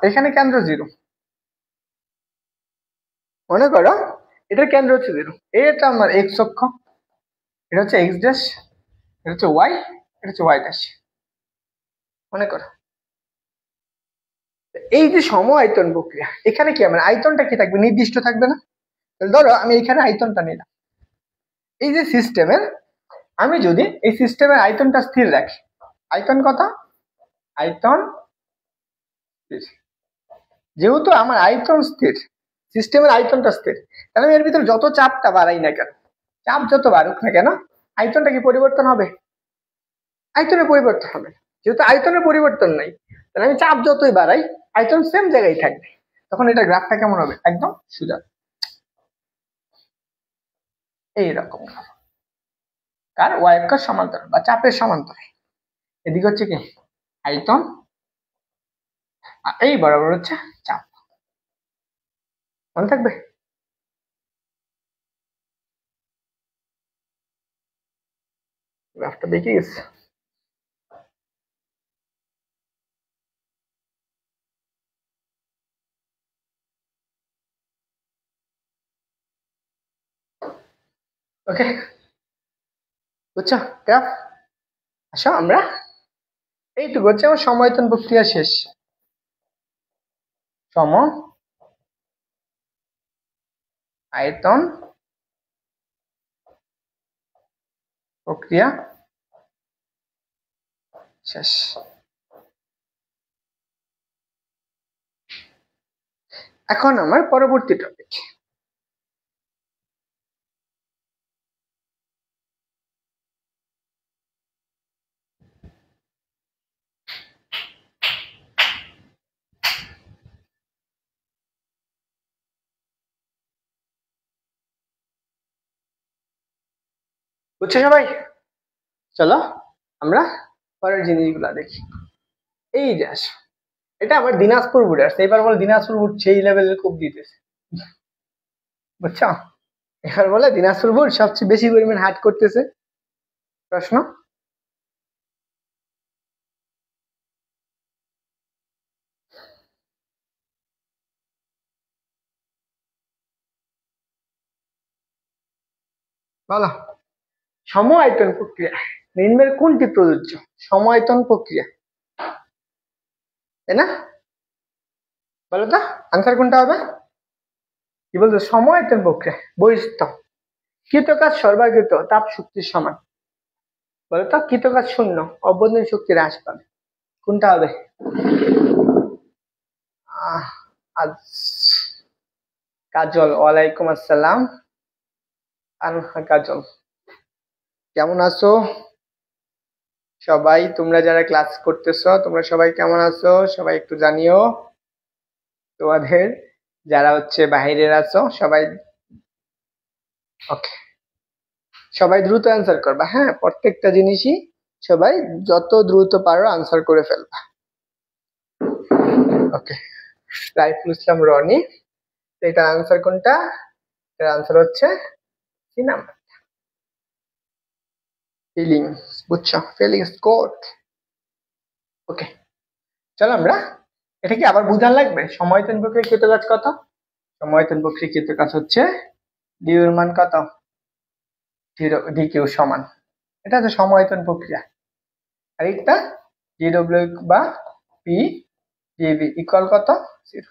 এখানে কেন্দ্র 0, মনে করো এটার কেন্দ্র হচ্ছে 0। এটা আমার এক্স অক্ষ, এটা হচ্ছে এক্স ড্যাশ, এটা হচ্ছে ওয়াই, এটা হচ্ছে ওয়াই ড্যাশ। মনে করো এই যে সমআয়তন প্রক্রিয়া, এখানে কি আমার আয়তনটা কি থাকবে? নির্দিষ্ট থাকবে না? তাহলে ধরো আমি এখানে আয়তনটা নিলাম, এই যে সিস্টেমের, আমি যদি এই সিস্টেমের আয়তনটা স্থির রাখি, আয়তন কত? আয়তন স্থির। যেহেতু আমার আয়তন স্থির, সিস্টেমের আয়তনটা স্থির, তাহলে আমি এর ভিতরে যত চাপটা বাড়াই না কেন, চাপ যত বাড়ুক না কেন, আয়তনটা কি পরিবর্তন হবে? আয়তনের পরিবর্তন হবে। যেহেতু আয়তনের পরিবর্তন নাই, তাহলে আমি চাপ যতই বাড়াই, আয়তন সেম জায়গায় থাকবে। তখন এটা গ্রাফটা কেমন হবে? একদম সোজা, এইরকম। কার? ওয়াই অক্ষের সমান্তরাল বা চাপের সমান্তরাল। এদিকে হচ্ছে কি আয়তন, আর এই বরাবর হচ্ছে চাপ। মনে থাকবে? গ্রাফটা দেখে গেছে। ওকে, বুঝছো গ্রাফ? আসো আমরা এইটুকু হচ্ছে আমার সমায়তন প্রক্রিয়া শেষ। সম আয়তন প্রক্রিয়া শেষ। এখন আমার পরবর্তী টপিক। বুঝছো সবাই? চলো আমরা পরের জিনিসগুলা দেখি। এই যে আসো, এটা আবার দিনাজপুর বোর্ডে আসছে। এবার বলে দিনাজপুর বোর্ড সেই লেভেলের খুব দিতেছে, বুঝছো? এবার বলে দিনাজপুর বোর্ড সবচেয়ে বেশি পরিমাণ হার্ড করতেছে প্রশ্ন। বলো, সম আয়তন প্রক্রিয়া নিম্নের কোনটি প্রযোজ্য? সম আয়তন প্রক্রিয়া, তাই না? বলো তো আনসার কোনটা হবে? কি বলতো? সম আয়তন প্রক্রিয়া বহিস্থ কৃত কাজ সর্বাকৃত তাপ শক্তির সমান। বলো তো কৃত কাজ শূন্য, অভ্যন্তরীণ শক্তি হ্রাস পাবে। কোনটা হবে? আজ কাজল, ওয়ালাইকুম আসসালাম। আনহা কাজল, কেমন আছো সবাই? তোমরা যারা ক্লাস করতেছো তোমরা সবাই কেমন আছো? সবাই একটু জানিও। তোমাদের যারা হচ্ছে বাহিরের আছো সবাই, ওকে, সবাই দ্রুত অ্যান্সার করবা। হ্যাঁ, প্রত্যেকটা জিনিসই সবাই যত দ্রুত পারো আনসার করে ফেলবা। ওকে, রাইফুল ইসলাম রনি, এটার আনসার কোনটা? এটার আনসার হচ্ছে কি নাম্বার? ফিলিংস, বুঝছো? Feelings code. ওকে, চলো আমরা এটা কি আবার বুঝান লাগবে? সমায়তন প্রক্রিয়া কৃত কাজ কত? সমায়তন প্রক্রিয়া কৃত কাজ হচ্ছে ডিউ এর মান কত? ডি কিউ সমান, এটা হচ্ছে সমায়তন প্রক্রিয়া। আর এটা ডিডব্লিউ বা পি ডিভি ইকুয়াল কত? 0।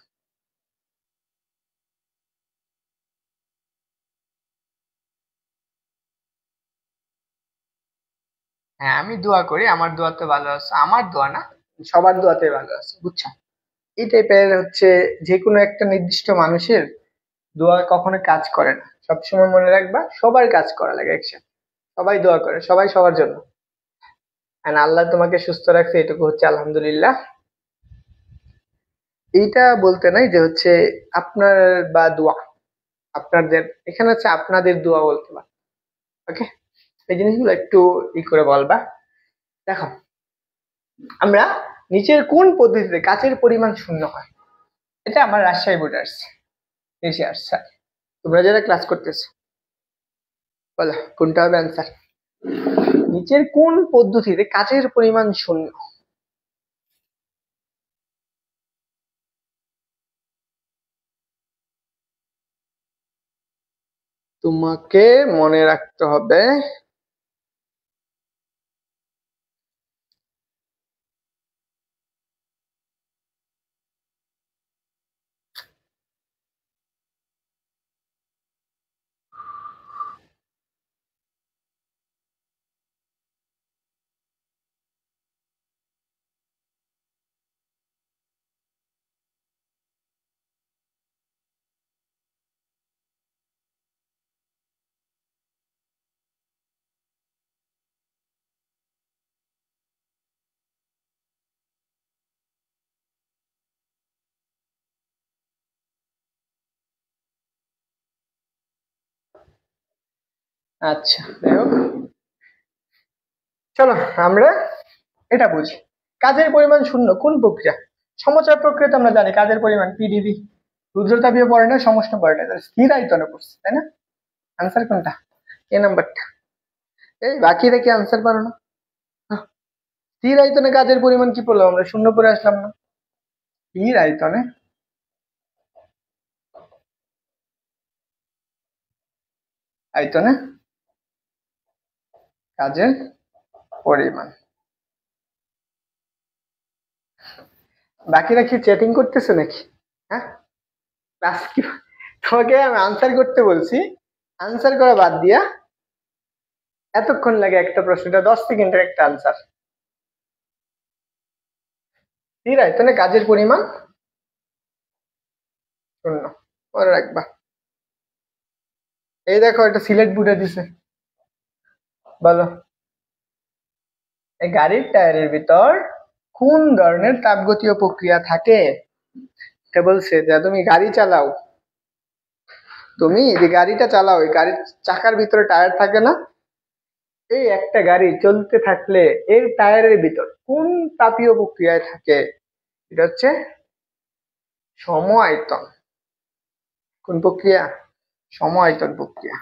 হ্যাঁ, আমি দোয়া করি আমার দোয়াতে ভালো আছে। আমার দোয়া না, সবার দোয়াতে ভালো আছে, বুঝছো? এই টাইপের হচ্ছে যে কোনো একটা নির্দিষ্ট মানুষের দোয়া কখনো কাজ করে না। সবসময় মনে রাখবা সবার কাজ করা লাগে একসাথে। সবাই দোয়া করে, সবাই সবার জন্য। আর আল্লাহ তোমাকে সুস্থ রাখছে, এটুকু হচ্ছে আলহামদুলিল্লাহ। এইটা বলতে নাই যে হচ্ছে আপনার বা দোয়া, আপনাদের এখানে হচ্ছে আপনাদের দোয়া বলতে পারে। ওকে, এই জিনিসগুলো একটু ই করে বলবা। দেখো, আমরা নিচের কোন পদ্ধতিতে কাচের পরিমাণ শূন্য হয়? এটা আমার রাজশাহী বোর্ডে আসছে, এসে আসছে। তোমরা যারা ক্লাস করতেছো বলো কোনটা হবে অ্যান্সার? নিচের কোন পদ্ধতিতে কাচের পরিমাণ শূন্য? তোমাকে মনে রাখতে হবে। আচ্ছা, যাই হোক, চলো আমরা এটা বুঝি। কাজের পরিমাণ শূন্য কোন প্রক্রিয়া? সমচাপ প্রক্রিয়া তো আমরা জানি কাজের পরিমাণ পিডিভি। রুদ্রতাপীয় পড়ে না, সমষ্ণ পড়ে না, তাহলে স্থির আয়তনে পড়ছে, তাই না? আনসার কোনটা? এ নাম্বারটা। এই বাকিরা কি আনসার পারো না? হ্যাঁ, স্থির আয়তনে কাজের পরিমাণ কি পড়লাম আমরা? শূন্য পরে আসলাম না? স্থির আয়তনে আয়তনে কাজের পরিমাণ। বাকিরা কি চ্যাটিং করতেছে নাকি? হ্যাঁ, ক্লাস কি? তোমাকে আমি আনসার করতে বলছি, আনসার করা বাদ দিয়া এতক্ষণ লাগে একটা প্রশ্নটা 10 সেকেন্ডের একটা আনসার। স্থির আয়তনে কাজের পরিমাণ শূন্য, মনে রাখবা। এই দেখো এটা সিলেট বুটে দিছে, বলো এই গাড়ির টায়ারের ভিতর কোন ধরনের তাপগতীয় প্রক্রিয়া থাকে? এটা বলছে যে তুমি গাড়ি চালাও, তুমি যে গাড়িটা চালাও, এই গাড়ির চাকার ভিতরে টায়ার থাকে না? এই একটা গাড়ি চলতে থাকলে এর টায়ারের ভিতর কোন তাপীয় প্রক্রিয়ায় থাকে? এটা হচ্ছে সম আয়তন। কোন প্রক্রিয়া? সম আয়তন প্রক্রিয়া।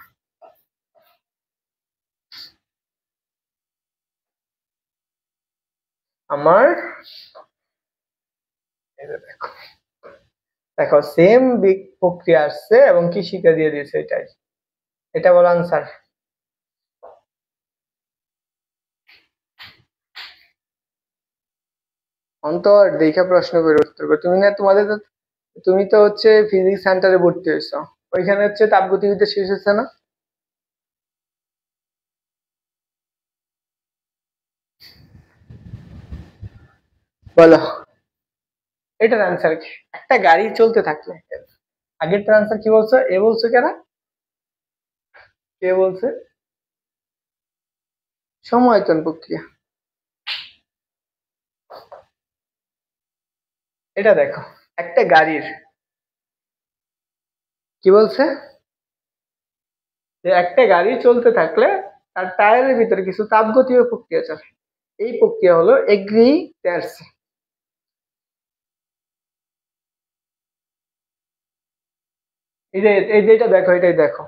আমার দেখো দেখো সেম বিগ প্রক্রিয়া আসছে এবং কি শিখে দিয়ে দিয়েছে এটাই। এটা বলো আনসার। অন্তর দেখে প্রশ্ন করে উত্তর করো। তুমি না, তোমাদের তো, তুমি তো হচ্ছে ফিজিক্স সেন্টারে ভর্তি হয়েছো, ওইখানে হচ্ছে তাপগতিবিদ্যা শেষ হচ্ছে না? বলো এটার আনসার কি? একটা গাড়ি চলতে থাকলে, আগেরটার আনসার কি বলছো? এ বলছো কেন? কে বলছে? সমায়তন প্রক্রিয়া। এটা দেখো একটা গাড়ির কি বলছে, যে একটা গাড়ি চলতে থাকলে তার টায়ারের ভিতরে কিছু তাপগতীয় প্রক্রিয়া চলে, এই প্রক্রিয়া হলো এগ্রিটার্সি। এই যে এটা দেখো, এটাই দেখো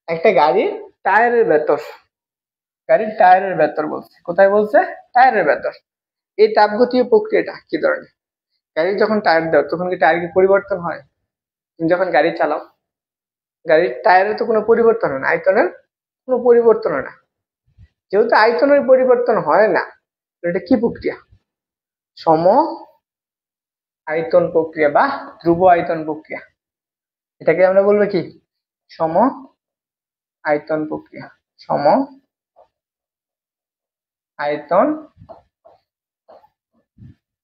একটা গাড়ির টায়ারের ভেতর, গাড়ির টায়ারের ভেতর বলছে, কোথায় বলছে? টায়ারের ভেতর। এই তাপগতীয় প্রক্রিয়াটা কি ধরনের? গাড়ির যখন টায়ার দাও তখন কি টায়ার কি পরিবর্তন হয়? তুমি যখন গাড়ি চালাও, গাড়ির টায়ারের তো কোনো পরিবর্তন হয় না, আয়তনের কোনো পরিবর্তন হয় না। যেহেতু আয়তনের পরিবর্তন হয় না, এটা কি প্রক্রিয়া? সম আয়তন প্রক্রিয়া বা ধ্রুব আয়তন প্রক্রিয়া। এটাকে আমরা বলবো কি? সম আয়তন প্রক্রিয়া। সম আয়তন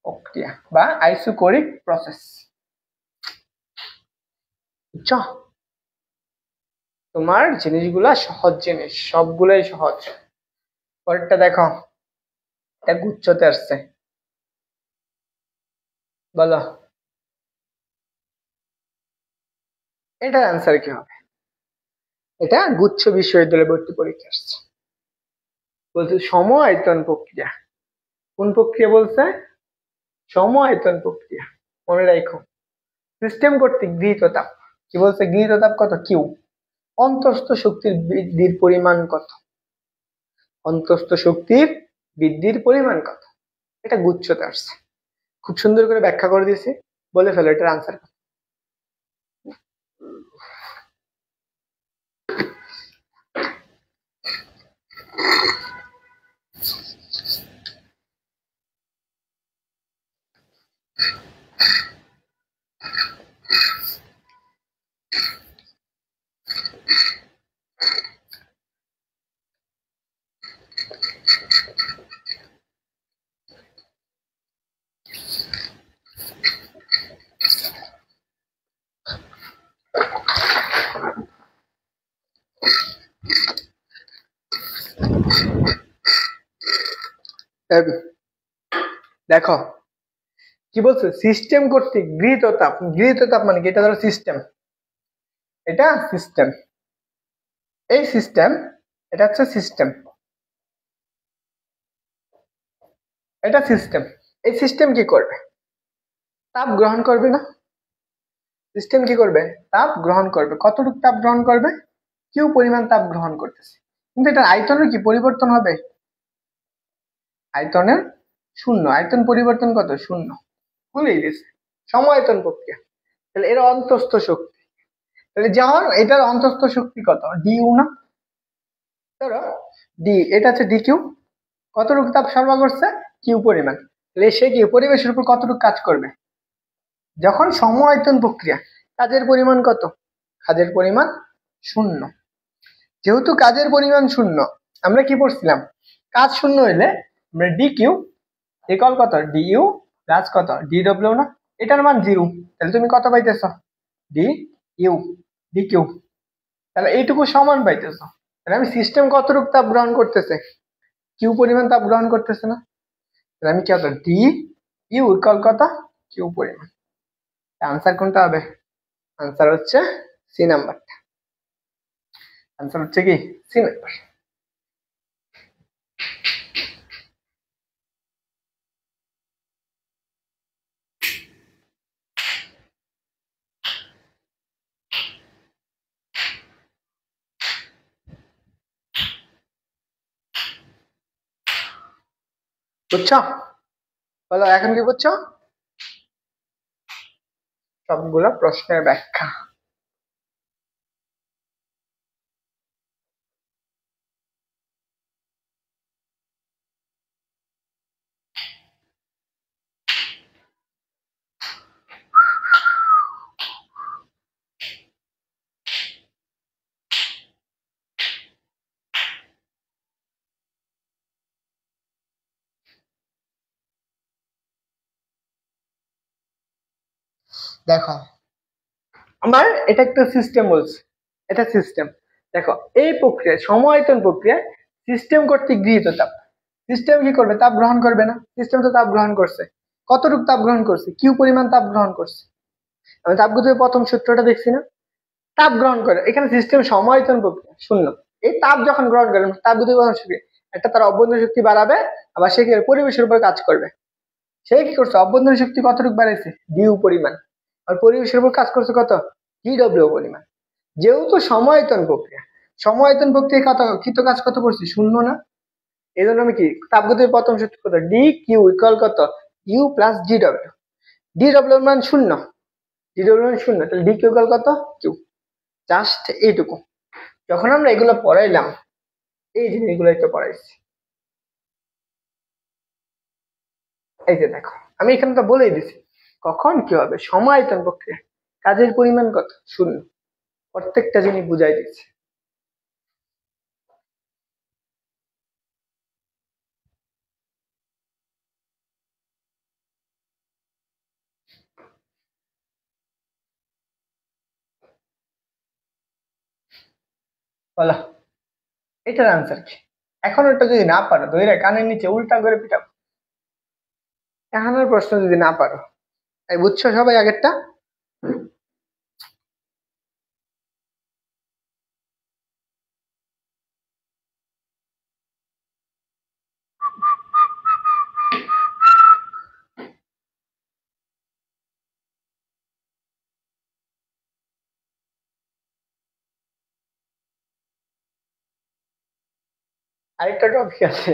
প্রক্রিয়া বা আইসোকোরিক প্রসেস। বুঝছো? তোমার জিনিসগুলা সহজ জিনিস, সবগুলাই সহজ। পরেরটা দেখো, এটা গুচ্ছতে আসছে, বলো এটার অ্যান্সার কি হবে? এটা গুচ্ছ বিশ্ববিদ্যালয় ভর্তি পরীক্ষা আসছে, বলছে সম আয়তন প্রক্রিয়া। কোন প্রক্রিয়া বলছে? সম আয়তন প্রক্রিয়া। মনে রাখো, সিস্টেম কর্তৃক গৃহীত তাপ। কি বলছে? গৃহীত তাপ কত? কিউ। অন্তস্থ শক্তির বৃদ্ধির পরিমাণ কত? অন্তস্থ শক্তির বৃদ্ধির পরিমাণ কত? এটা গুচ্ছতে আসছে, খুব সুন্দর করে ব্যাখ্যা করে দিয়েছি। বলে ফেলো এটার আনসার। দেখো কি বলছে? সিস্টেম কর্তৃক গৃহীত তাপ। গৃহীত তাপ মানে কি? এটা ধরো সিস্টেম, এটা সিস্টেম, এই সিস্টেম, এটা হচ্ছে সিস্টেম, এটা সিস্টেম। এই সিস্টেম কি করবে? তাপ গ্রহণ করবে না? সিস্টেম কি করবে? তাপ গ্রহণ করবে। কতটুকু তাপ গ্রহণ করবে? কিউ পরিমাণ তাপ গ্রহণ করতেছে। কিন্তু এটা আয়তনের কি পরিবর্তন হবে? আয়তনের শূন্য। আয়তন পরিবর্তন কত? শূন্য। ভুলেই গেছে। সমায়তন প্রক্রিয়া। তাহলে এর অন্তস্থ শক্তি, তাহলে যেমন এটার অন্তস্থ শক্তি কত? ডি ইউ না? ধরো ডি, এটা হচ্ছে ডি কিউ। কতটুকু তাপ সরবরাহ করছে? কিউ পরিমাণ। তাহলে সে কি পরিবেশের উপর কতটুকু কাজ করবে? যখন সমায়তন প্রক্রিয়া, কাজের পরিমাণ কত? কাজের পরিমাণ শূন্য। যেহেতু কাজের পরিমাণ শূন্য, আমরা কি পড়ছিলাম? কাজ শূন্য হইলে আমরা ডি কিউ ইকুয়াল কত? ডি ইউ প্লাস কত? ডি ডব্লিউ না? এটার মান 0। তাহলে তুমি কত পাইতেছ? D U D Q. তাহলে এইটুকু সমান পাইতেছ। তাহলে আমি সিস্টেম কতটুকু তাপ গ্রহণ করতেছে? কিউ পরিমাণ তাপ গ্রহণ করতেছে না? তাহলে আমি কি হতো? ডি ইউ ইকুয়াল কত? কিউ পরিমাণ। আনসার কোনটা হবে? আনসার হচ্ছে সি নাম্বারটা। আনসার হচ্ছে কি সি নাম্বার। বুঝছো? বলো এখন কি বুঝছো? সবগুলো প্রশ্নের ব্যাখ্যা। দেখো, আমার এটা একটা সিস্টেম বলছে, এটা সিস্টেম। দেখো, এই প্রক্রিয়া সমায়তন প্রক্রিয়ায় সিস্টেম কর্তৃক গৃহীত তাপ, সিস্টেম কি করবে? তাপ গ্রহণ করবে না? সিস্টেম তো তাপ গ্রহণ করছে। কতটুকু তাপ গ্রহণ করছে? কিউ পরিমাণ তাপ গ্রহণ করছে। আমি তাপগতির প্রথম সূত্রটা দেখছি না? তাপ গ্রহণ করে, এখানে সিস্টেম সমায়তন প্রক্রিয়া শূন্য। এই তাপ যখন গ্রহণ করে, তাপগতির প্রথম শক্তি একটা, তার অভ্যন্তরীণ শক্তি বাড়াবে, আবার সে কি পরিবেশের উপর কাজ করবে। সে কি করছে? অভ্যন্তরীণ শক্তি কতটুকু বাড়াইছে? ডিউ পরিমাণ। আর পরিবেশের উপর কাজ করছে কত? ডিডব্লিউ পরিমাণ। যেহেতু সমায়তন প্রক্রিয়া, সমায়তন প্রক্রিয়া কত কৃত কাজ কত করছে? শূন্য না? এই জন্য আমি কি তাপগতির প্রথম সূত্র কত? ডি কিউ ইকুয়াল কত? U plus D W. ডিডব্লিউ মান শূন্য, ডিডব্লিউ মান শূন্য, তাহলে ডি কিউ ইকুয়াল কত? কিউ। জাস্ট এইটুকু। যখন আমরা এগুলো পড়াইলাম, এই জিনিসগুলোই তো পড়াইছি। এই যে দেখো, আমি এখানে তো বলেই দিছি কখন কি হবে। সমায়তন প্রক্রিয়া, কাজের পরিমাণ কত? শূন্য। প্রত্যেকটা জিনিস বুঝাই দিচ্ছে। বলো এটার আনসার কি? এখন ওটা যদি না পারো, ধরে কানের নিচে উল্টা করে পিটাবো। এখানের প্রশ্ন যদি না পারো, এই বুঝছো সবাই আগেরটা? আরেকটা টপিক আছে।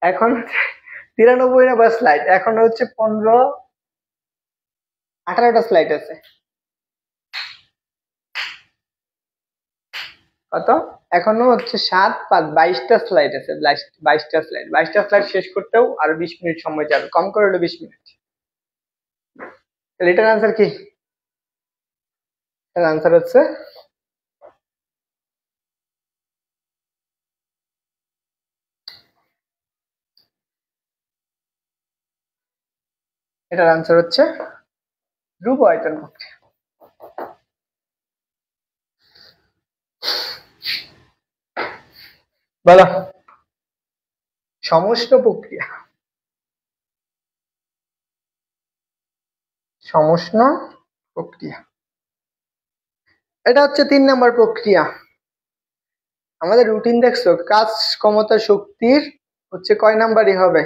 এখন 93 না বা স্লাইড, এখন হচ্ছে 18টা স্লাইড আছে। কত? এখনো হচ্ছে 7, 5, 22টা স্লাইড আছে। 22টা স্লাইড শেষ করতেও আরো 20 মিনিট সময় যাবে, কম করে হলো 20 মিনিট। তাহলে এটার আনসার কি? এটার আনসার হচ্ছে এটার আনসার হচ্ছে ধ্রুব আয়তন প্রক্রিয়া। বলো সমুষ্ণ প্রক্রিয়া, সমুষ্ণ প্রক্রিয়া, এটা হচ্ছে 3 নম্বর প্রক্রিয়া। আমাদের রুটিন দেখছো? কাজ, ক্ষমতা, শক্তির হচ্ছে কয় নাম্বারই হবে?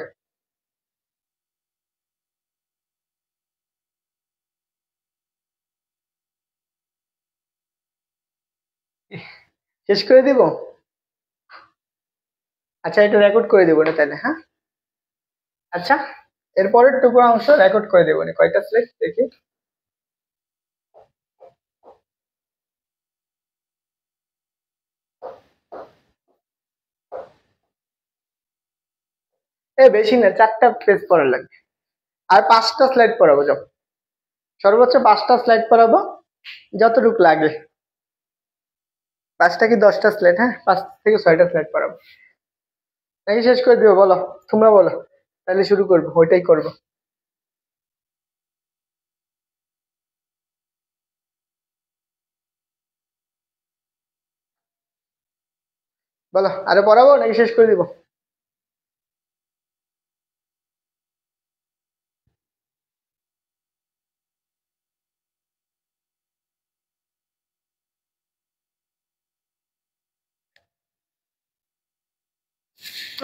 শেষ করে দিব? আচ্ছা, এটা রেকর্ড করে দেবো না তাহলে, হ্যাঁ? আচ্ছা, এরপরের টুকু অংশ রেকর্ড করে দেবো না। কয়টা স্লাইড দেখি? বেশি না, 4টা পেজ পড়া লাগবে। আর 5টা স্লাইড পড়াবো, যাও সর্বোচ্চ 5টা স্লাইড পড়াবো, যতটুকু লাগে। 5টা কি 10টা স্লাইড, হ্যাঁ 5 থেকে 6টা স্লাইড পড়াবো, নাকি শেষ করে দিবো? বলো, তোমরা বলো, তাহলে শুরু করবো, ওইটাই করবো। বলো, আরে পড়াবো নাকি শেষ করে দিব?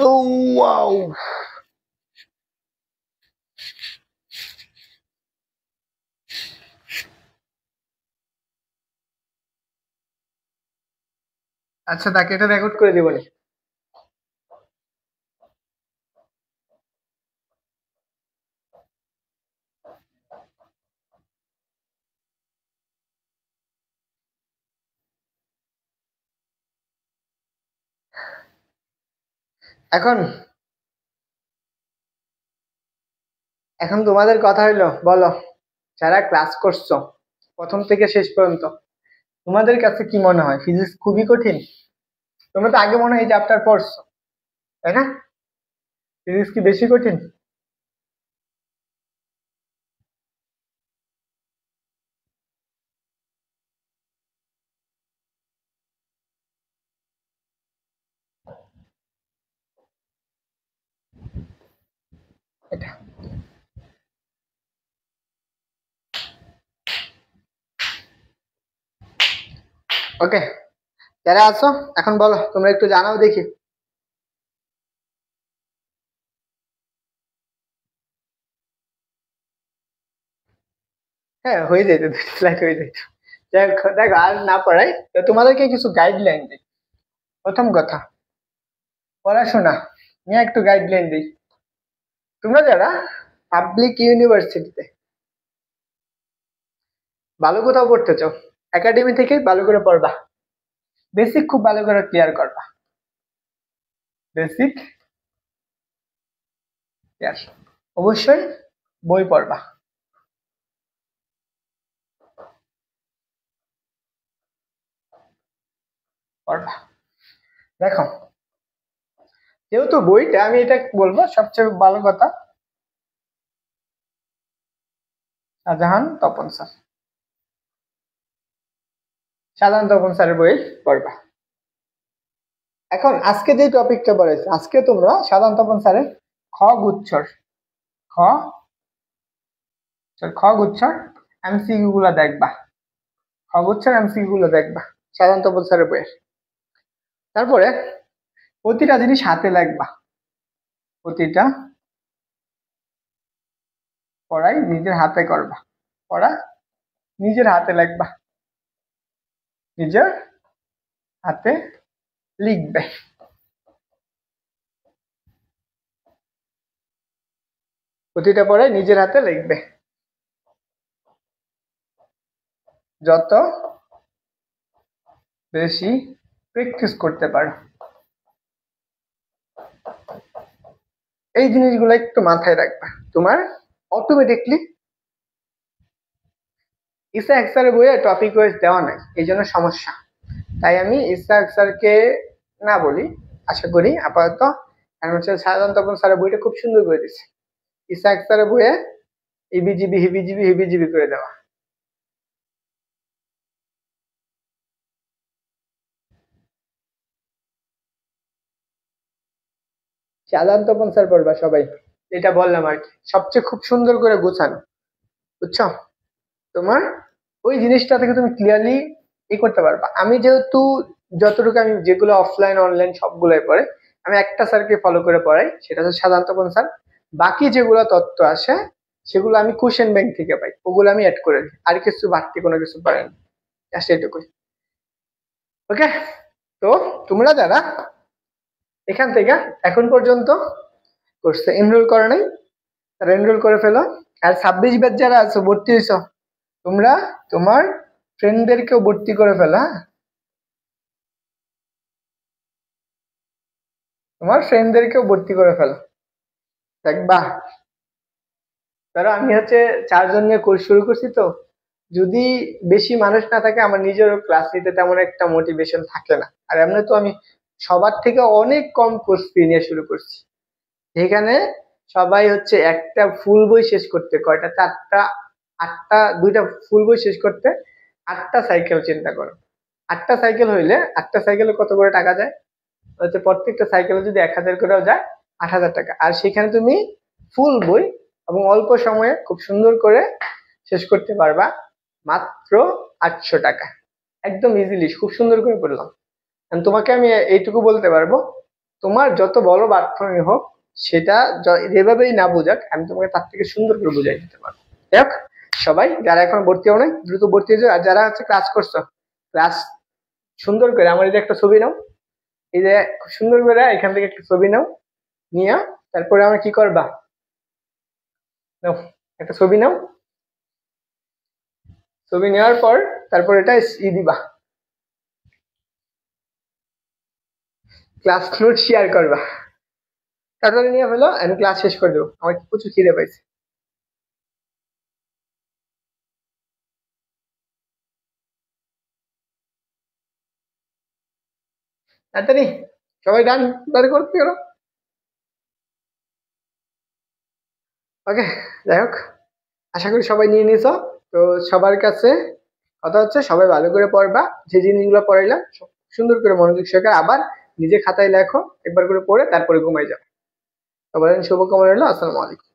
ও ওয়াও, আচ্ছা তাকে এটা রেকর্ড করে দিব নি। এখন এখন তোমাদের কথা হইলো, বলো যারা ক্লাস করছো প্রথম থেকে শেষ পর্যন্ত, তোমাদের কাছে কি মনে হয় ফিজিক্স খুবই কঠিন? তোমরা তো আগে মনে হয় এই চ্যাপ্টার পড়ছো, তাই না? ফিজিক্স কি বেশি কঠিন? এটা ওকে, যারা আছো এখন বলো, তোমরা একটু জানাও দেখি। হ্যাঁ হয়ে যেত, 2 স্লাইড হয়ে যেত। যাই হোক, দেখো আর না পড়াই তো তোমাদেরকে কিছু গাইডলাইন দিই। প্রথম কথা, পড়াশোনা নিয়ে একটু গাইডলাইন দিই। তোমরা যারা পাবলিক ইউনিভার্সিটিতে ভালো কোথাও পড়তে চাও, একাডেমি থেকে ভালো করে পড়বা, বেসিক খুব ভালো করে ক্লিয়ার করবা, বেসিক ক্লিয়ার। অবশ্যই বই পড়বা, পড়বা। দেখো, যেহেতু বইটা, আমি এটা বলবো সবচেয়ে ভালো কথা, শাহজাহান তপন স্যার, শাহজাহান তপন স্যারের বই পড়বা। এখন আজকে যে টপিকটা পড়েছে, আজকে তোমরা শাহজাহান তপন স্যারের খ গুচ্ছর খ খ গুচ্ছর এমসিকিউ গুলা দেখবা, খ গুচ্ছর এমসিকিউ গুলো দেখবা শাহজাহান তপন স্যারের বইয়ের। তারপরে প্রতিটা জিনিস হাতে লাগবা, প্রতিটা পড়াই নিজের হাতে করবা, পড়া নিজের হাতে লাগবা, নিজের হাতে লিখবে। প্রতিটা পড়াই নিজের হাতে লিখবে, যত বেশি প্র্যাকটিস করতে পারো। এই জিনিসগুলো একটু মাথায় রাখবা, তোমার অটোমেটিকলি ইসা স্যারের বইয়ে টপিক ওয়াইজ দেওয়া নাই, এই জন্য সমস্যা। তাই আমি ইসা স্যারকে না বলি, আশা করি আপাতত, কারণ হচ্ছে শাহজাহান তপন স্যারের বইটা খুব সুন্দর করে দিচ্ছে, ইসা স্যারের বইয়ে ইবিজিবি হিবিজিবি হিবিজিবি করে দেওয়া। শাহজাহান তপন স্যার পড়বা সবাই, যেটা বললাম আর কি, সবচেয়ে খুব সুন্দর করে গোছানো, বুঝছো? তোমার ওই জিনিসটা থেকে তুমি ক্লিয়ারলি করতে পারবা। আমি যেহেতু যতটুকু, আমি যেগুলো অফলাইন অনলাইন সবগুলোই পড়ে, আমি একটা স্যারকে ফলো করে পড়াই, সেটা হচ্ছে সাধারণত কোন স্যার। বাকি যেগুলো তথ্য আসে সেগুলো আমি কোশ্চেন ব্যাংক থেকে পাই, ওগুলো আমি অ্যাড করে দিই, আর কিছু বাড়তি কোনো কিছু পারেন, জাস্ট এটুকুই। ওকে, তো তোমরা যারা এখান থেকে এখন পর্যন্ত কোর্সে এনরোল করে নাই, তারা এনরোল করে ফেলো। আর 26 ব্যাচ যারা আছো, ভর্তি হয়েছো, তোমরা তোমার ফ্রেন্ডদেরকেও ভর্তি করে ফেলো, হ্যাঁ? তোমার ফ্রেন্ডদেরকেও ভর্তি করে ফেলো, দেখবা, ধরো আমি হচ্ছে 4 জন নিয়ে কোর্স শুরু করছি, তো যদি বেশি মানুষ না থাকে আমার নিজেরও ক্লাস নিতে তেমন একটা মোটিভেশন থাকে না। আর এমনি তো আমি সবার থেকে অনেক কম কোর্স ফি নিয়ে শুরু করছি, যেখানে সবাই হচ্ছে একটা ফুল বই শেষ করতে কয়টা, 4টা 8টা, 2টা ফুল বই শেষ করতে 8টা সাইকেল, চিন্তা করো। 8টা সাইকেল হইলে 8টা সাইকেলে কত করে টাকা যায়? হচ্ছে প্রত্যেকটা সাইকেলে যদি 1,000 করেও যায়, 8,000 টাকা। আর সেখানে তুমি ফুল বই এবং অল্প সময়ে খুব সুন্দর করে শেষ করতে পারবা মাত্র 800 টাকা। একদম ইজিলি খুব সুন্দর করে পড়লাম। And তোমাকে আমি এইটুকু বলতে পারবো, তোমার যত বড় প্ল্যাটফর্মই হোক, সেটা যেভাবেই না বোঝাক, আমি তোমাকে তার থেকে সুন্দর করে বুঝাই দিতে পারবো। দেখ, সবাই যারা এখন ভর্তি হও নাই দ্রুত ভর্তি হয়ে যাও। আর যারা হচ্ছে ক্লাস করছো, ক্লাস সুন্দর করে আমার এই যে একটা ছবি নাও, এই যে খুব সুন্দর করে এখান থেকে একটা ছবি নাও, নিয়ে তারপরে আমার কি করবা, নাও একটা ছবি নাও। ছবি নেওয়ার পর তারপর এটা দিবা, ক্লাস নোট শেয়ার করবা। তারপরে নিয়ে ফেলো, আমি ক্লাস শেষ করে দেবো, আমার প্রচুর খিদে পাইছে। তাড়াতাড়ি সবাই ডান, তাড়াতাড়ি করতে পারো। ওকে, যাই হোক, আশা করি সবাই নিয়ে নিছো। তো সবার কাছে কথা হচ্ছে, সবাই ভালো করে পড়বা, যে জিনিসগুলো পড়াইলাম সুন্দর করে মনোযোগ সহকারে আবার নিজে খাতায় লেখো, একবার করে পড়ে তারপরে ঘুমাই যাবে। সবার জন্য শুভকামনা রইলো। আসসালামু আলাইকুম।